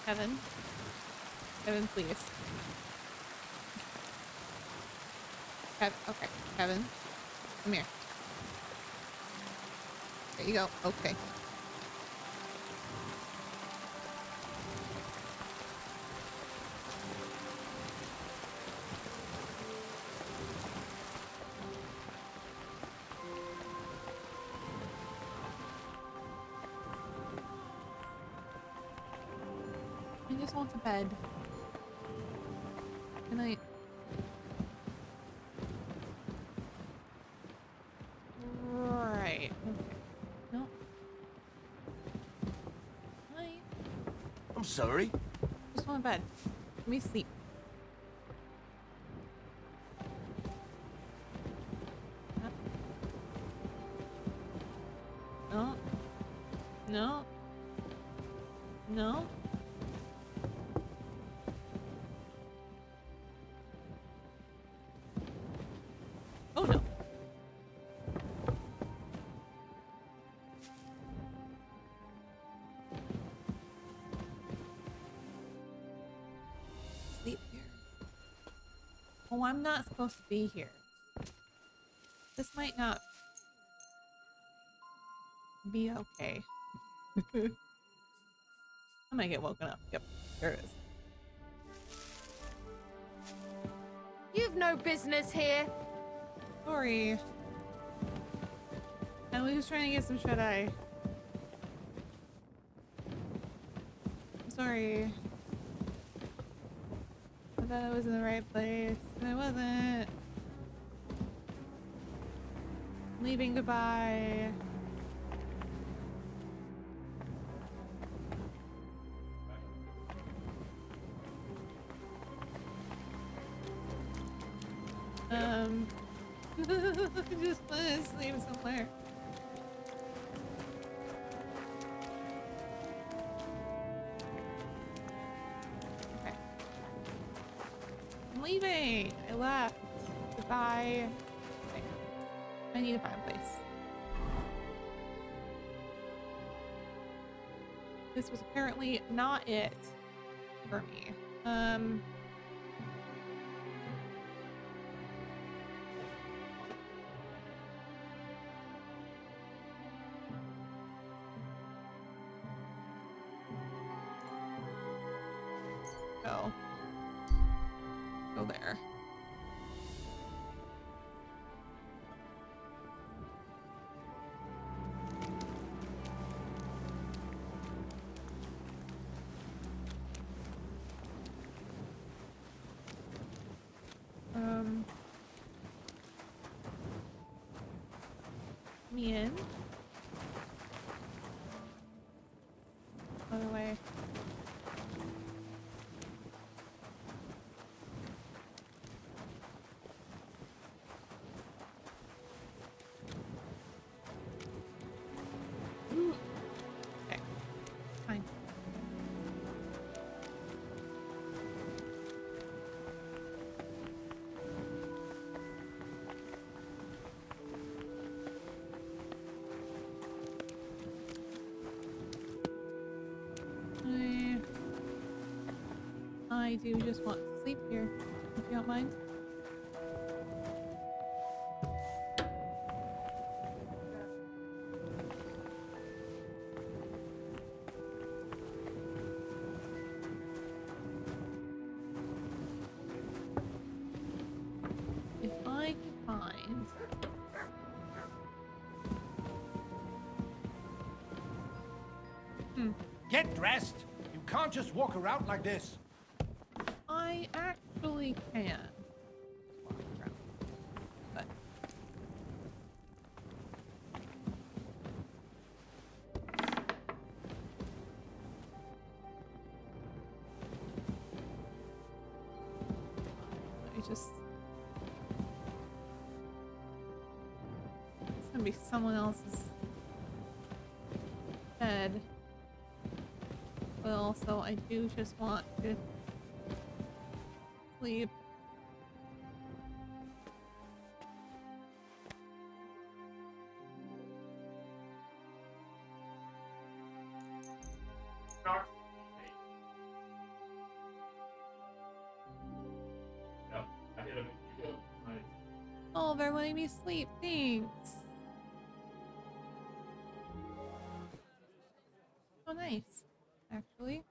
Kevin, please. Okay, Kevin, come here. There you go. Okay. I just want to bed. Good night. Right. Okay. No. Night. I'm sorry. Just want to bed. Let me sleep. No. No. No. Oh no. sleep here. Oh, I'm not supposed to be here. This might not be okay. I might get woken up. Yep, there it is. You've no business here. Sorry. I was just trying to get some shut-eye. I'm sorry. I thought I was in the right place, and I wasn't. Leaving goodbye. Just want to sleep somewhere. Okay. I'm leaving. I left. Goodbye. Okay. I need a fireplace. This was apparently not it for me. Go there. Me in. Other way. Okay. Fine. I do just want to sleep here, if you don't mind. If I can find... Get dressed! You can't just walk around like this. I actually can. But... I just... It's gonna be someone else's bed. But also, I do just want to sleep. Oh, they're letting me sleep. Thanks. Oh, nice. Actually.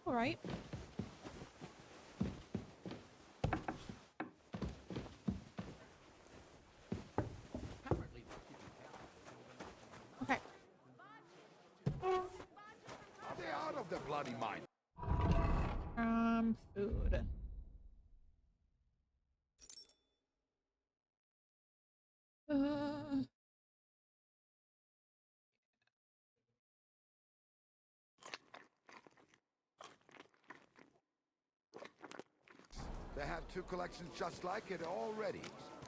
All right. Okay. Stay out of the bloody mine. Food. They have two collections just like it already,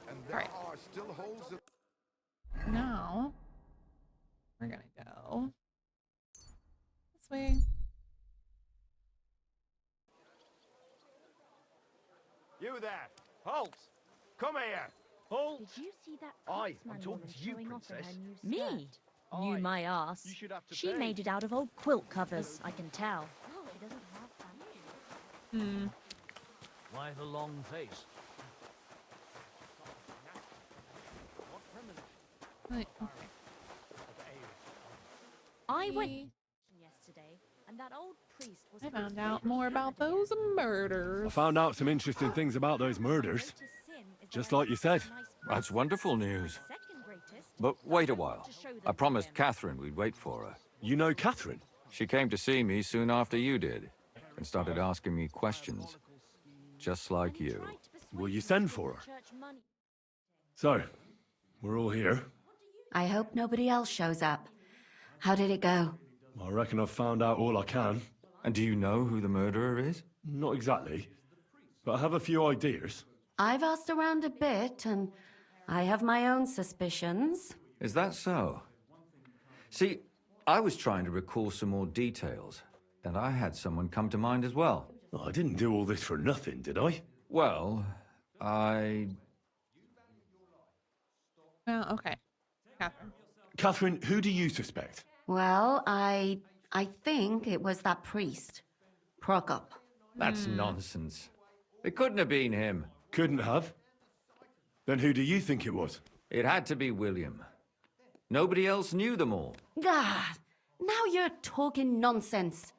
and there are still holes in... Now, we're gonna go this way. You there! Halt! Come here! Halt! Did you see that I'm craftsman talking woman to you, showing off in Princess. her new skirt? Me? You my ass. You should have to She pay. made it out of old quilt covers, I can tell. She doesn't have fancy. Why the long face? Right, okay. I went yesterday, and that old priest was. I found out more about those murders. I found out some interesting things about those murders. Just like you said. That's wonderful news. But wait a while. I promised Catherine we'd wait for her. You know Catherine? She came to see me soon after you did, and started asking me questions. Just like you. Will you send for her? So, we're all here. I hope nobody else shows up. How did it go? I reckon I've found out all I can. And do you know who the murderer is? Not exactly, but I have a few ideas. I've asked around a bit, and I have my own suspicions. Is that so? See, I was trying to recall some more details, and I had someone come to mind as well. I didn't do all this for nothing, did I? Well, Oh, okay. Catherine. Catherine, who do you suspect? Well, I think it was that priest, Prokop. That's nonsense. It couldn't have been him. Couldn't have? Then who do you think it was? It had to be William. Nobody else knew them all. God, now you're talking nonsense.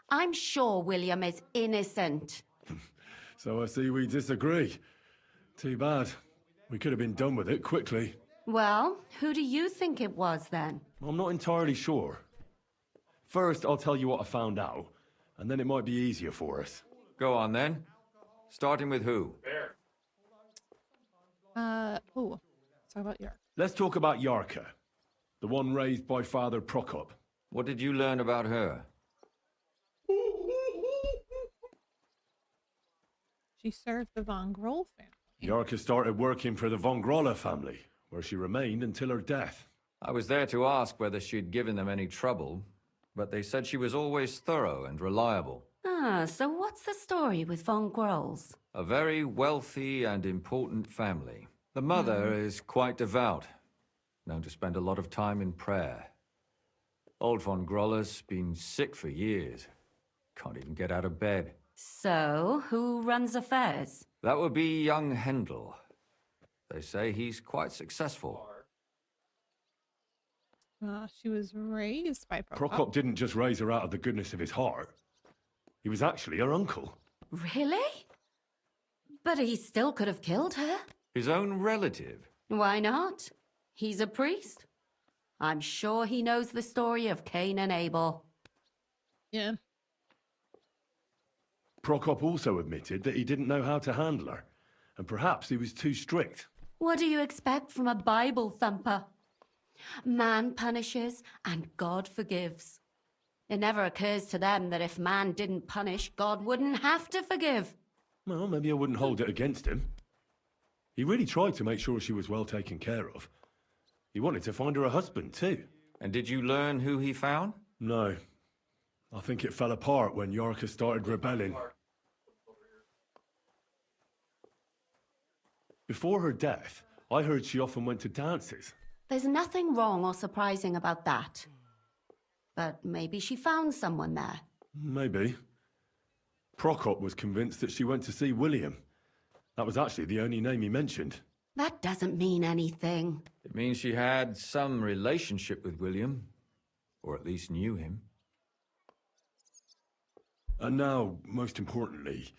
I'm sure William is innocent. So I see we disagree. Too bad. We could have been done with it quickly. Well, who do you think it was then? I'm not entirely sure. First, I'll tell you what I found out, and then it might be easier for us. Go on then. Starting with who? Let's talk about Yark. Let's talk about Yarka, the one raised by Father Prokop. What did you learn about her? She served the Von Groll family. Yarka started working for the Von Grolla family, where she remained until her death. I was there to ask whether she'd given them any trouble, but they said she was always thorough and reliable. Ah, so what's the story with Von Grolls? A very wealthy and important family. The mother is quite devout, known to spend a lot of time in prayer. Old Von Grolla's been sick for years. Can't even get out of bed. So, who runs affairs? That would be young Hendel. They say he's quite successful. She was raised by Prokop. Prokop didn't just raise her out of the goodness of his heart. He was actually her uncle. Really? But he still could have killed her. His own relative? Why not? He's a priest. I'm sure he knows the story of Cain and Abel. Yeah. Prokop also admitted that he didn't know how to handle her, and perhaps he was too strict. What do you expect from a Bible thumper? Man punishes and God forgives. It never occurs to them that if man didn't punish, God wouldn't have to forgive. Well, maybe I wouldn't hold it against him. He really tried to make sure she was well taken care of. He wanted to find her a husband, too. And did you learn who he found? No. I think it fell apart when Yarka started rebelling. Before her death, I heard she often went to dances. There's nothing wrong or surprising about that. But maybe she found someone there. Maybe. Prokop was convinced that she went to see William. That was actually the only name he mentioned. That doesn't mean anything. It means she had some relationship with William, or at least knew him. And now, most importantly,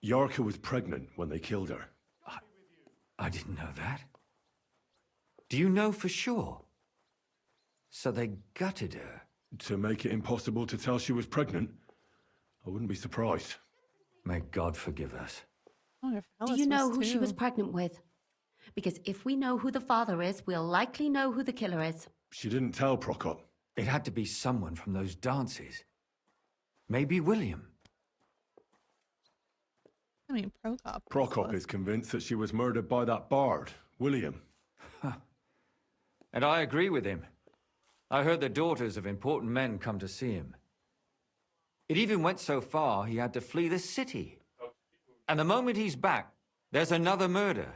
Yarka was pregnant when they killed her. I didn't know that. Do you know for sure? So they gutted her? To make it impossible to tell she was pregnant? I wouldn't be surprised. May God forgive us. Do you know who she was pregnant with? Because if we know who the father is, we'll likely know who the killer is. She didn't tell Prokop. It had to be someone from those dances. Maybe William. I mean, Prokop. Prokop is convinced that she was murdered by that bard, William. And I agree with him. I heard the daughters of important men come to see him. It even went so far he had to flee the city. And the moment he's back, there's another murder.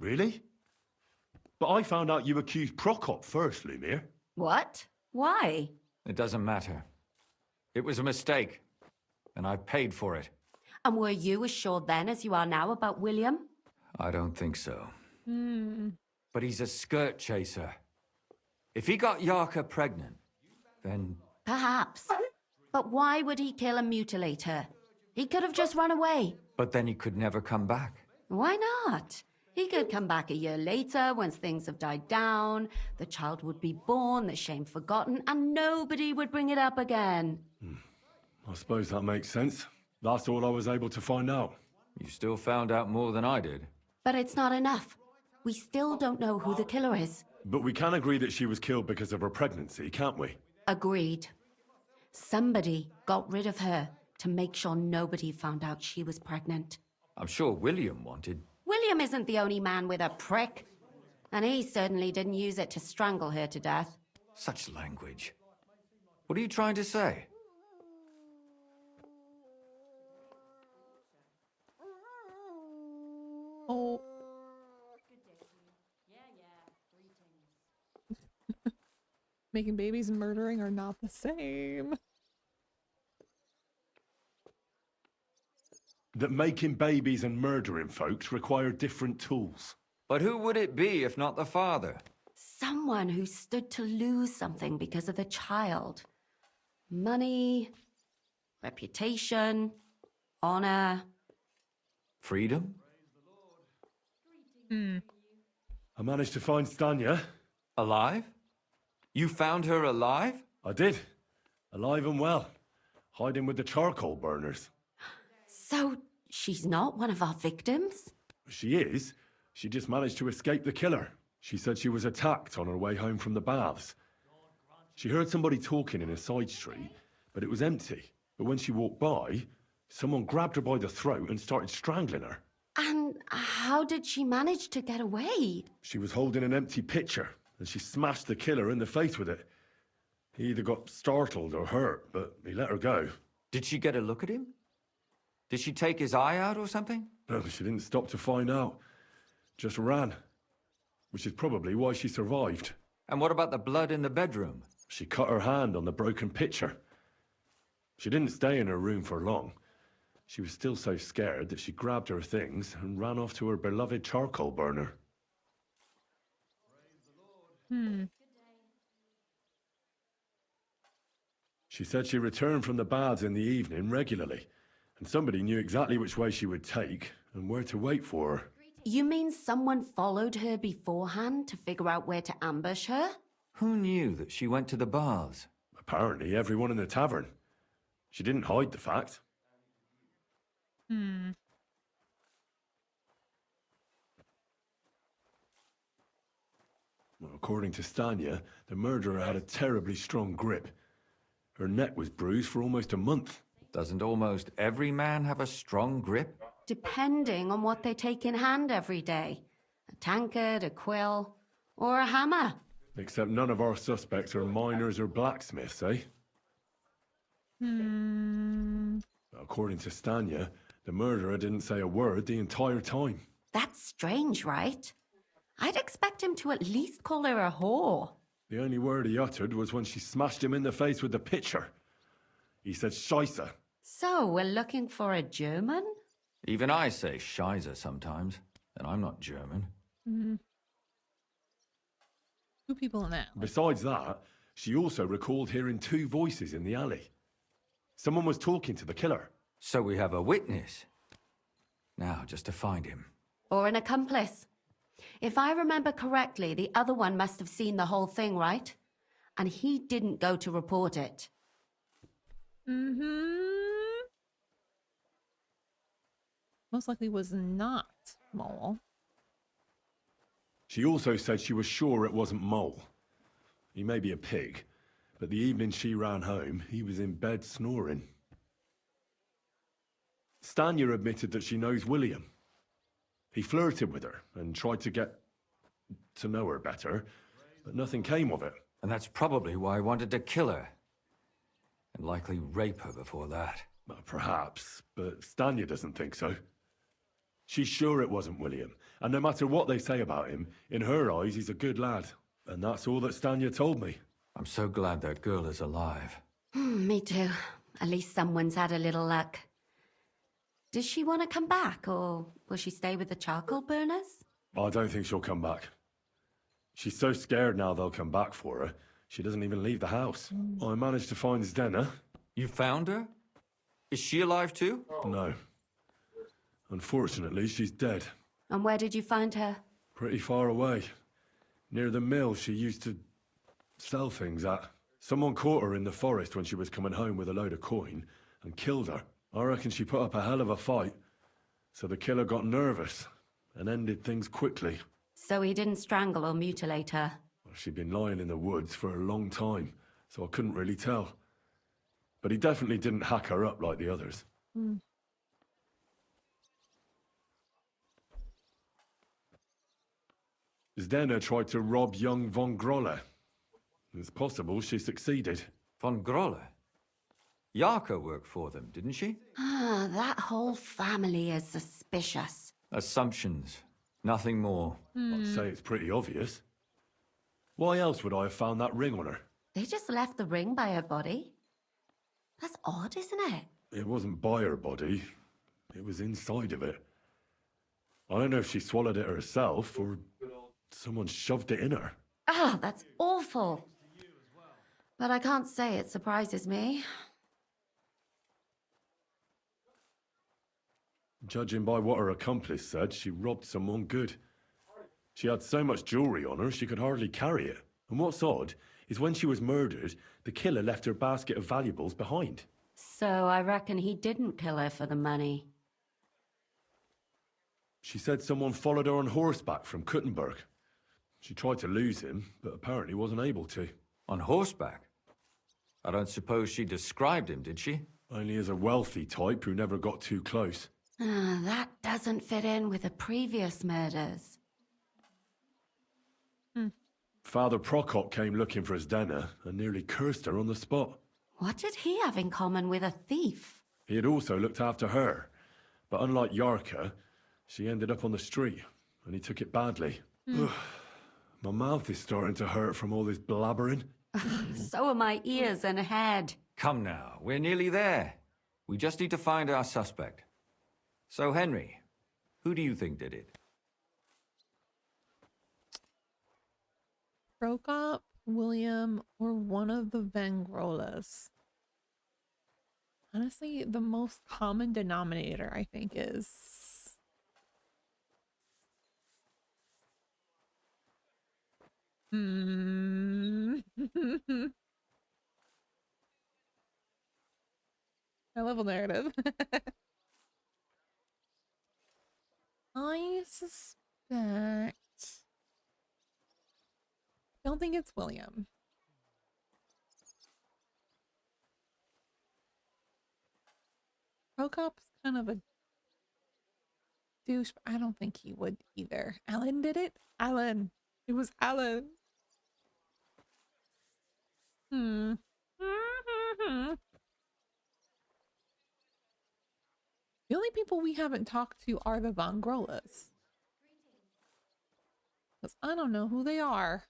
Really? But I found out you accused Prokop first, Lumir. What? Why? It doesn't matter. It was a mistake, and I paid for it. And were you as sure then as you are now about William? I don't think so. Hmm. But he's a skirt chaser. If he got Yarka pregnant, then... Perhaps. But why would he kill and mutilate her? He could have just run away. But then he could never come back. Why not? He could come back a year later, once things have died down, the child would be born, the shame forgotten, and nobody would bring it up again. I suppose that makes sense. That's all I was able to find out. You still found out more than I did. But it's not enough. We still don't know who the killer is. But we can agree that she was killed because of her pregnancy, can't we? Agreed. Somebody got rid of her to make sure nobody found out she was pregnant. I'm sure William wanted... William isn't the only man with a prick. And he certainly didn't use it to strangle her to death. Such language. What are you trying to say? Oh. Making babies and murdering are not the same. That making babies and murdering folks require different tools. But who would it be if not the father? Someone who stood to lose something because of the child. Money, reputation, honor. Freedom? I managed to find Stanya. Alive? You found her alive? I did. Alive and well. Hiding with the charcoal burners. So, she's not one of our victims? She is. She just managed to escape the killer. She said she was attacked on her way home from the baths. She heard somebody talking in a side street, but it was empty. But when she walked by, someone grabbed her by the throat and started strangling her. And how did she manage to get away? She was holding an empty pitcher, and she smashed the killer in the face with it. He either got startled or hurt, but he let her go. Did she get a look at him? Did she take his eye out or something? No, she didn't stop to find out. Just ran. Which is probably why she survived. And what about the blood in the bedroom? She cut her hand on the broken pitcher. She didn't stay in her room for long. She was still so scared that she grabbed her things and ran off to her beloved charcoal burner. She said she returned from the baths in the evening regularly, and somebody knew exactly which way she would take and where to wait for her. You mean someone followed her beforehand to figure out where to ambush her? Who knew that she went to the baths? Apparently everyone in the tavern. She didn't hide the fact. Well, according to Stanya, the murderer had a terribly strong grip. Her neck was bruised for almost a month. Doesn't almost every man have a strong grip? Depending on what they take in hand every day. A tankard, a quill, or a hammer. Except none of our suspects are miners or blacksmiths, eh? According to Stanya, the murderer didn't say a word the entire time. That's strange, right? I'd expect him to at least call her a whore. The only word he uttered was when she smashed him in the face with the pitcher. He said Scheisse. So, we're looking for a German? Even I say Scheiße sometimes, and I'm not German. Two people in that. Besides that, she also recalled hearing two voices in the alley. Someone was talking to the killer. So we have a witness. Now, just to find him. Or an accomplice. If I remember correctly, the other one must have seen the whole thing, right? And he didn't go to report it. Most likely was not Mole. She also said she was sure it wasn't Mole. He may be a pig, but the evening she ran home, he was in bed snoring. Stanya admitted that she knows William. He flirted with her and tried to get to know her better, but nothing came of it. And that's probably why I wanted to kill her. And likely rape her before that. Well, perhaps, but Stanya doesn't think so. She's sure it wasn't William, and no matter what they say about him, in her eyes he's a good lad. And that's all that Stanya told me. I'm so glad that girl is alive. Me too. At least someone's had a little luck. Does she want to come back, or will she stay with the charcoal burners? I don't think she'll come back. She's so scared now they'll come back for her, she doesn't even leave the house. I managed to find Zdenna. You found her? Is she alive too? No. Unfortunately, she's dead. And where did you find her? Pretty far away. Near the mill she used to sell things at. Someone caught her in the forest when she was coming home with a load of coin and killed her. I reckon she put up a hell of a fight. So the killer got nervous and ended things quickly. So he didn't strangle or mutilate her? She'd been lying in the woods for a long time, so I couldn't really tell. But he definitely didn't hack her up like the others. Zdenna tried to rob young von Grolle. It's possible she succeeded. Von Grolle? Yarka worked for them, didn't she? Ah, that whole family is suspicious. Assumptions. Nothing more. I'd say it's pretty obvious. Why else would I have found that ring on her? They just left the ring by her body? That's odd, isn't it? It wasn't by her body. It was inside of it. I don't know if she swallowed it herself or someone shoved it in her. Ah, that's awful. But I can't say it surprises me. Judging by what her accomplice said, she robbed someone good. She had so much jewelry on her, she could hardly carry it. And what's odd is when she was murdered, the killer left her basket of valuables behind. So I reckon he didn't kill her for the money. She said someone followed her on horseback from Kuttenberg. She tried to lose him, but apparently wasn't able to. On horseback? I don't suppose she described him, did she? Only as a wealthy type who never got too close. Ah, that doesn't fit in with the previous murders. Father Prokop came looking for Zdenna and nearly cursed her on the spot. What did he have in common with a thief? He had also looked after her, but unlike Yarka, she ended up on the street, and he took it badly. My mouth is starting to hurt from all this blabbering. So are my ears and head. Come now, we're nearly there. We just need to find our suspect. So, Henry, who do you think did it? Prokop, William, or one of the Vengrolas. Honestly, the most common denominator, I think, is... High level narrative. I suspect... I don't think it's William. Prokop's kind of a douche, but I don't think he would either. Alan did it? Alan. It was Alan. The only people we haven't talked to are the Von Grollas. Because I don't know who they are.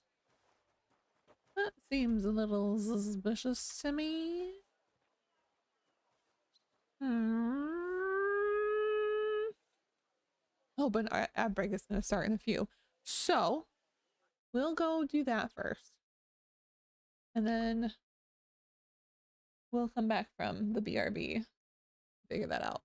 That seems a little suspicious to me. Oh, but our ad break is going to start in a few. So, we'll go do that first. And then we'll come back from the BRB. Figure that out.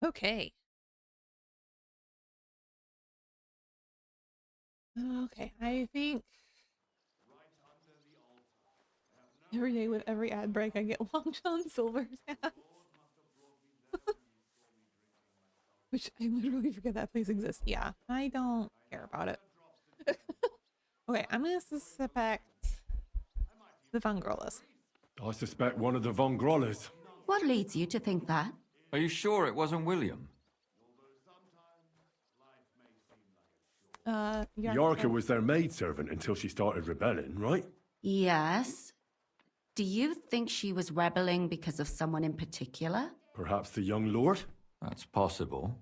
Okay. Okay, I think every day with every ad break I get Long John Silver's ads. Which I literally forget that place exists. Yeah, I don't care about it. Okay, I'm gonna suspect the Von Grollas. I suspect one of the Von Grollas. What leads you to think that? Are you sure it wasn't William? Yarka was their maidservant until she started rebelling, right? Yes. Do you think she was rebelling because of someone in particular? Perhaps the young lord? That's possible.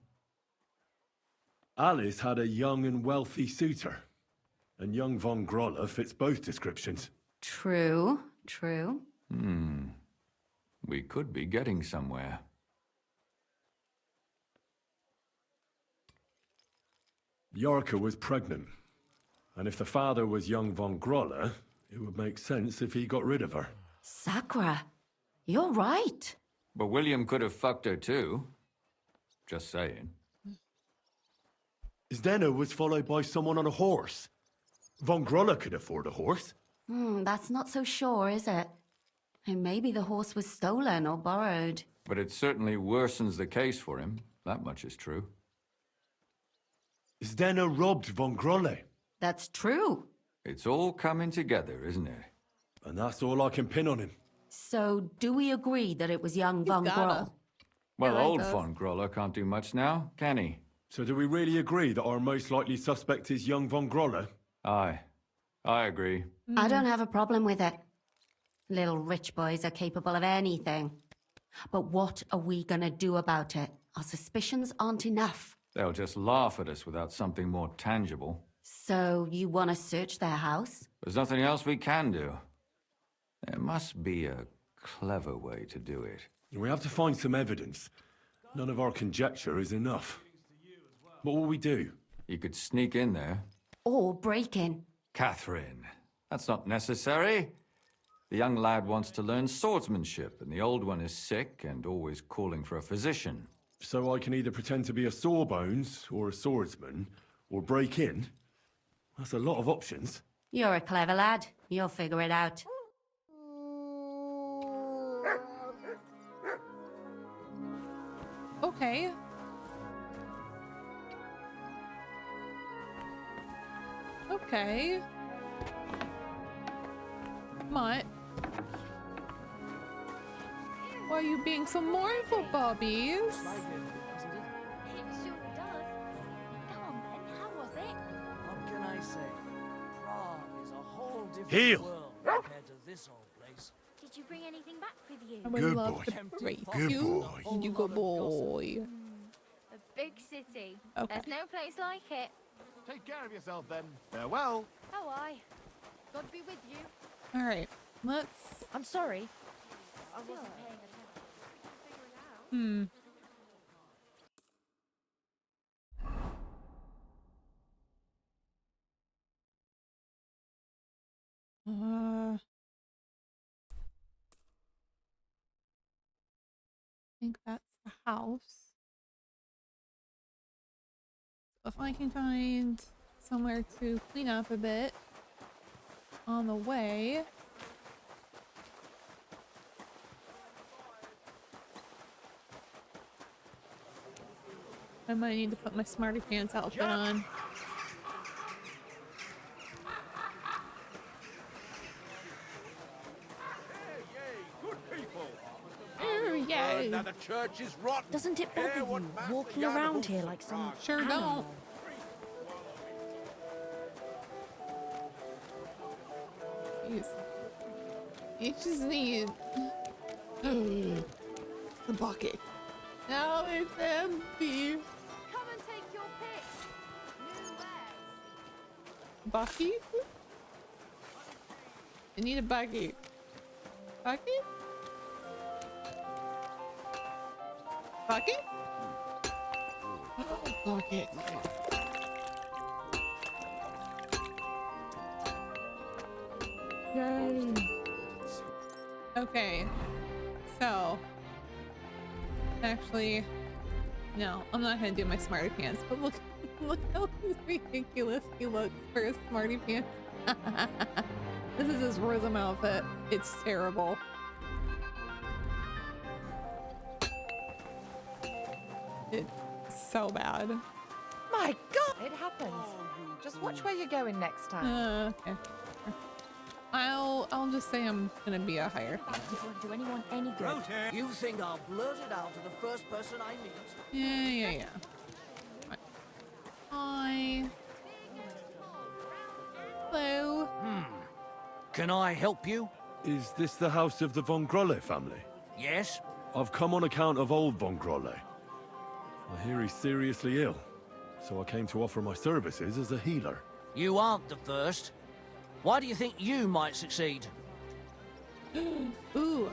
Alice had a young and wealthy suitor, and young Von Grolla fits both descriptions. True, true. We could be getting somewhere. Yarka was pregnant, and if the father was young Von Grolla, it would make sense if he got rid of her. Sakura, you're right. But William could have fucked her too. Just saying. Zdeno was followed by someone on a horse. Von Grolla could afford a horse. That's not so sure, is it? And maybe the horse was stolen or borrowed. But it certainly worsens the case for him. That much is true. Zdeno robbed Von Grolla. That's true. It's all coming together, isn't it? And that's all I can pin on him. So, do we agree that it was young Von Groll? Well, old Von Grolla can't do much now, can he? So do we really agree that our most likely suspect is young Von Grolla? Aye. I agree. I don't have a problem with it. Little rich boys are capable of anything. But what are we gonna do about it? Our suspicions aren't enough. They'll just laugh at us without something more tangible. So, you want to search their house? There's nothing else we can do. There must be a clever way to do it. We have to find some evidence. None of our conjecture is enough. What will we do? You could sneak in there. Or break in. Catherine, that's not necessary. The young lad wants to learn swordsmanship, and the old one is sick and always calling for a physician. So I can either pretend to be a sawbones, or a swordsman, or break in? That's a lot of options. You're a clever lad. You'll figure it out. Okay. Okay. Mutt. Why are you being so mournful, Bobbies? It sure does. Come on then, how was it? What can I say? Prague is a whole different Heel. world compared to this old place. Did you bring anything back with you? I would Good love boy. to break Good you. boy. You good boy. A big city. Okay. There's no place like it. Take care of yourself then. Farewell. Oh, aye. God be with you. All right. Let's. I'm sorry. I wasn't paying attention. I think that's the house. If I can find somewhere to clean up a bit on the way. I might need to put my smarty pants outfit on. Yay! Now the church is rotten. Doesn't it bother you walking around here like some Sure animal? Jeez. You just need the bucket. Now it's empty. Come and take your pick. New way. Bucket? I need a bucket. Bucket? Bucket? Bucket. Yay. Okay. So, actually No, I'm not gonna do my smarty pants, but look, look how ridiculous he looks for his smarty pants. This is his rhythm outfit. It's terrible. It's so bad. My God! It happens. Just watch where you're going next time. Okay. I'll just say I'm gonna be a higher. It won't do anyone any good. You think I'll blurt it out to the first person I meet? Yeah. Hi. Hello. Can I help you? Is this the house of the Von Grolle family? Yes? I've come on account of old Von Grolle. I hear he's seriously ill, so I came to offer my services as a healer. You aren't the first. Why do you think you might succeed? Ooh.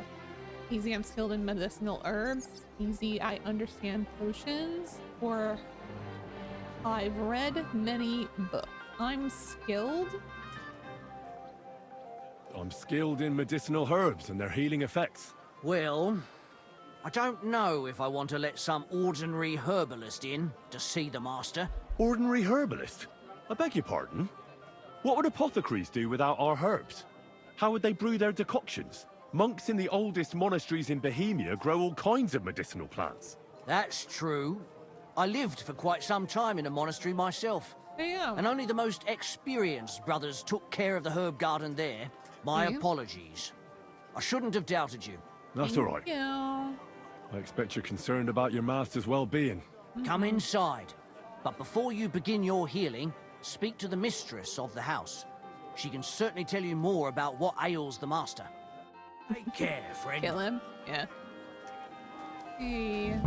Easy, I'm skilled in medicinal herbs. Easy, I understand potions. Or I've read many books. I'm skilled. I'm skilled in medicinal herbs and their healing effects. Well, I don't know if I want to let some ordinary herbalist in to see the master. Ordinary herbalist? I beg your pardon? What would apothecaries do without our herbs? How would they brew their decoctions? Monks in the oldest monasteries in Bohemia grow all kinds of medicinal plants. That's true. I lived for quite some time in a monastery myself. Yeah. And only the most experienced brothers took care of the herb garden there. My apologies. I shouldn't have doubted you. That's all right. Yeah. I expect you're concerned about your master's well-being. Come inside. But before you begin your healing, speak to the mistress of the house. She can certainly tell you more about what ails the master. Take care, friend. Kill him? Yeah. Hey.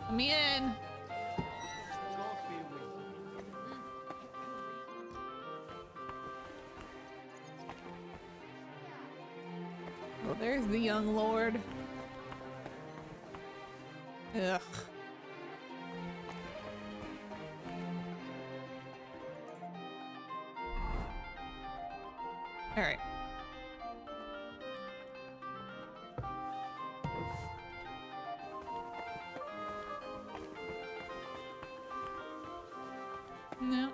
Let me in. Well, there's the young lord. Ugh. All right. No.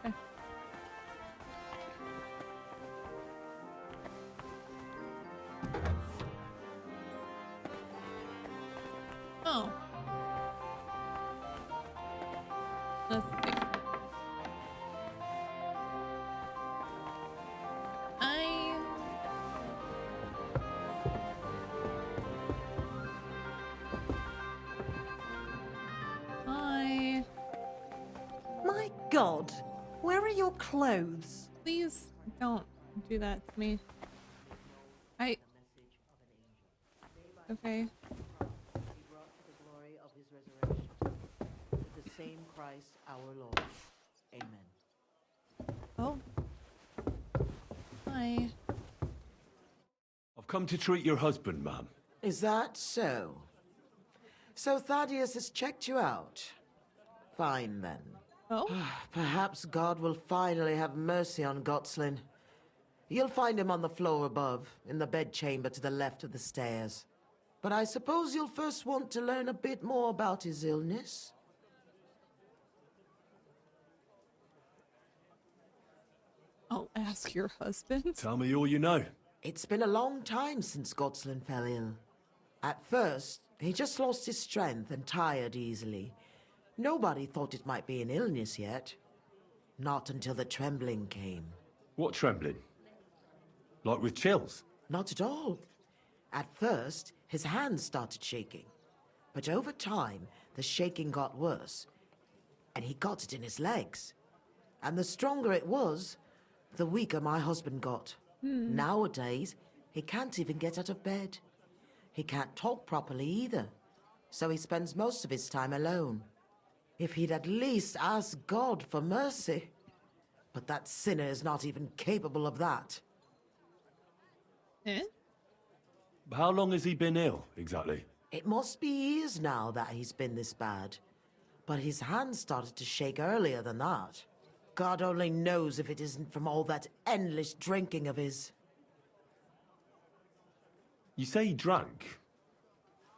Okay. Oh. Let's see. My God, where are your clothes? Please don't do that to me. Okay. The same Christ our Lord. Amen. Oh. Hi. I've come to treat your husband, ma'am. Is that so? So Thaddeus has checked you out? Fine then. Oh? Perhaps God will finally have mercy on Gotslin. You'll find him on the floor above, in the bedchamber to the left of the stairs. But I suppose you'll first want to learn a bit more about his illness. I'll ask your husband. Tell me all you know. It's been a long time since Gotslin fell ill. At first, he just lost his strength and tired easily. Nobody thought it might be an illness yet. Not until the trembling came. What trembling? Like with chills? Not at all. At first, his hands started shaking. But over time, the shaking got worse. And he got it in his legs. And the stronger it was, the weaker my husband got. Nowadays, he can't even get out of bed. He can't talk properly either. So he spends most of his time alone. If he'd at least ask God for mercy. But that sinner is not even capable of that. Eh? How long has he been ill, exactly? It must be years now that he's been this bad. But his hands started to shake earlier than that. God only knows if it isn't from all that endless drinking of his. You say he drank?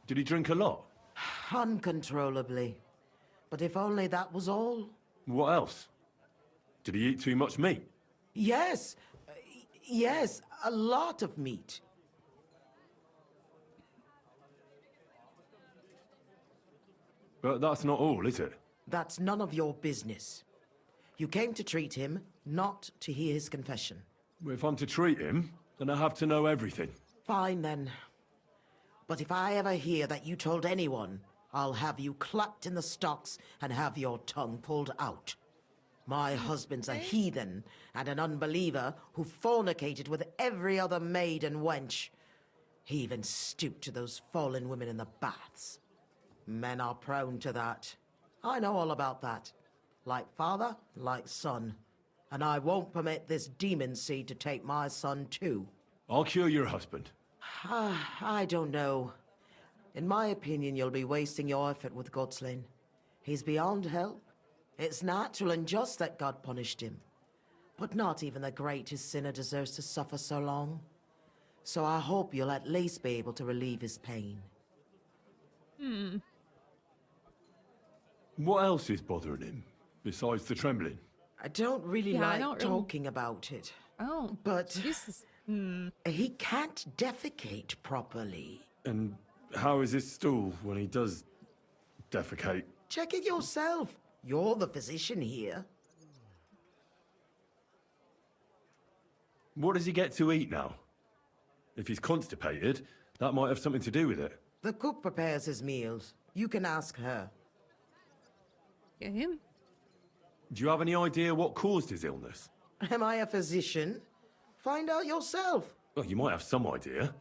Did he drink a lot? Uncontrollably. But if only that was all. What else? Did he eat too much meat? Yes. Yes, a lot of meat. But that's not all, is it? That's none of your business. You came to treat him, not to hear his confession. If I'm to treat him, then I have to know everything. Fine, then. But if I ever hear that you told anyone, I'll have you clapped in the stocks and have your tongue pulled out. My husband's a heathen and an unbeliever who fornicated with every other maid and wench. He even stooped to those fallen women in the baths. Men are prone to that. I know all about that. Like father, like son. And I won't permit this demon seed to take my son too. I'll cure your husband. I don't know. In my opinion, you'll be wasting your effort with Gotslin. He's beyond help. It's natural and just that God punished him. But not even the greatest sinner deserves to suffer so long. So I hope you'll at least be able to relieve his pain. What else is bothering him, besides the trembling? I don't really like talking about it. Oh, but Jesus. He can't defecate properly. And how is his stool when he does defecate? Check it yourself. You're the physician here. What does he get to eat now? If he's constipated, that might have something to do with it. The cook prepares his meals. You can ask her. Get him? Do you have any idea what caused his illness? Am I a physician? Find out yourself. Well, you might have some idea.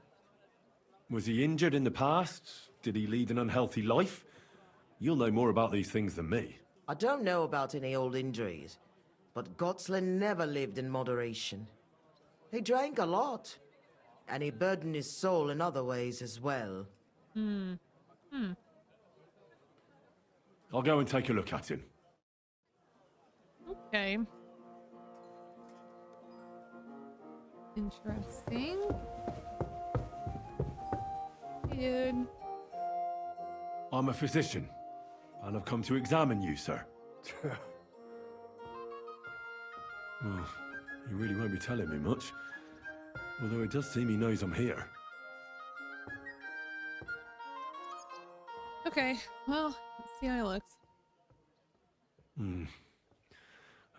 Was he injured in the past? Did he lead an unhealthy life? You'll know more about these things than me. I don't know about any old injuries, but Gotslin never lived in moderation. He drank a lot, and he burdened his soul in other ways as well. I'll go and take a look at him. Okay. Interesting. Dude. I'm a physician, and I've come to examine you, sir. Well, he really won't be telling me much. Although it does seem he knows I'm here. Okay, well, let's see how he looks.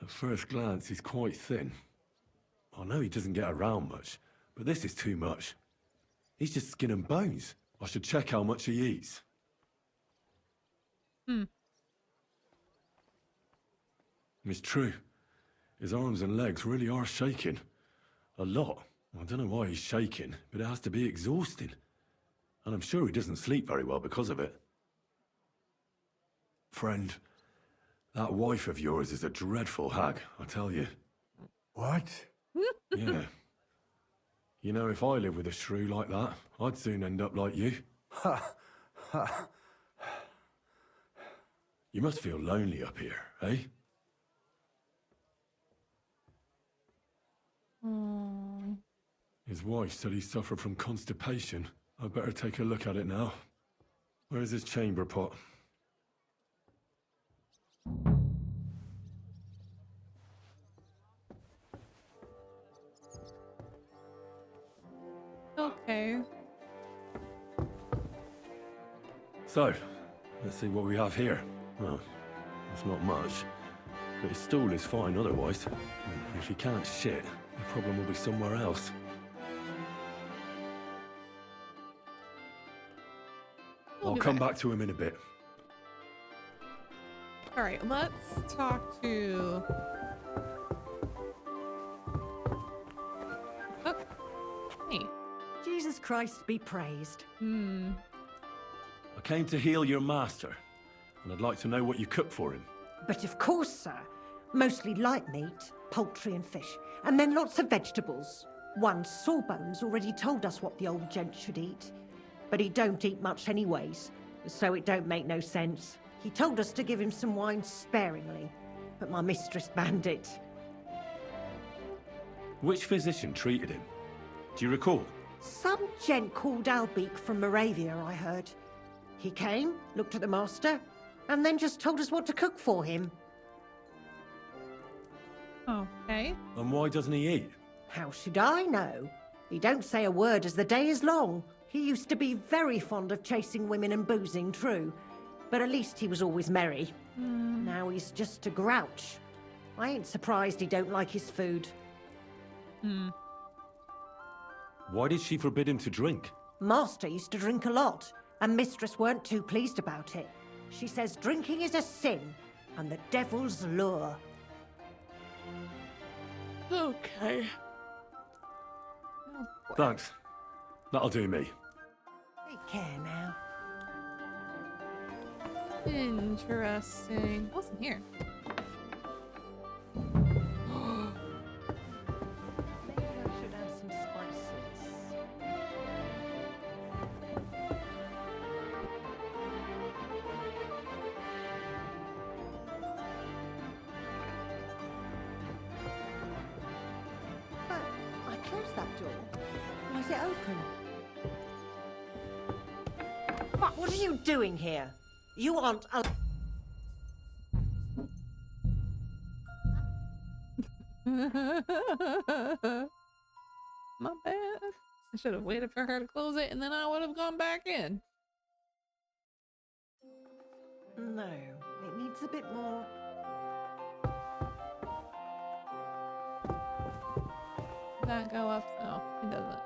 At first glance, he's quite thin. I know he doesn't get around much, but this is too much. He's just skin and bones. I should check how much he eats. It's true. His arms and legs really are shaking. A lot. I don't know why he's shaking, but it has to be exhausting. And I'm sure he doesn't sleep very well because of it. Friend, that wife of yours is a dreadful hag, I tell you. What? Yeah. You know, if I lived with a shrew like that, I'd soon end up like you. You must feel lonely up here, eh? His wife said he suffered from constipation. I'd better take a look at it now. Where's his chamber pot? Okay. So, let's see what we have here. Well, it's not much, but his stool is fine otherwise. If he can't shit, the problem will be somewhere else. I'll come back to him in a bit. All right, let's talk to... Oh, hey. Jesus Christ be praised. I came to heal your master, and I'd like to know what you cooked for him. But of course, sir. Mostly light meat, poultry and fish, and then lots of vegetables. One Sawbones already told us what the old gent should eat. But he don't eat much anyways, so it don't make no sense. He told us to give him some wine sparingly, but my mistress banned it. Which physician treated him? Do you recall? Some gent called Albeek from Moravia, I heard. He came, looked at the master, and then just told us what to cook for him. Okay. And why doesn't he eat? How should I know? He don't say a word as the day is long. He used to be very fond of chasing women and boozing, true. But at least he was always merry. Now he's just a grouch. I ain't surprised he don't like his food. Why did she forbid him to drink? Master used to drink a lot, and Mistress weren't too pleased about it. She says drinking is a sin, and the devil's lure. Okay. Thanks. That'll do me. Take care now. Interesting. What's in here? Maybe I should have some spices. But I closed that door. Why is it open? What are you doing here? You aren't a... My bad. I should have waited for her to close it and then I would have gone back in. No, it needs a bit more... Does that go up? No, it doesn't.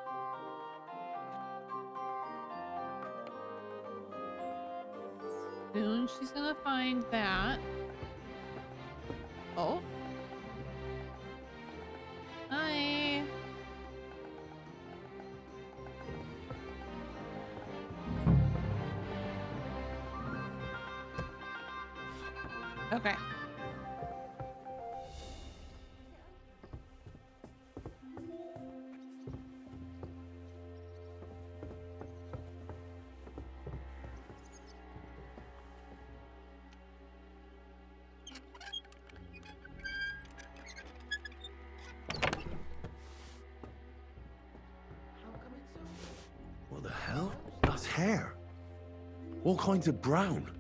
Soon she's gonna find that. Oh. Hi. Okay. What the hell? That's hair. All kinds of brown.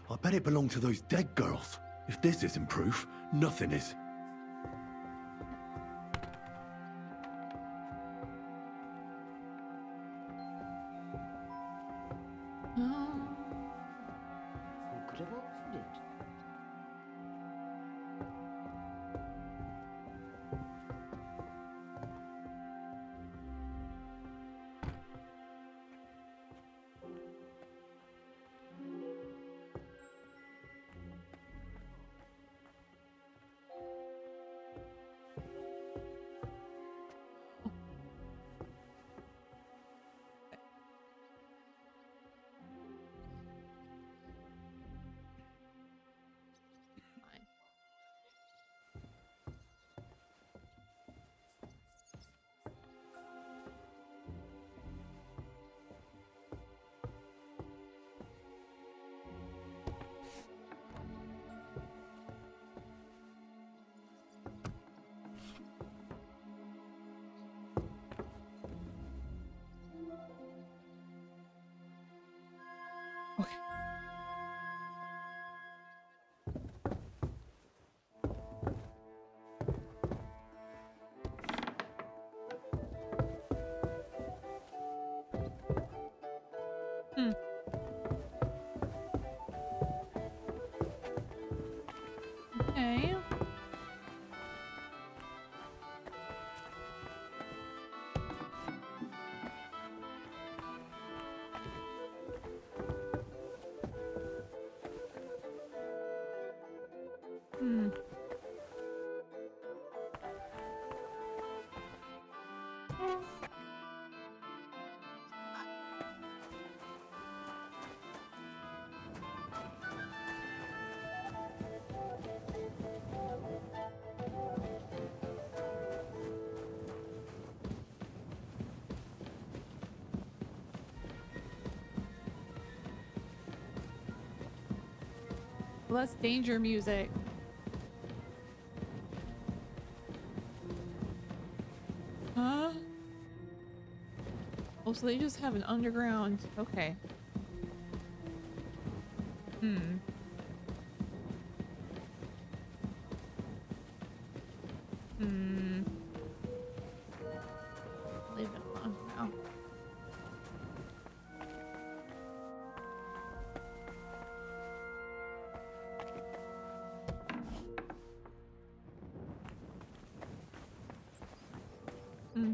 I bet it belonged to those dead girls. If this isn't proof, nothing is. Who could have opened it? Okay. Well, that's danger music. Huh? Oh, so they just have an underground. Okay. Hmm. Hmm. Leave it alone now. Hmm.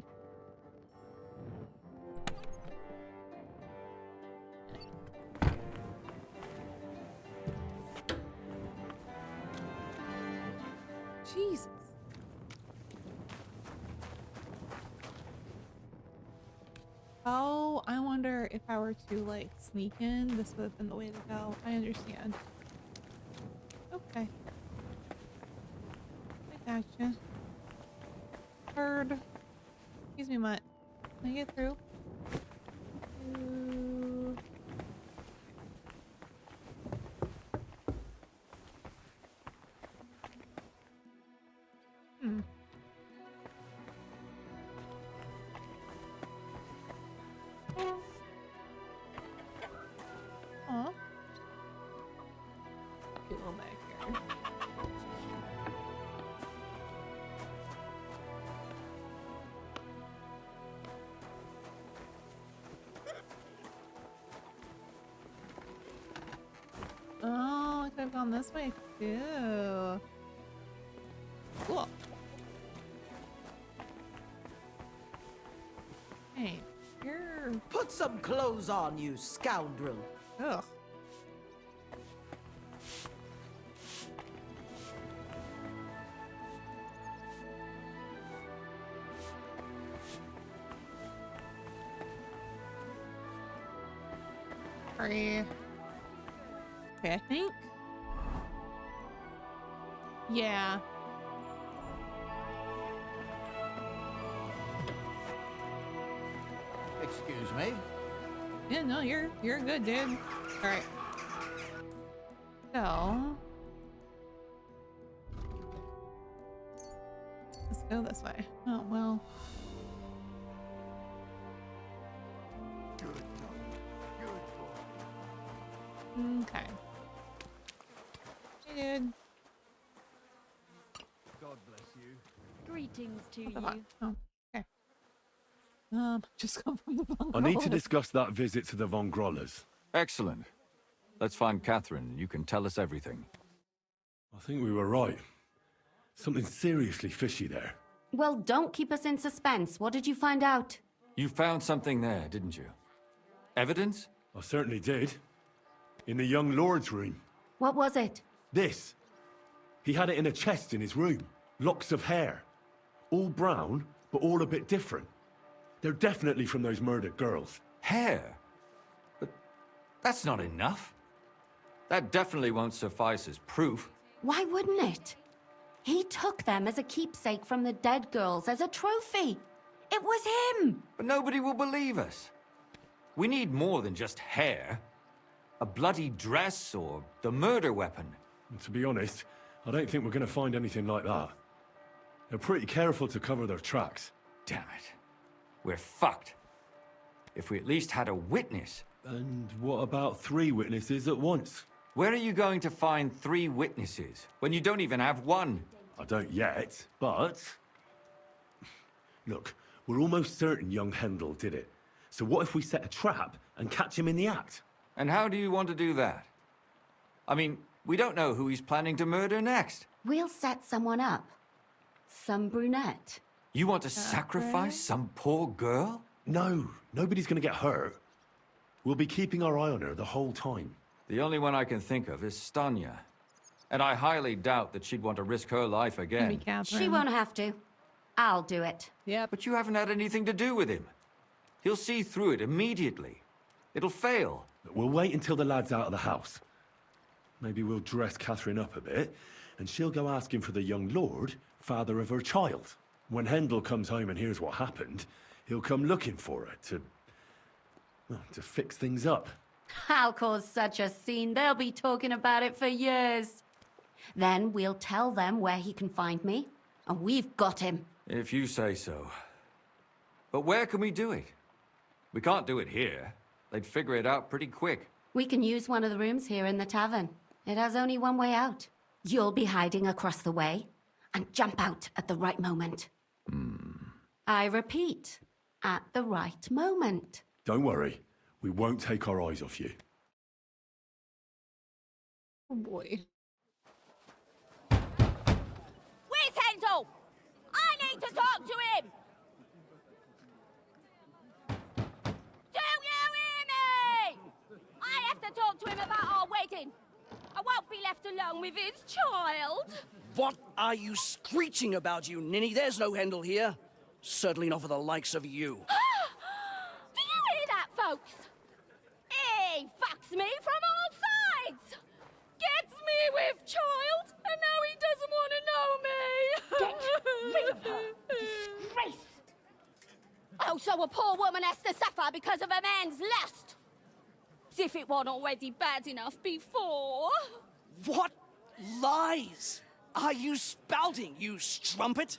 Jesus. Oh, I wonder if I were to like sneak in, this would have been the way to go. I understand. Okay. I gotcha. Heard. Excuse me, Mutt. Can I get through? Ooh. Hmm. Aw. Cute little back here. Oh, I could have gone this way too. Cool. Hey, you're... Put some clothes on, you scoundrel. Ugh. Sorry. Okay, I think. Yeah. Excuse me? Yeah, no, you're good, dude. All right. So let's go this way. Oh well. Okay. Hey, dude. God bless you. Greetings to What the you. fuck? Oh, okay. Just come from the Von I need to Grollas. discuss that visit to the Von Grollas. Excellent. Let's find Catherine. You can tell us everything. I think we were right. Something seriously fishy there. Well, don't keep us in suspense. What did you find out? You found something there, didn't you? Evidence? I certainly did. In the young lord's room. What was it? This. He had it in a chest in his room. Locks of hair. All brown, but all a bit different. They're definitely from those murdered girls. Hair? But that's not enough. That definitely won't suffice as proof. Why wouldn't it? He took them as a keepsake from the dead girls, as a trophy. It was him! But nobody will believe us. We need more than just hair. A bloody dress or the murder weapon. And to be honest, I don't think we're going to find anything like that. They're pretty careful to cover their tracks. Damn it. We're fucked. If we at least had a witness. And what about 3 witnesses at once? Where are you going to find 3 witnesses when you don't even have one? I don't yet, but... Look, we're almost certain young Hendel did it. So what if we set a trap and catch him in the act? And how do you want to do that? I mean, we don't know who he's planning to murder next. We'll set someone up. Some brunette. You want to sacrifice some poor girl? No, nobody's going to get hurt. We'll be keeping our eye on her the whole time. The only one I can think of is Stanya. And I highly doubt that she'd want to risk her life again. She won't have to. I'll do it. Yep. But you haven't had anything to do with him. He'll see through it immediately. It'll fail. We'll wait until the lad's out of the house. Maybe we'll dress Catherine up a bit, and she'll go asking for the young lord, father of her child. When Hendel comes home and hears what happened, he'll come looking for her to fix things up. I'll cause such a scene, they'll be talking about it for years. Then we'll tell them where he can find me, and we've got him. If you say so. But where can we do it? We can't do it here. They'd figure it out pretty quick. We can use one of the rooms here in the tavern. It has only one way out. You'll be hiding across the way and jump out at the right moment. I repeat, at the right moment. Don't worry. We won't take our eyes off you. Oh boy. Where's Handel? I need to talk to him! Do you hear me? I have to talk to him about our wedding. I won't be left alone with his child. What are you screeching about, you ninny? There's no Hendel here. Certainly not for the likes of you. Do you hear that, folks? He fucks me from all sides. Gets me with child, and now he doesn't want to know me. Get rid of her. Disgrace. Oh, so a poor woman has to suffer because of a man's lust. As if it wasn't already bad enough before. What lies are you spouting, you strumpet?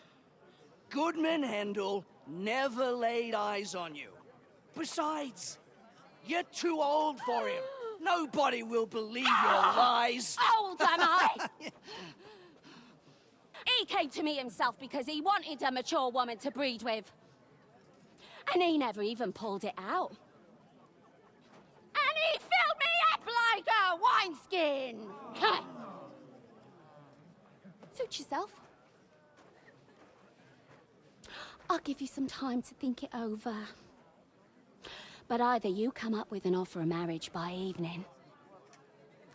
Goodman Hendel never laid eyes on you. Besides, you're too old for him. Nobody will believe your lies. Old am I? He came to me himself because he wanted a mature woman to breed with. And he never even pulled it out. And he filled me up like a wineskin. Suit yourself. I'll give you some time to think it over. But either you come up with an offer of marriage by evening,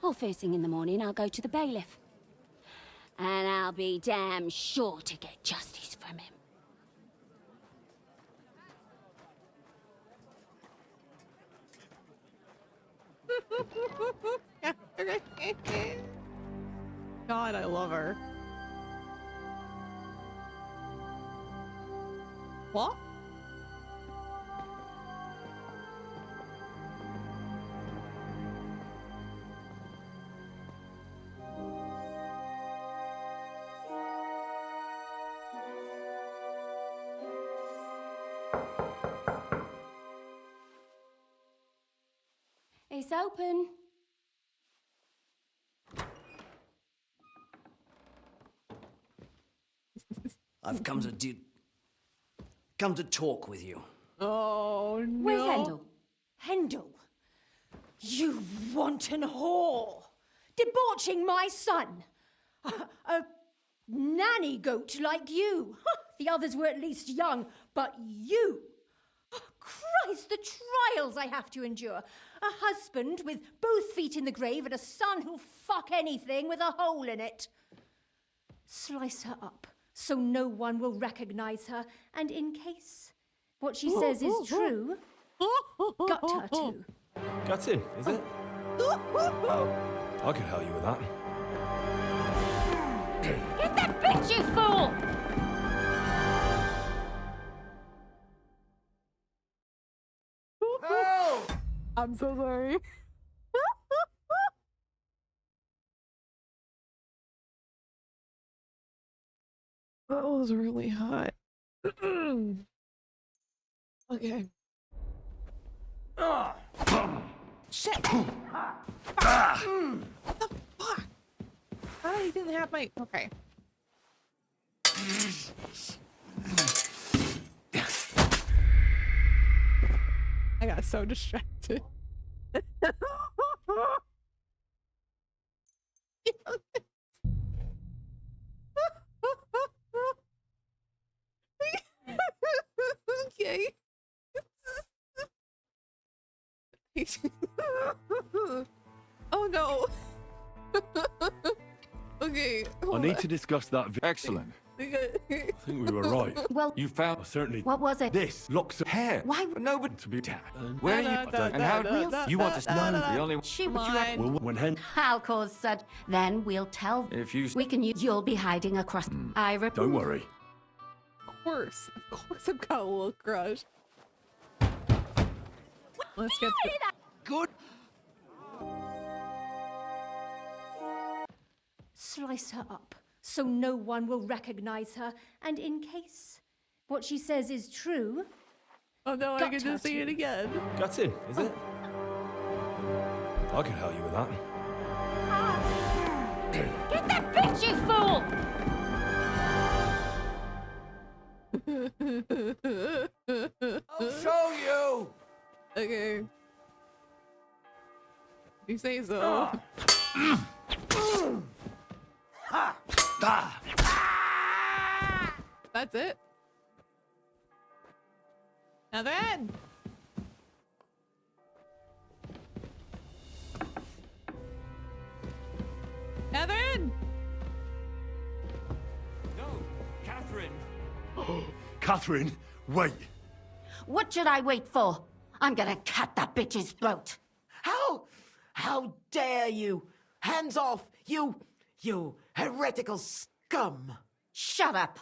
or first thing in the morning I'll go to the bailiff. And I'll be damn sure to get justice from him. God, I love her. What? It's open. I've come to talk with you. Oh, no. Where's Hendel? Hendel? You wanton whore! Debauching my son! A nanny goat like you! The others were at least young, but you! Christ, the trials I have to endure! A husband with both feet in the grave and a son who'll fuck anything with a hole in it. Slice her up so no one will recognize her, and in case what she says is true, gut her too. Gutting, is it? I can help you with that. Get that bitch, you fool! I'm so sorry. That was really hot. Okay. Shit! What the fuck? I didn't have my... Okay. I got so distracted. Okay. Oh no. Okay. I need to discuss that. Excellent. I think we were right. Well, You found Certainly. what was it? This locks of hair. Why? Nobody to be down. Where are you? And how you want to know the only? She Mine. Well, when Hen... I'll cause such. Then we'll tell. If you We can use. You'll be hiding across. I repeat. Don't worry. Of course I've got a little crush. Let's get Good. Slice her up so no one will recognize her, and in case what she says is true. Oh no, I gut can her just see it too. again. Gutting, is it? I can help you with that. Get that bitch, you fool! I'll show you! Okay. You say so. That's it. Now then. Evan! No, Catherine! Catherine, wait! What should I wait for? I'm gonna cut that bitch's throat. How dare you? Hands off, you heretical scum! Shut up!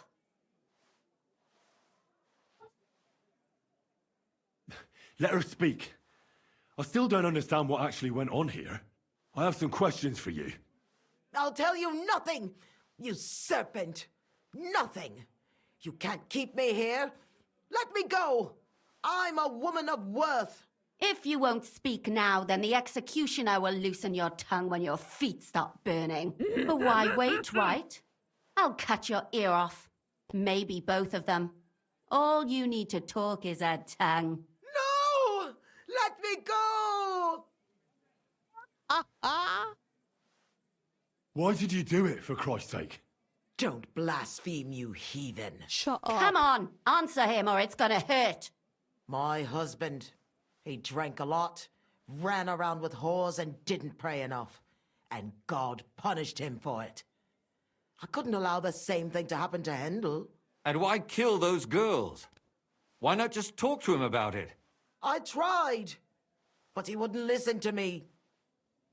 Let her speak. I still don't understand what actually went on here. I have some questions for you. I'll tell you nothing, you serpent! Nothing! You can't keep me here! Let me go! I'm a woman of worth! If you won't speak now, then the executioner will loosen your tongue when your feet start burning. But why wait, right? I'll cut your ear off. Maybe both of them. All you need to talk is a tongue. No! Let me go! Why did you do it, for Christ's sake? Don't blaspheme, you heathen. Shut up. Come on, answer him or it's gonna hurt. My husband, he drank a lot, ran around with whores and didn't pray enough. And God punished him for it. I couldn't allow the same thing to happen to Hendel. And why kill those girls? Why not just talk to him about it? I tried, but he wouldn't listen to me.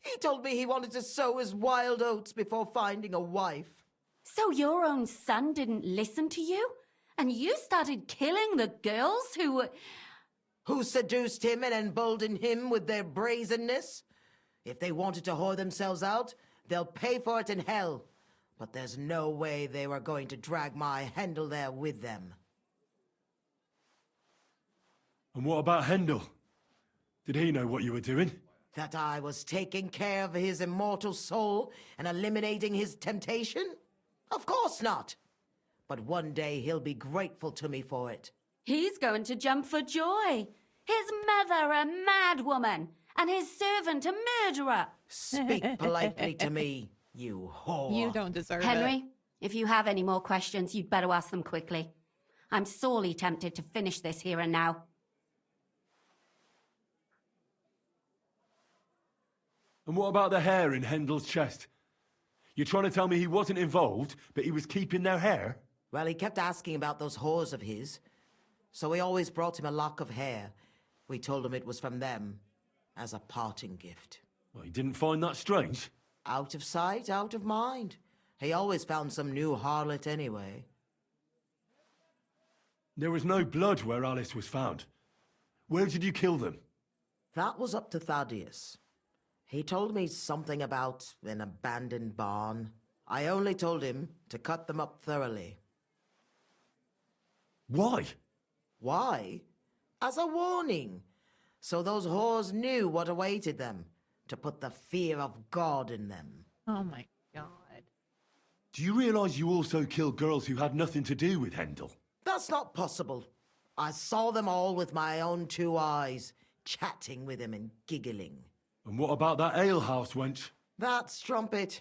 He told me he wanted to sow his wild oats before finding a wife. So your own son didn't listen to you? And you started killing the girls who seduced him and emboldened him with their brazenness? If they wanted to whore themselves out, they'll pay for it in hell. But there's no way they were going to drag my Hendel there with them. And what about Hendel? Did he know what you were doing? That I was taking care of his immortal soul and eliminating his temptation? Of course not. But one day he'll be grateful to me for it. He's going to jump for joy. His mother a mad woman, and his servant a murderer. Speak politely to me, you whore. You don't deserve it. Henry, if you have any more questions, you'd better ask them quickly. I'm sorely tempted to finish this here and now. And what about the hair in Hendel's chest? You're trying to tell me he wasn't involved, but he was keeping their hair? Well, he kept asking about those whores of his. So we always brought him a lock of hair. We told him it was from them, as a parting gift. Well, he didn't find that strange? Out of sight, out of mind. He always found some new harlot anyway. There was no blood where Alice was found. Where did you kill them? That was up to Thaddeus. He told me something about an abandoned barn. I only told him to cut them up thoroughly. Why? Why? As a warning. So those whores knew what awaited them. To put the fear of God in them. Oh my God. Do you realize you also killed girls who had nothing to do with Hendel? That's not possible. I saw them all with my own 2 eyes, chatting with him and giggling. And what about that alehouse wench? That strumpet.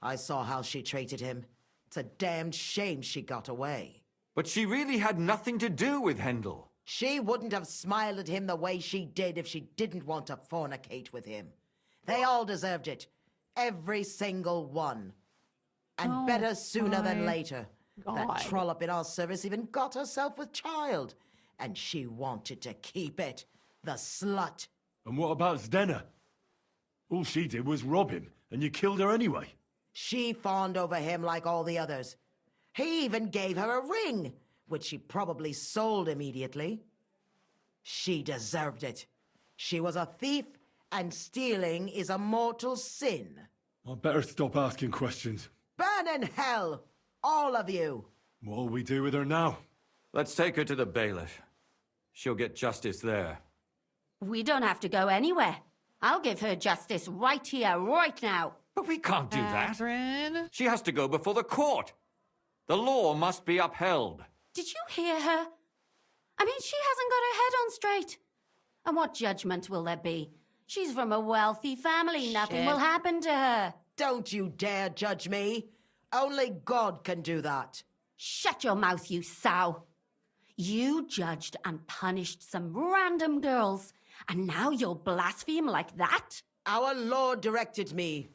I saw how she treated him. It's a damned shame she got away. But she really had nothing to do with Hendel. She wouldn't have smiled at him the way she did if she didn't want to fornicate with him. They all deserved it. Every single one. And better sooner than later. That trollop in our service even got herself with child. And she wanted to keep it. The slut. And what about Zdenna? All she did was rob him, and you killed her anyway. She fawned over him like all the others. He even gave her a ring, which she probably sold immediately. She deserved it. She was a thief, and stealing is a mortal sin. I'd better stop asking questions. Burn in hell, all of you. What'll we do with her now? Let's take her to the bailiff. She'll get justice there. We don't have to go anywhere. I'll give her justice right here, right now. But we can't do that. Catherine? She has to go before the court. The law must be upheld. Did you hear her? I mean, she hasn't got her head on straight. And what judgment will there be? She's from a wealthy family. Nothing will happen to her. Don't you dare judge me. Only God can do that. Shut your mouth, you sow. You judged and punished some random girls, and now you'll blaspheme like that? Our Lord directed me.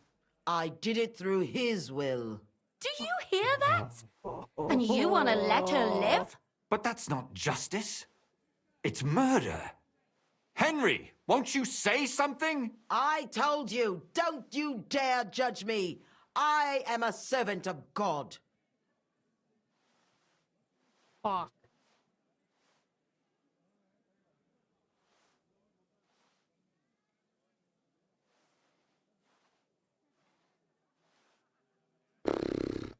I did it through His will. Do you hear that? And you want to let her live? But that's not justice. It's murder. Henry, won't you say something? I told you, don't you dare judge me. I am a servant of God. Fuck.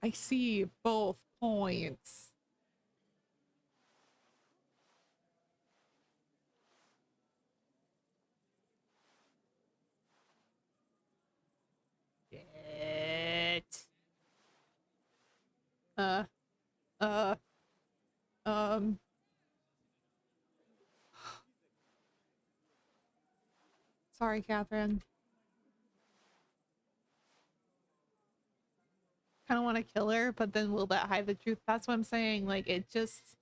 I see both points. Shit. Sorry, Catherine. Kind of want to kill her, but then will that hide the truth? That's what I'm saying. Like, it just...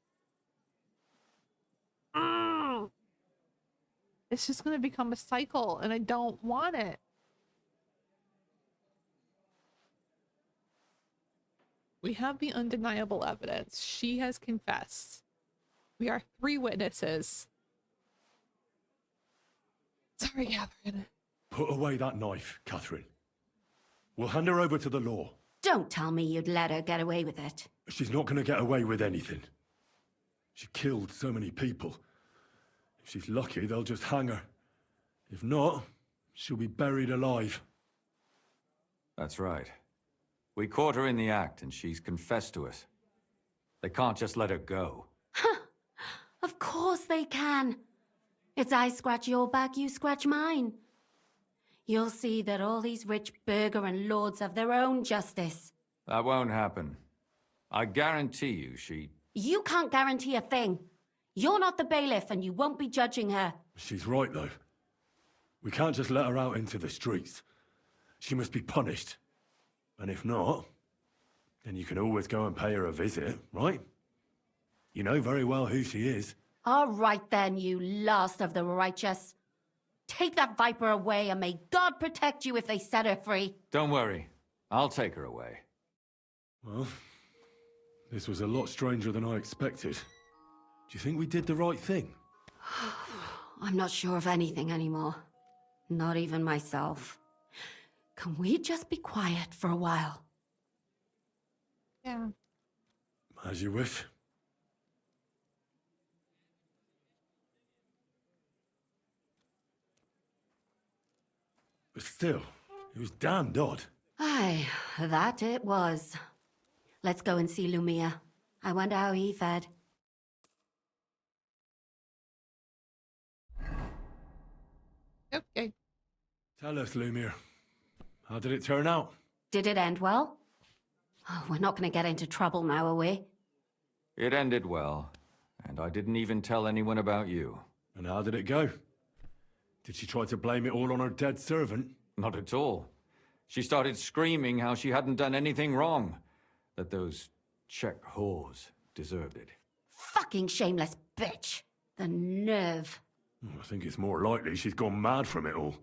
It's just going to become a cycle, and I don't want it. We have the undeniable evidence. She has confessed. We are 3 witnesses. Sorry, Catherine. Put away that knife, Catherine. We'll hand her over to the law. Don't tell me you'd let her get away with it. She's not going to get away with anything. She killed so many people. If she's lucky, they'll just hang her. If not, she'll be buried alive. That's right. We caught her in the act, and she's confessed to us. They can't just let her go. Of course they can. It's I scratch your back, you scratch mine. You'll see that all these rich burgher and lords have their own justice. That won't happen. I guarantee you she... You can't guarantee a thing. You're not the bailiff, and you won't be judging her. She's right, though. We can't just let her out into the streets. She must be punished. And if not, then you can always go and pay her a visit, right? You know very well who she is. All right then, you last of the righteous. Take that viper away, and may God protect you if they set her free. Don't worry. I'll take her away. Well, this was a lot stranger than I expected. Do you think we did the right thing? I'm not sure of anything anymore. Not even myself. Can we just be quiet for a while? Yeah. As you wish. But still, it was damned odd. Aye, that it was. Let's go and see Lumia. I wonder how he fared. Okay. Tell us, Lumiere. How did it turn out? Did it end well? Oh, we're not going to get into trouble now, are we? It ended well, and I didn't even tell anyone about you. And how did it go? Did she try to blame it all on her dead servant? Not at all. She started screaming how she hadn't done anything wrong. That those Czech whores deserved it. Fucking shameless bitch. The nerve. I think it's more likely she's gone mad from it all.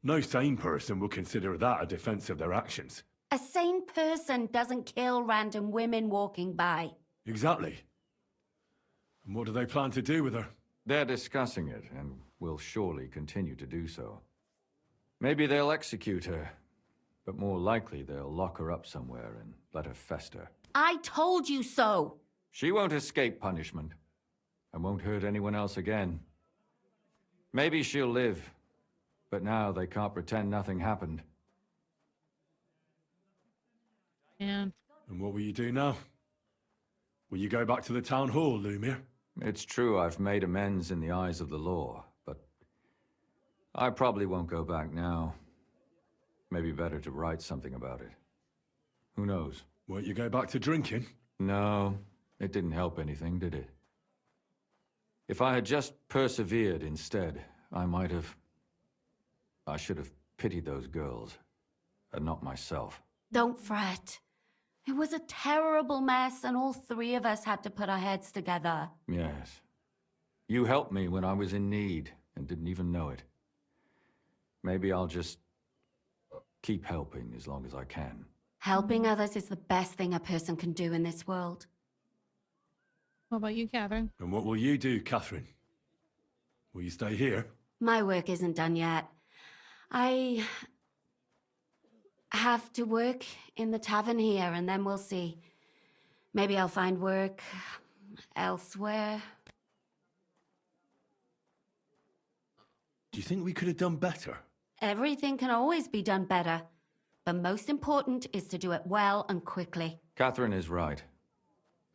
No sane person will consider that a defense of their actions. A sane person doesn't kill random women walking by. Exactly. And what do they plan to do with her? They're discussing it, and will surely continue to do so. Maybe they'll execute her, but more likely they'll lock her up somewhere and let her fester. I told you so! She won't escape punishment, and won't hurt anyone else again. Maybe she'll live, but now they can't pretend nothing happened. And what will you do now? Will you go back to the town hall, Lumiere? It's true I've made amends in the eyes of the law, but I probably won't go back now. Maybe better to write something about it. Who knows? Won't you go back to drinking? No, it didn't help anything, did it? If I had just persevered instead, I should have pitied those girls, and not myself. Don't fret. It was a terrible mess, and all three of us had to put our heads together. Yes. You helped me when I was in need, and didn't even know it. Maybe I'll just keep helping as long as I can. Helping others is the best thing a person can do in this world. What about you, Catherine? And what will you do, Catherine? Will you stay here? My work isn't done yet. I have to work in the tavern here, and then we'll see. Maybe I'll find work elsewhere. Do you think we could have done better? Everything can always be done better. But most important is to do it well and quickly. Catherine is right.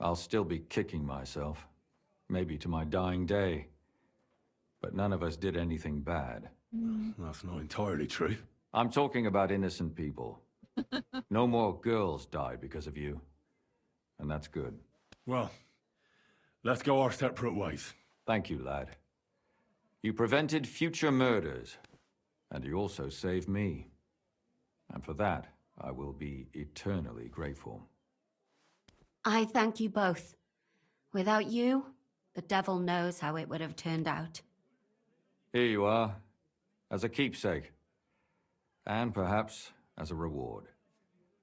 I'll still be kicking myself. Maybe to my dying day. But none of us did anything bad. That's not entirely true. I'm talking about innocent people. No more girls died because of you. And that's good. Well, let's go our separate ways. Thank you, lad. You prevented future murders. And you also saved me. And for that, I will be eternally grateful. I thank you both. Without you, the devil knows how it would have turned out. Here you are, as a keepsake. And perhaps as a reward.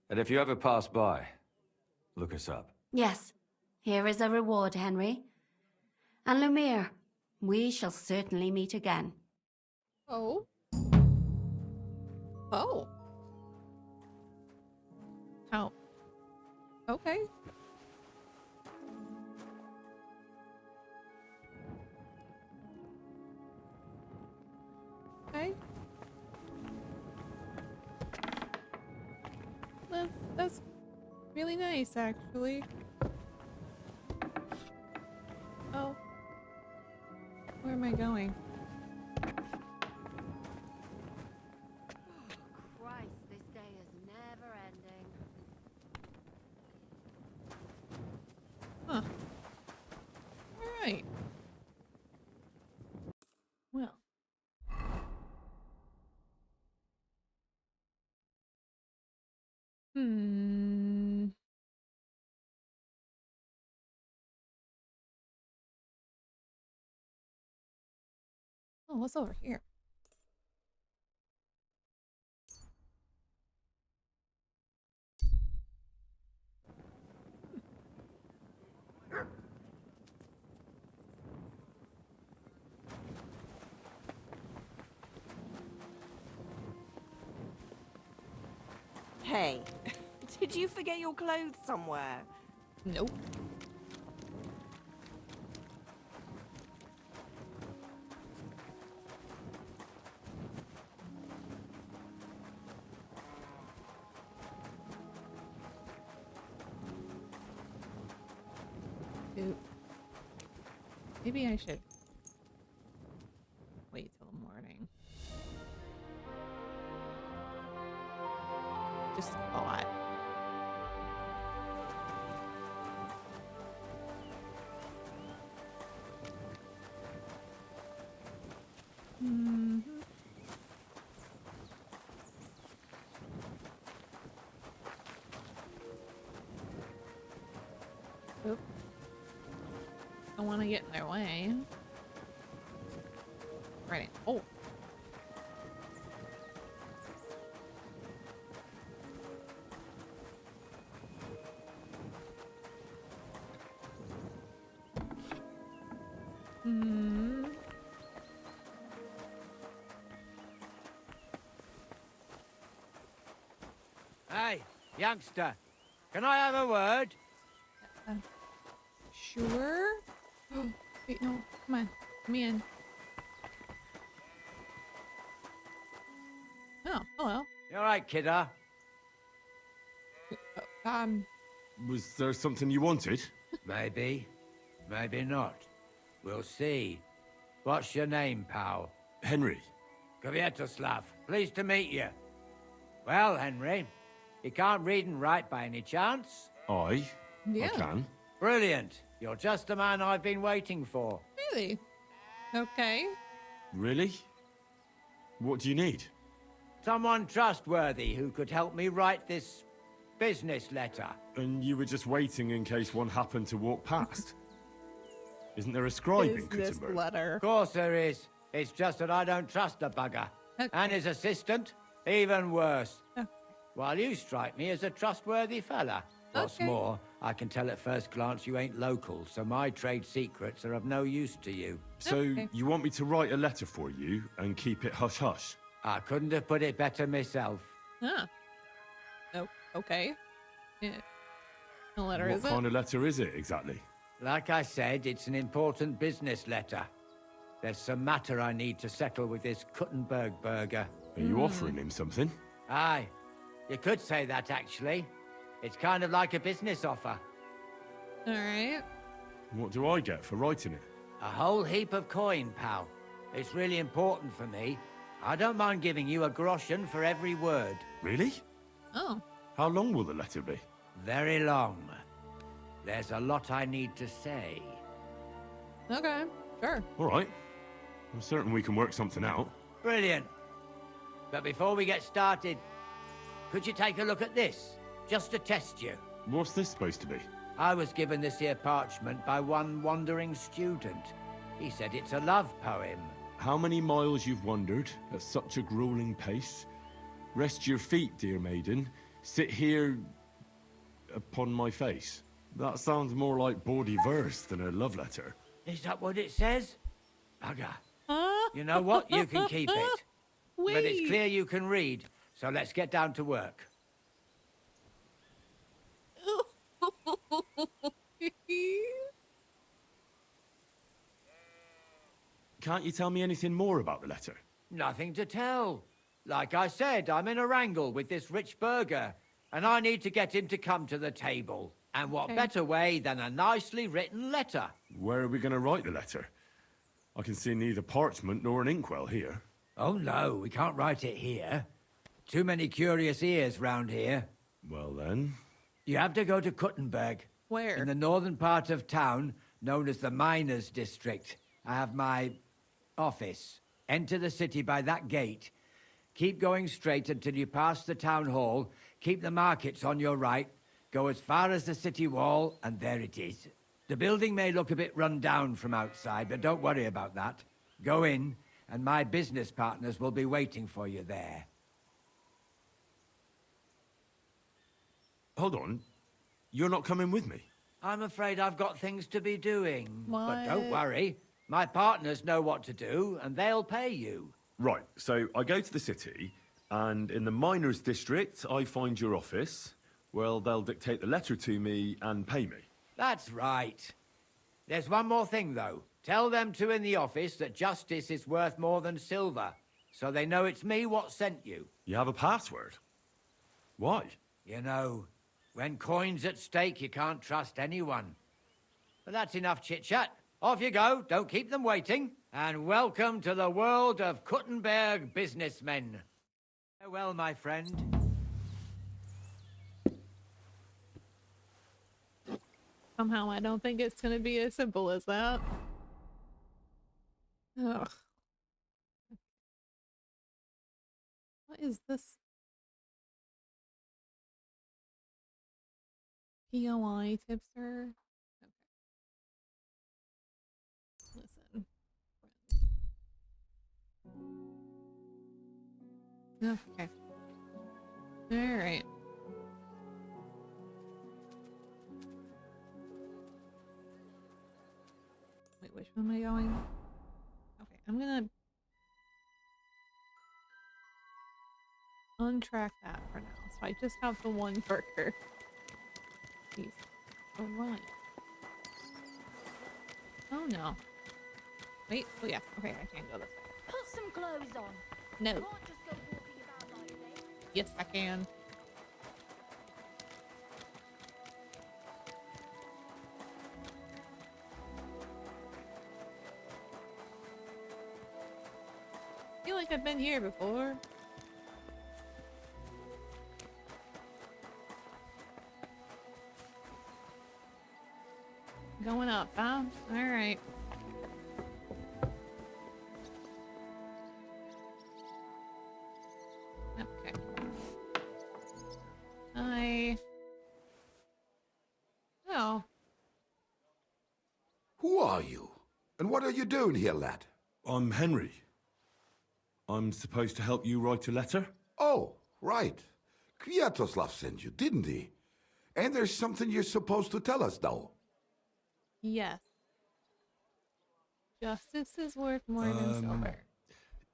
And if you ever pass by, look us up. Yes, here is a reward, Henry. And Lumiere, we shall certainly meet again. Oh. Oh. How? Okay. Okay. That's really nice, actually. Oh. Where am I going? Christ, this day is never ending. Huh. All right. Well. Oh, what's over here? Hey, did you forget your clothes somewhere? Nope. Dude. Maybe I should wait till the morning. Just a thought. Oop. I want to get in their way. Right. Oh. Hey, youngster, can I have a word? Sure. Wait, no. Come on. Come in. Oh, hello. You all right, kidder? Was there something you wanted? Maybe. Maybe not. We'll see. What's your name, pal? Henry. Kvietoslav, pleased to meet you. Well, Henry, you can't read and write by any chance? I Yeah. can. Brilliant. You're just the man I've been waiting for. Really? Okay. Really? What do you need? Someone trustworthy who could help me write this business letter. And you were just waiting in case one happened to walk past? Isn't there a scribe in Business Kuttenberg? letter. Of course there is. It's just that I don't trust the bugger. Okay. And his assistant, even worse. Okay. While you strike me as a trustworthy fella. What's Okay. more, I can tell at first glance you ain't local, so my trade secrets are of no use to you. So Okay. you want me to write a letter for you and keep it hush-hush? I couldn't have put it better myself. Huh. Oh, okay. Yeah. The letter What is it? kind of letter is it, exactly? Like I said, it's an important business letter. There's some matter I need to settle with this Kuttenberg burger. Are you offering him something? Aye. You could say that, actually. It's kind of like a business offer. All right. What do I get for writing it? A whole heap of coin, pal. It's really important for me. I don't mind giving you a groschen for every word. Really? Oh. How long will the letter be? Very long. There's a lot I need to say. Okay. Sure. All right. I'm certain we can work something out. Brilliant. But before we get started, could you take a look at this? Just to test you. What's this supposed to be? I was given this here parchment by one wandering student. He said it's a love poem. How many miles you've wandered at such a grueling pace? Rest your feet, dear maiden. Sit here upon my face. That sounds more like bawdy verse than a love letter. Is that what it says? Bugger. Huh? You know what? You can keep it. Wait. But it's clear you can read, so let's get down to work. Can't you tell me anything more about the letter? Nothing to tell. Like I said, I'm in a wrangle with this rich burger, and I need to get him to come to the table. And what Okay. better way than a nicely written letter? Where are we going to write the letter? I can see neither parchment nor an inkwell here. Oh no, we can't write it here. Too many curious ears round here. Well then... You have to go to Kuttenberg. Where? In the northern part of town, known as the Miners' District. I have my office. Enter the city by that gate. Keep going straight until you pass the town hall. Keep the markets on your right. Go as far as the city wall, and there it is. The building may look a bit run down from outside, but don't worry about that. Go in, and my business partners will be waiting for you there. Hold on. You're not coming with me? I'm afraid I've got things to be doing. But don't What? worry. My partners know what to do, and they'll pay you. Right, so I go to the city, and in the Miners' District, I find your office. Well, they'll dictate the letter to me and pay me. That's right. There's one more thing, though. Tell them two in the office that justice is worth more than silver, so they know it's me what sent you. You have a password? Why? You know, when coin's at stake, you can't trust anyone. But that's enough chit-chat. Off you go, don't keep them waiting. And welcome to the world of Kuttenberg businessmen. Farewell, my friend. Somehow I don't think it's gonna be as simple as that. Ugh. What is this? POI tipster? Okay. Listen. Okay. Alright. Wait, which one am I going? Okay, I'm gonna untrack that for now. So I just have the one burger. Jeez. Alright. Oh no. Wait, oh yeah, okay, I can't go this way. Put some clothes on. No. You can't just go walking about like this. Yes, I can. feel like I've been here before. Going up, huh? Alright. Okay. Oh. Who are you? And what are you doing here, lad? I'm Henry. I'm supposed to help you write a letter? Oh, right. Kwiatoslav sent you, didn't he? And there's something you're supposed to tell us, though. Yes. Justice is worth more than silver.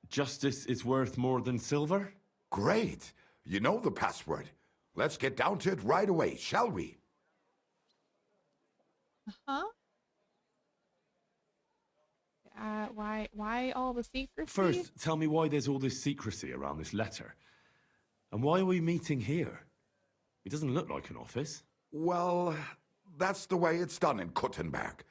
Justice is worth more than silver? Great. You know the password. Let's get down to it right away, shall we? Huh? Why all the secrecy? First, tell me why there's all this secrecy around this letter. And why are we meeting here? It doesn't look like an office. Well, that's the way it's done in Kuttenberg.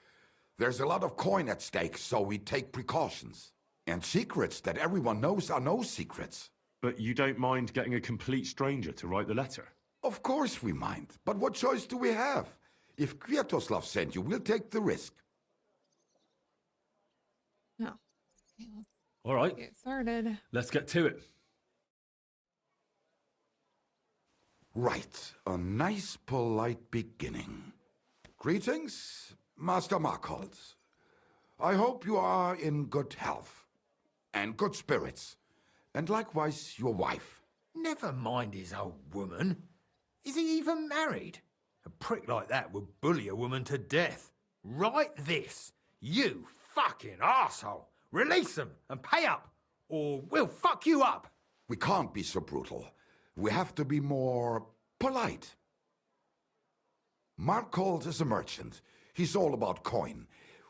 There's a lot of coin at stake, so we take precautions. And secrets that everyone knows are no secrets. But you don't mind getting a complete stranger to write the letter? Of course we mind. But what choice do we have? If Kwiatoslav sent you, we'll take the risk. No. Okay, All right. get started. Let's get to it. Right. A nice, polite beginning. Greetings, Master Markhold. I hope you are in good health. And good spirits. And likewise your wife. Never mind his old woman. Is he even married? A prick like that would bully a woman to death. Write this. You fucking arsehole. Release them and pay up, or we'll fuck you up. We can't be so brutal. We have to be more polite. Markhold is a merchant. He's all about coin.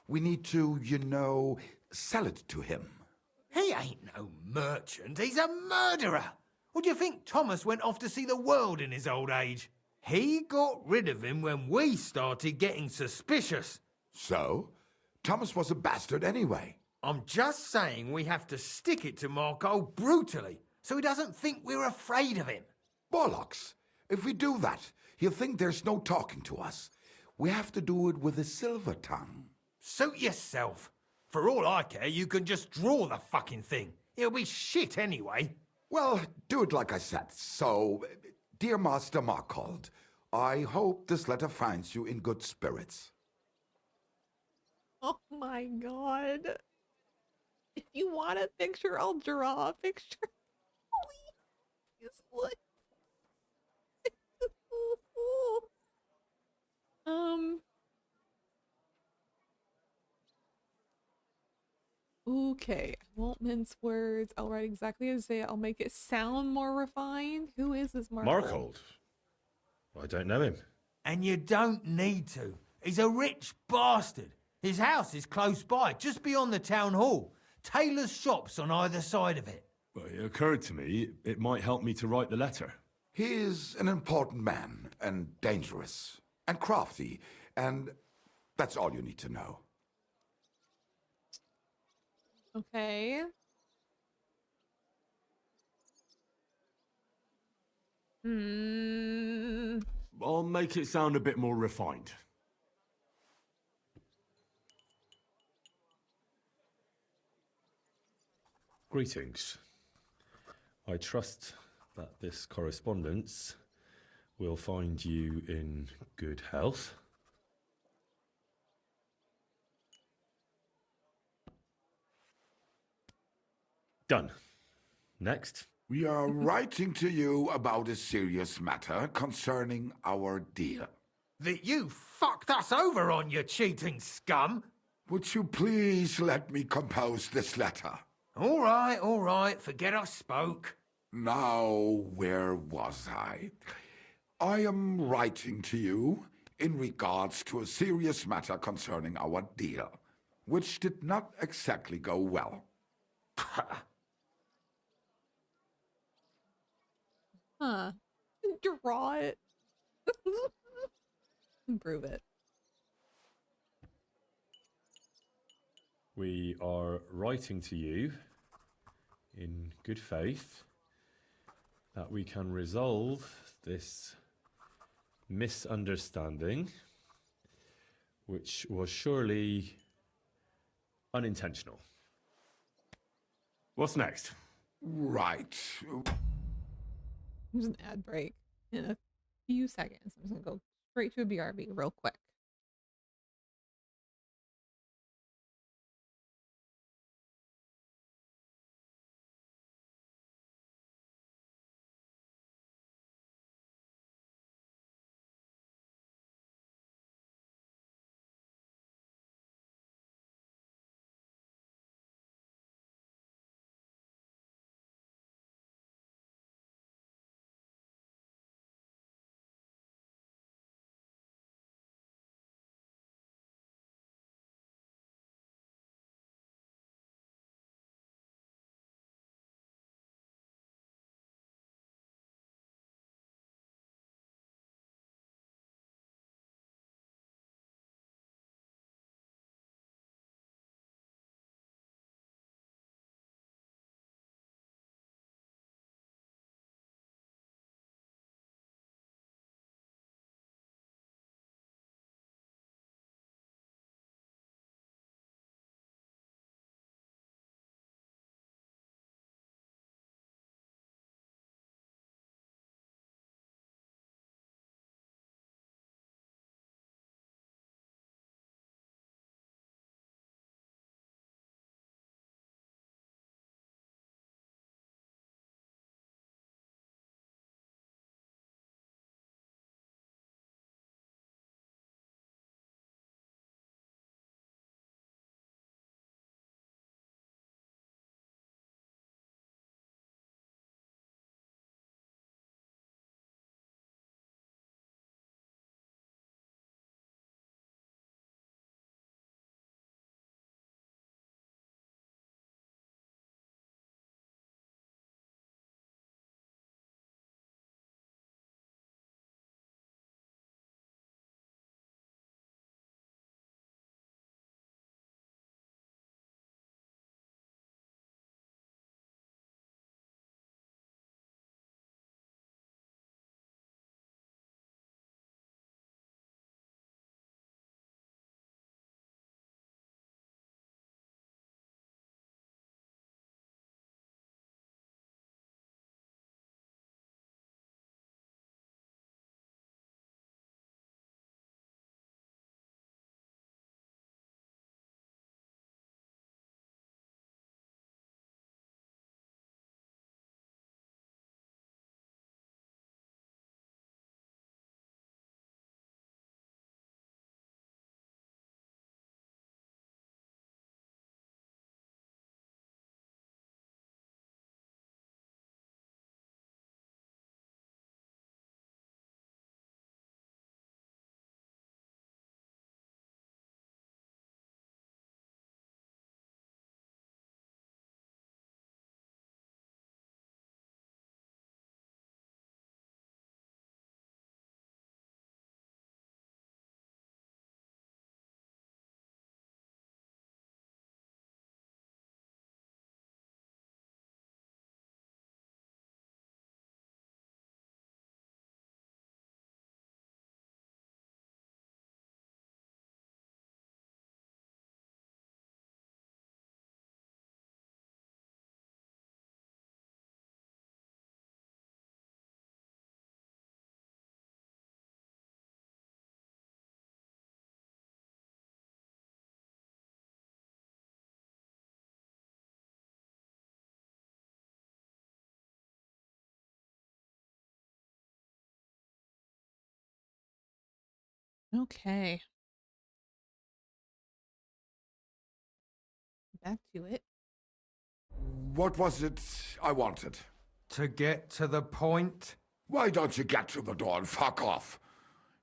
We need to, you know, sell it to him. He ain't no merchant. He's a murderer. What do you think Thomas went off to see the world in his old age? He got rid of him when we started getting suspicious. So? Thomas was a bastard anyway. I'm just saying we have to stick it to Markhold brutally, so he doesn't think we're afraid of him. Bollocks. If we do that, he'll think there's no talking to us. We have to do it with a silver tongue. Suit yourself. For all I care, you can just draw the fucking thing. It'll be shit anyway. Well, do it like I said. So, dear Master Markhold, I hope this letter finds you in good spirits. Oh my god. If you want a picture, I'll draw a picture. Please. What? Okay, I won't mince words. I'll write exactly as they. I'll make it sound more refined. Who is this Markhold? Markhold? I don't know him. And you don't need to. He's a rich bastard. His house is close by, just beyond the town hall. Tailor's shops on either side of it. Well, it occurred to me it might help me to write the letter. He is an important man, and dangerous, and crafty, and that's all you need to know. Okay. I'll make it sound a bit more refined. Greetings. I trust that this correspondence will find you in good health. Done. Next. We are writing to you about a serious matter concerning our deal. That you fucked us over on, you cheating scum! Would you please let me compose this letter? All right, forget I spoke. Now, where was I? I am writing to you in regards to a serious matter concerning our deal, which did not exactly go well. Huh. Draw it. Improve it. We are writing to you in good faith, that we can resolve this misunderstanding, which was surely unintentional. What's next? Right. There's an ad break in a few seconds. I'm just gonna go straight to a BRB real quick. Okay. Back to it. What was it I wanted? To get to the point? Why don't you get to the door and fuck off?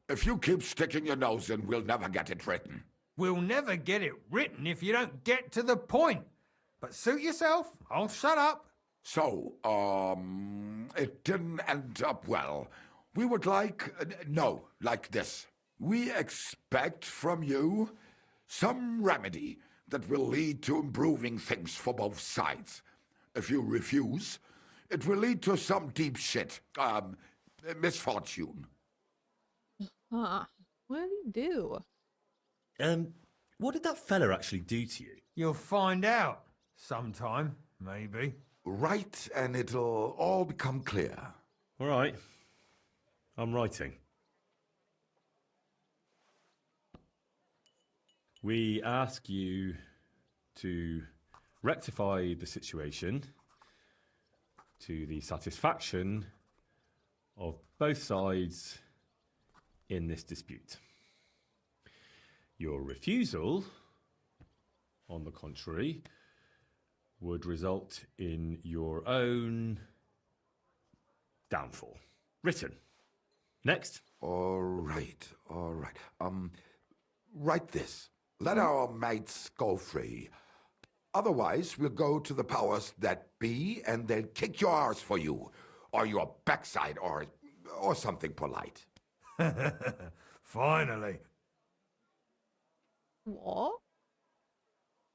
If you keep sticking your nose in, we'll never get it written. We'll never get it written if you don't get to the point. But suit yourself, I'll shut up. So, it didn't end up well. We would like, like this. We expect from you some remedy that will lead to improving things for both sides. If you refuse, it will lead to some deep shit. Misfortune. Huh. What did he do? What did that fella actually do to you? You'll find out. Sometime, maybe. Write and it'll all become clear. All right. I'm writing. We ask you to rectify the situation to the satisfaction of both sides in this dispute. Your refusal, on the contrary, would result in your own downfall. Written. Next. All right. Write this. Let our mates go free. Otherwise, we'll go to the powers that be, and they'll kick your arse for you, or your backside, or something polite. Finally. What?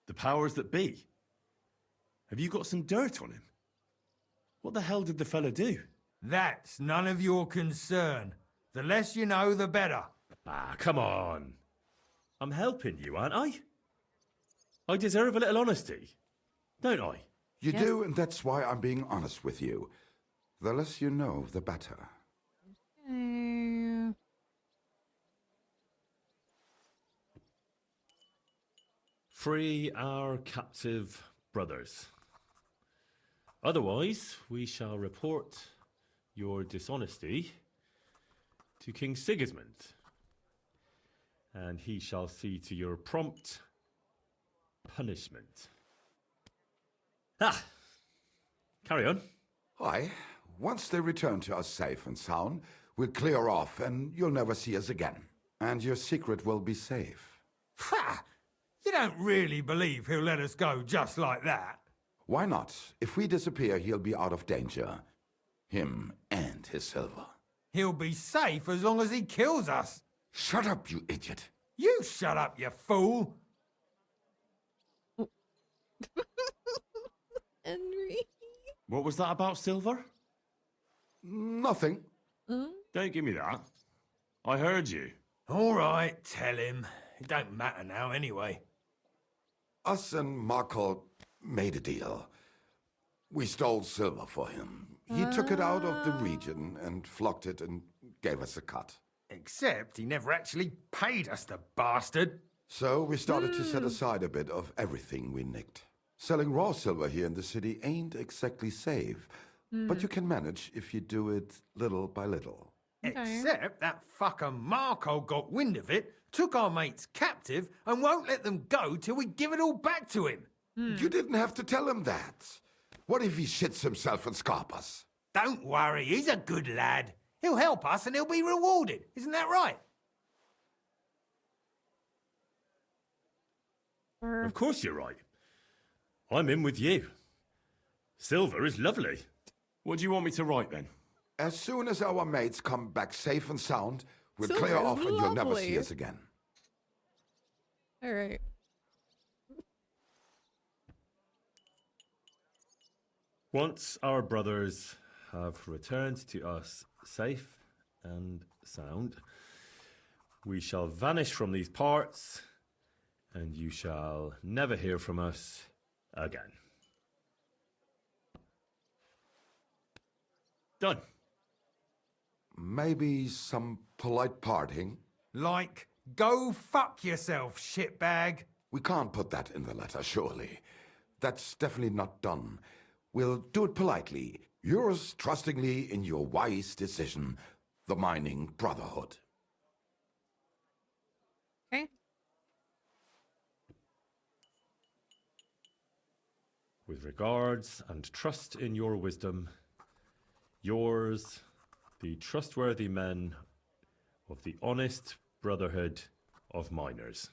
The powers that be. Have you got some dirt on him? What the hell did the fella do? That's none of your concern. The less you know, the better. Ah, come on. I'm helping you, aren't I? I deserve a little honesty, don't I? You do, and that's why I'm being honest with you. The less you know, the better. Free our captive brothers. Otherwise, we shall report your dishonesty to King Sigismund, and he shall see to your prompt punishment. Carry on. Aye. Once they return to us safe and sound, we'll clear off and you'll never see us again. And your secret will be safe. Ha! You don't really believe he'll let us go just like that? Why not? If we disappear, he'll be out of danger. Him and his silver. He'll be safe as long as he kills us. Shut up, you idiot. You shut up, you fool. Henry. What was that about silver? Nothing. Don't give me that. I heard you. All right, tell him. It don't matter now anyway. Us and Markle made a deal. We stole silver for him. He took it out of the region and flocked it and gave us a cut. Except he never actually paid us, the bastard. So we started to set aside a bit of everything we nicked. Selling raw silver here in the city ain't exactly safe, but you can manage if you do it little by little. Except that fucker Marco got wind of it, took our mates captive, and won't let them go till we give it all back to him. You didn't have to tell him that. What if he shits himself and Scarpas? Don't worry, he's a good lad. He'll help us and he'll be rewarded. Isn't that right? Of course you're right. I'm in with you. Silver is lovely. What do you want me to write then? As soon as our mates come back safe and sound, we'll Silver clear is off and you'll never see lovely. us again. All right. Once our brothers have returned to us safe and sound, we shall vanish from these parts, and you shall never hear from us again. Done. Maybe some polite parting? Like, go fuck yourself, shitbag. We can't put that in the letter, surely. That's definitely not done. We'll do it politely. Yours trustingly in your wise decision, the Mining Brotherhood. Okay. With regards and trust in your wisdom, yours, the trustworthy men of the honest Brotherhood of Miners.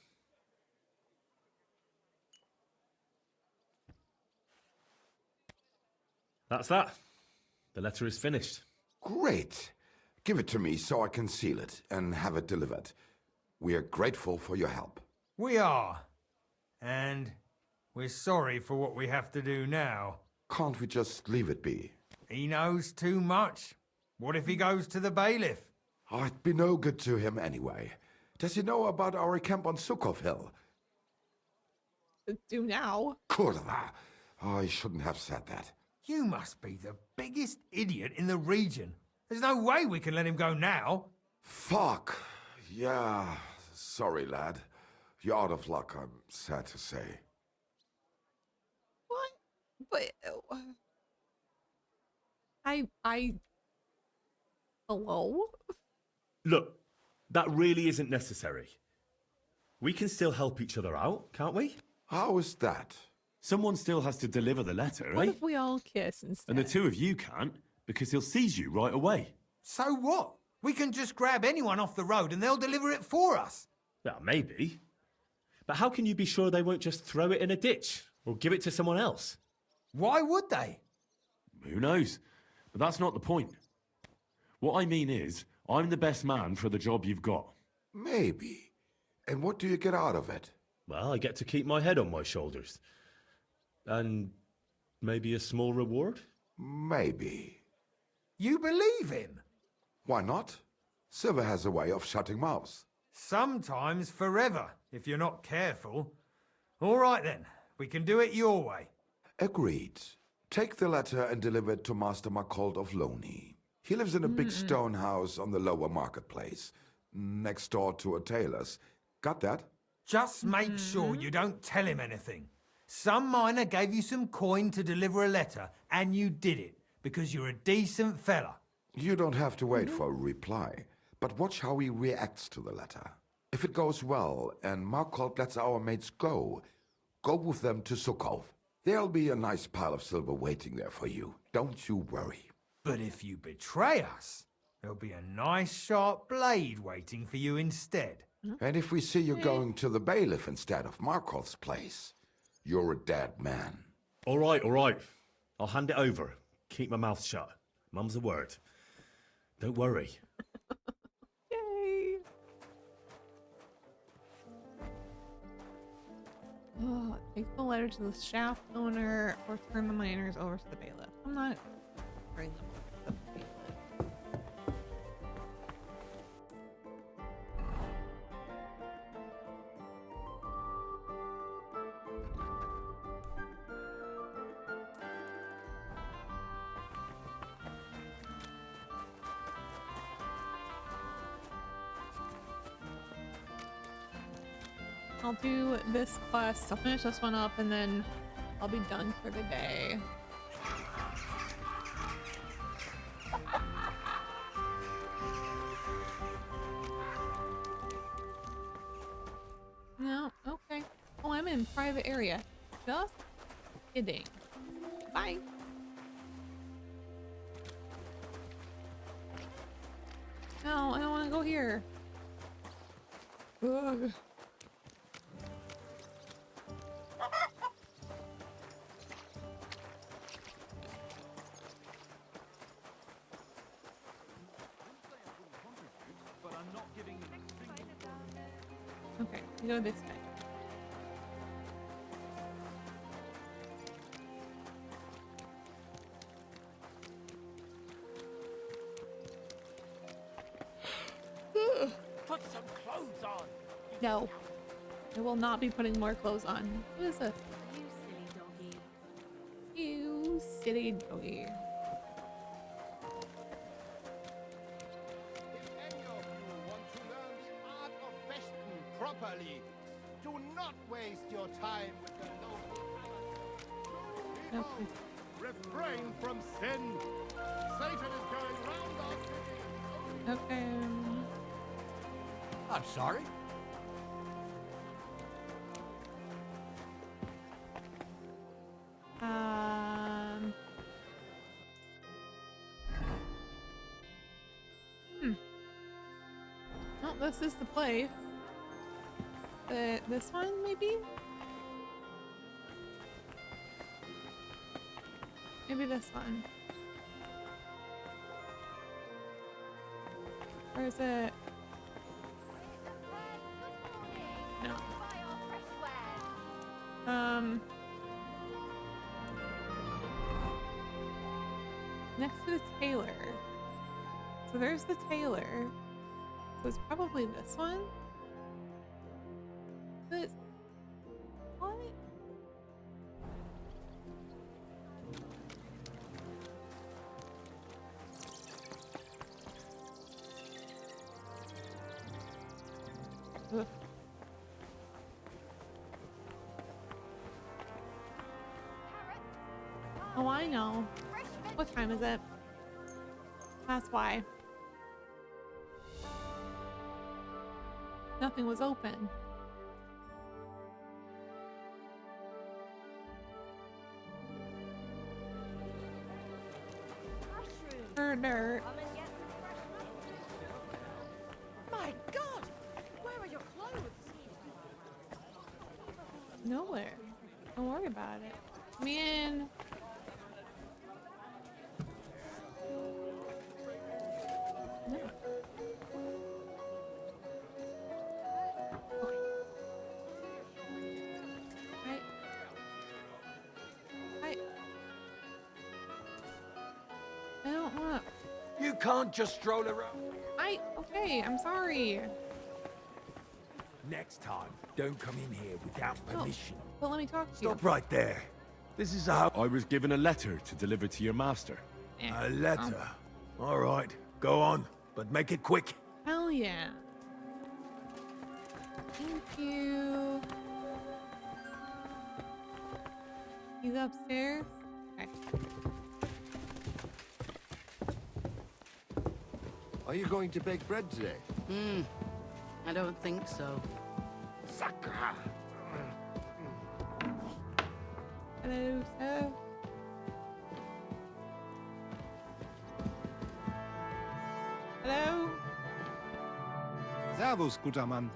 That's that. The letter is finished. Great. Give it to me so I can seal it and have it delivered. We are grateful for your help. We are. And we're sorry for what we have to do now. Can't we just leave it be? He knows too much. What if he goes to the bailiff? I'd be no good to him anyway. Does he know about our camp on Sukov Hill? Do now. Kurva. I shouldn't have said that. You must be the biggest idiot in the region. There's no way we can let him go now. Fuck. Yeah. Sorry, lad. You're out of luck, I'm sad to say. What? But hello? Look, that really isn't necessary. We can still help each other out, can't we? How is that? Someone still has to deliver the letter, What eh? if we all kiss instead? And the two of you can't, because he'll seize you right away. So what? We can just grab anyone off the road and they'll deliver it for us. Well, maybe. But how can you be sure they won't just throw it in a ditch or give it to someone else? Why would they? Who knows? But that's not the point. What I mean is, I'm the best man for the job you've got. Maybe. And what do you get out of it? Well, I get to keep my head on my shoulders. And maybe a small reward? Maybe. You believe him? Why not? Silver has a way of shutting mouths. Sometimes forever, if you're not careful. All right then, we can do it your way. Agreed. Take the letter and deliver it to Master Marcold of Loney. He lives in a big stone house on the lower marketplace, next door to a tailor's. Got that? Just make sure you don't tell him anything. Some miner gave you some coin to deliver a letter, and you did it, because you're a decent fella. You don't have to wait for a reply, but watch how he reacts to the letter. If it goes well and Marcold lets our mates go with them to Sukov. There'll be a nice pile of silver waiting there for you. Don't you worry. But if you betray us, there'll be a nice sharp blade waiting for you instead. And if we see you going to the bailiff instead of Marcold's place, you're a dead man. All right, all right. I'll hand it over. Keep my mouth shut. Mum's a word. Don't worry. Yay! Oh, take the letter to the shaft owner or turn the miners over to the bailiff. I'm not bring them to the bailiff. I'll do this quest. I'll finish this one up and then I'll be done for the day. No, okay. Oh, I'm in private area. Just kidding. Bye. No, I don't want to go here. Ugh. Okay, we go this way. Put some clothes on. No, I will not be putting more clothes on. Who is this? You silly doggy. Properly. Do not waste your time with the local people. Refrain from sin. Satan is going round our city. Okay. I'm sorry. Well, this is the place. This one, maybe? Maybe this one. Or is it? No. next to the tailor. So there's the tailor. So it's probably this one. But what? Ugh. Oh, I know. What time is it? That's why. Nothing was open. Dirt. My God! Where are your clothes? Nowhere. Don't worry about it. Come in. No. I don't want. You can't just stroll around. Okay, I'm sorry. Next time, don't come in here without permission. But let me talk to you. Stop right there. This is how I was given a letter to deliver to your master. a letter. All right, go on, but make it quick. Hell yeah. Thank you. He's upstairs. Okay. Are you going to bake bread today? I don't think so. Sucker! Hello, sir. Hello? Servus, guter Mann.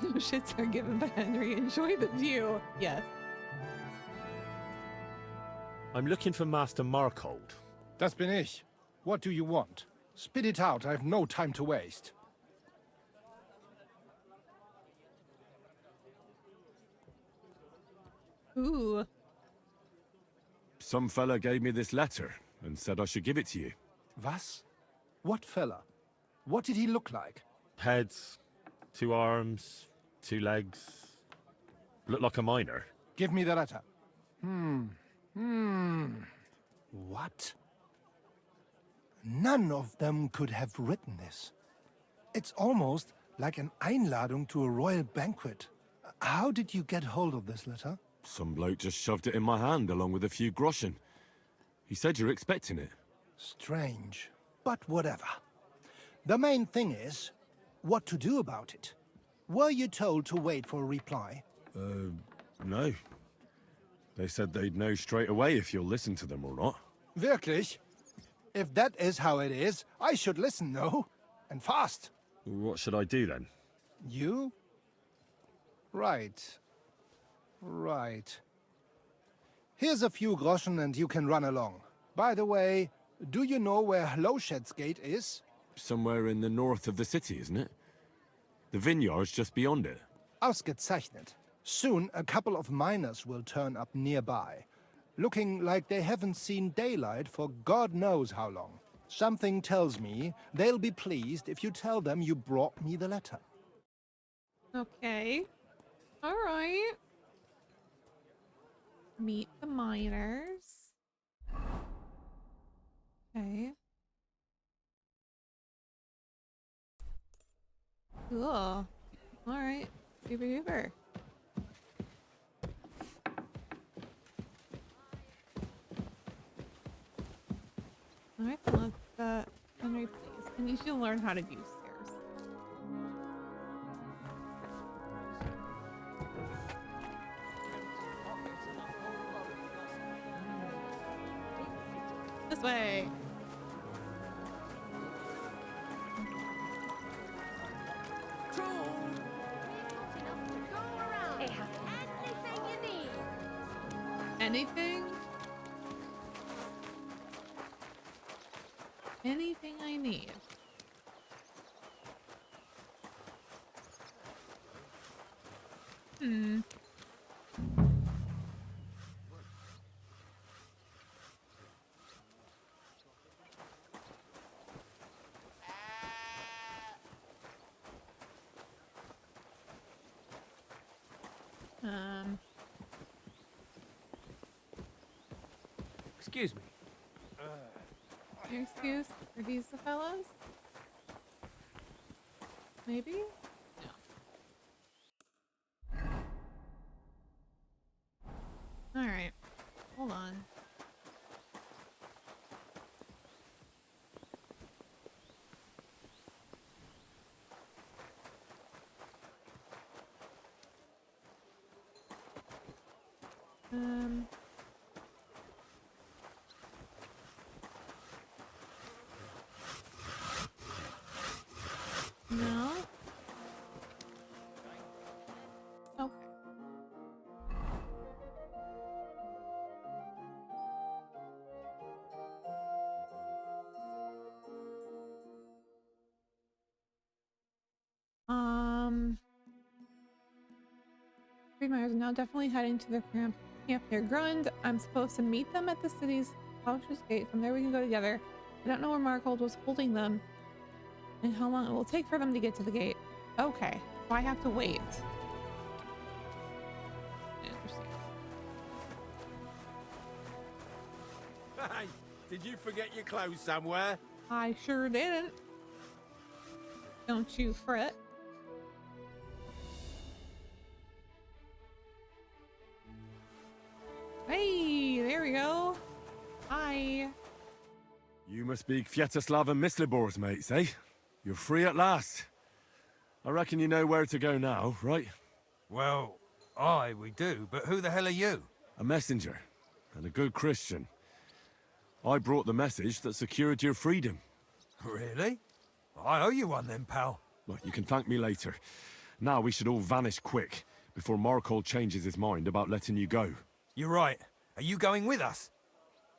No shits are given by Henry. Enjoy the view. Yes. I'm looking for Master Markhold. Das bin ich. What do you want? Spit it out. I have no time to waste. Ooh. Some fella gave me this letter and said I should give it to you. Was? What fella? What did he look like? Heads, 2 arms, 2 legs. Looked like a miner. Give me the letter. What? None of them could have written this. It's almost like an Einladung to a royal banquet. How did you get hold of this letter? Some bloke just shoved it in my hand along with a few groschen. He said you're expecting it. Strange, but whatever. The main thing is, what to do about it. Were you told to wait for a reply? No. They said they'd know straight away if you'll listen to them or not. Wirklich? If that is how it is, I should listen, no? And fast. What should I do then? You? Right. Right. Here's a few groschen and you can run along. By the way, do you know where Lowshed's Gate is? Somewhere in the north of the city, isn't it? The vineyard's just beyond it. Ausgezeichnet. Soon a couple of miners will turn up nearby, looking like they haven't seen daylight for God knows how long. Something tells me they'll be pleased if you tell them you brought me the letter. Okay. All right. Meet the miners. Okay. Cool. All right. Super duper. All right, then let's, Henry, please. And you should learn how to do stairs. This way. It has anything you need. Anything? Anything I need. Excuse me. Your excuse? Are these the fellas? Maybe? No. Alright. Hold on. No. Okay. Three Myers are now definitely heading to their camp near Grund. I'm supposed to meet them at the city's cautious gate. From there we can go together. I don't know where Markhold was holding them and how long it will take for them to get to the gate. Okay, so I have to wait. I understand. Hey, did you forget your clothes somewhere? I sure didn't. Don't you fret. Hey, there we go. Hi. You must be Kviatoslav and Myslibor's mates, eh? You're free at last. I reckon you know where to go now, right? Well, aye, we do, but who the hell are you? A messenger, and a good Christian. I brought the message that secured your freedom. Really? I owe you one then, pal. Well, you can thank me later. Now we should all vanish quick, before Markhold changes his mind about letting you go. You're right. Are you going with us?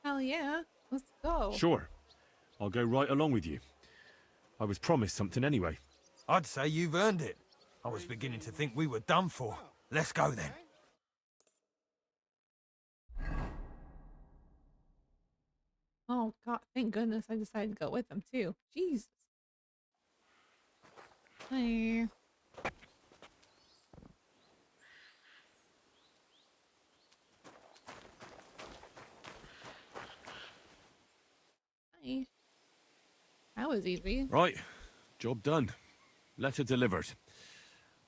Hell yeah. Let's go. Sure. I'll go right along with you. I was promised something anyway. I'd say you've earned it. I was beginning to think we were done for. Let's go then. Oh god, thank goodness I decided to go with them too. Jesus. Hi. Hi. That was easy. Right. Job done. Letter delivered.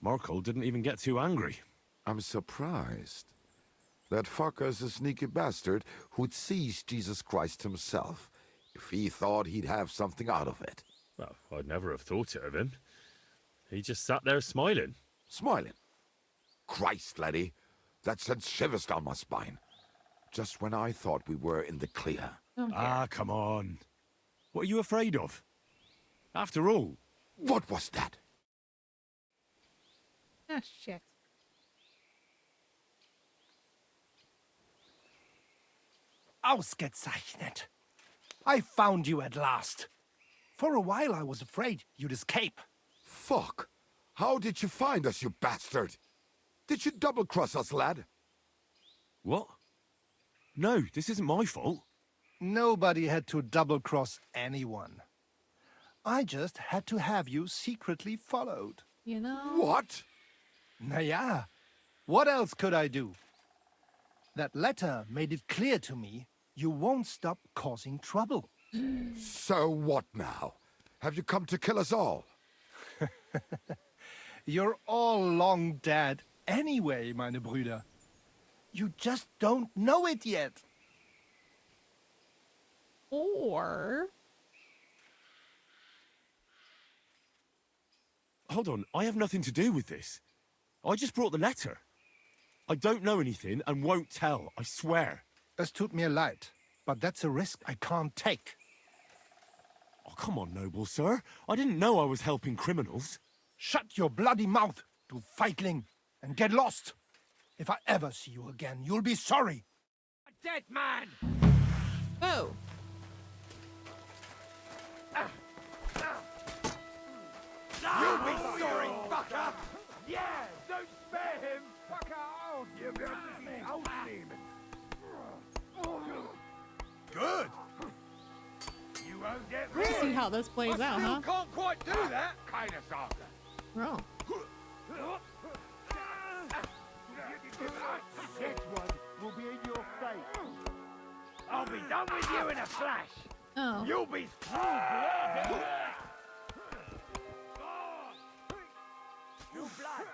Markhold didn't even get too angry. I'm surprised. That fucker's a sneaky bastard who'd seize Jesus Christ himself if he thought he'd have something out of it. Well, I'd never have thought it of him. He just sat there smiling. Smiling? Christ, laddie, that sent shivers down my spine. Just when I thought we were in the clear. Come on. What are you afraid of? After all... What was that? Ah, shit. Ausgezeichnet. I found you at last. For a while I was afraid you'd escape. Fuck! How did you find us, you bastard? Did you double-cross us, lad? What? No, this isn't my fault. Nobody had to double-cross anyone. I just had to have you secretly followed. You know? What? Naja, what else could I do? That letter made it clear to me you won't stop causing trouble. So what now? Have you come to kill us all? You're all long dead anyway, meine Brüder. You just don't know it yet. Or... Hold on, I have nothing to do with this. I just brought the letter. I don't know anything and won't tell, I swear. Es tut mir leid, but that's a risk I can't take. Oh, come on, noble sir. I didn't know I was helping criminals. Shut your bloody mouth, du Feigling, and get lost. If I ever see you again, you'll be sorry. A dead man! Oh. You'll be sorry, fucker! Yeah, don't spare him! Fucker out! You're going to be out-demon. Good! You won't get rid. Let's see how this plays out, huh? Can't quite do that. Kind of softer. Oh. This one will be in your fate. I'll be done with you in a flash. Oh. You'll be through blood. New blood.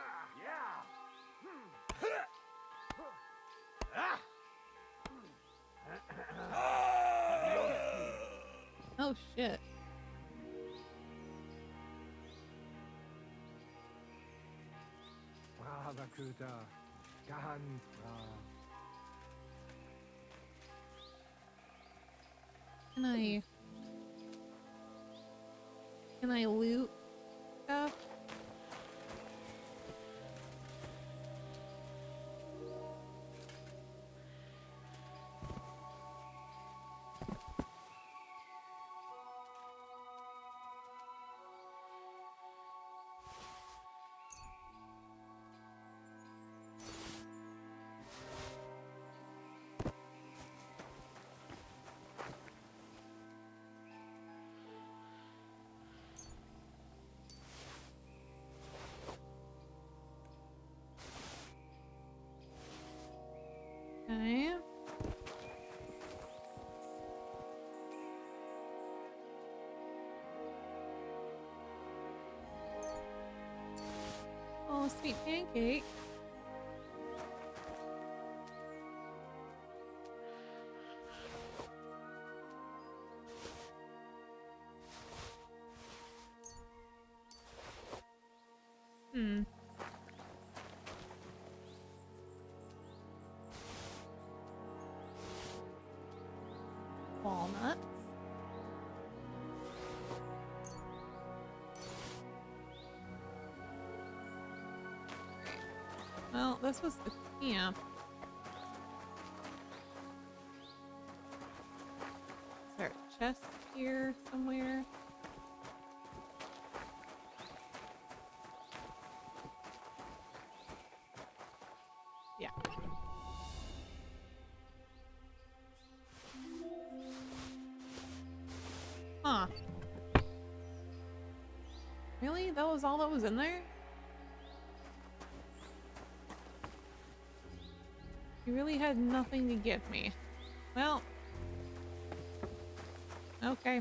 Oh shit. Can I loot stuff? Okay. Oh, sweet pancake. Walnuts. Well, this was the camp. Is there a chest here somewhere? Yeah. Huh. Really? That was all that was in there? You really had nothing to give me. Well. Okay.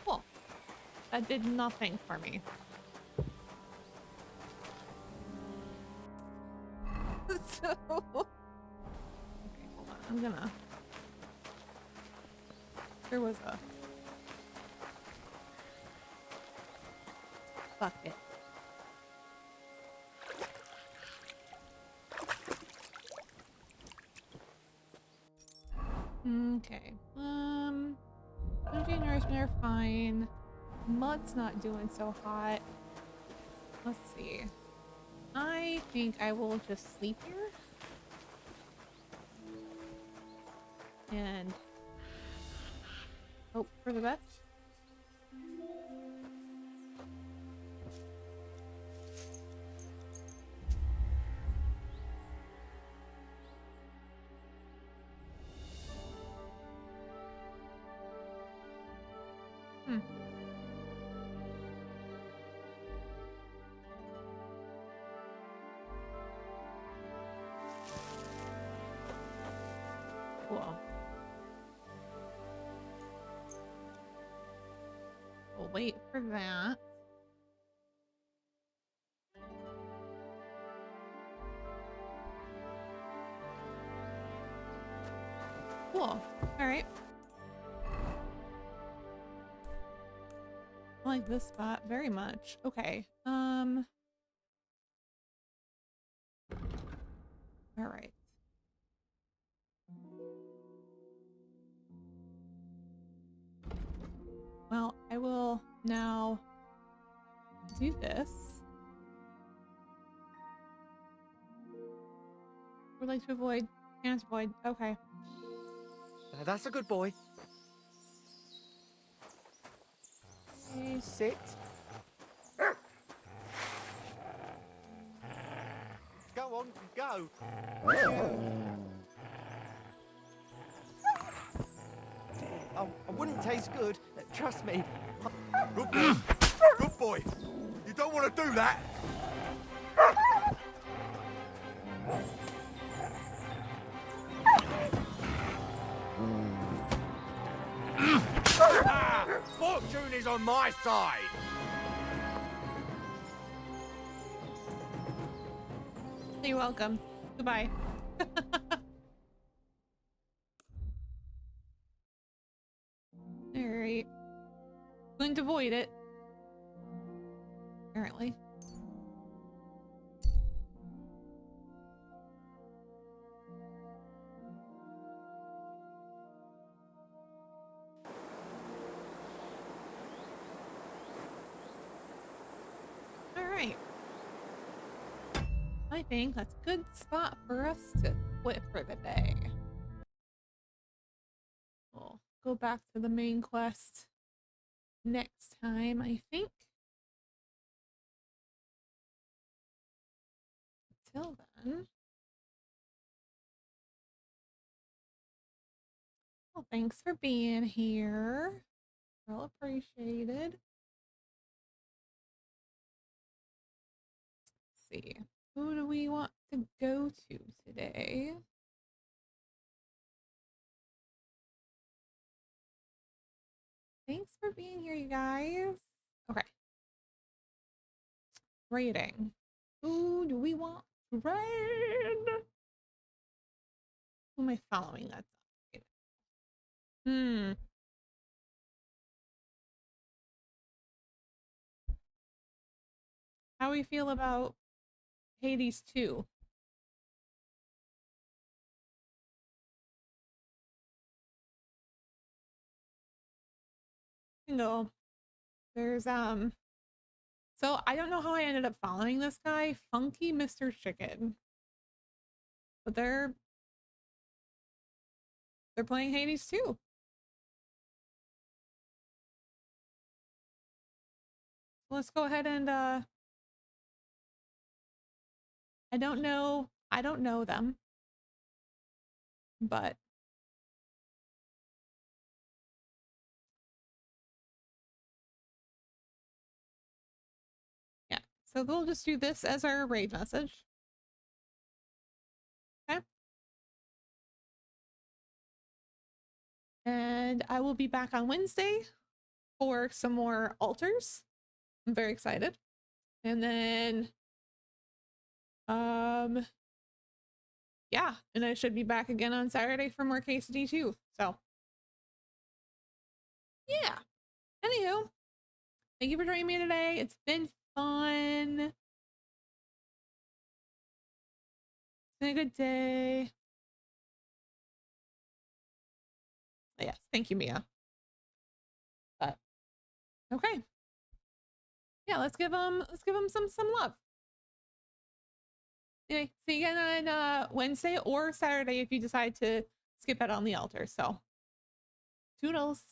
Cool. That did nothing for me. So... Okay, hold on. I'm gonna... There was a... bucket. Okay. Energy and nourishment are fine. Mud's not doing so hot. Let's see. I think I will just sleep here. And hope for the best. Cool. We'll wait for that. Cool. All right. I like this spot very much. Okay. All right. Well, I will now do this. Would like to avoid, can't avoid. Okay. That's a good boy. Sit. Go on, go. Oh, I wouldn't taste good. Trust me. Good boy. Good boy. You don't want to do that. Fortune is on my side. You're welcome. Goodbye. Alright. Going to avoid it. Apparently. Alright. I think that's a good spot for us to quit for the day. We'll go back to the main quest next time, I think. Until then. Well, thanks for being here. Well appreciated. Let's see. Who do we want to go to today? Thanks for being here, you guys. Okay. Rating. Who do we want to raid? Who am I following? That's how we feel about Hades 2? No. There's so I don't know how I ended up following this guy, Funky Mr. Chicken. But they're playing Hades 2. Let's go ahead and I don't know them. But yeah, so we'll just do this as our raid message. Okay. And I will be back on Wednesday for some more altars. I'm very excited. And then yeah, and I should be back again on Saturday for more KCD too. So yeah. Anywho, thank you for joining me today. It's been fun. It's been a good day. Yes, thank you, Mia. But okay. Yeah, let's give them some love. Anyway, see you again on Wednesday or Saturday if you decide to skip out on the altar. So toodles.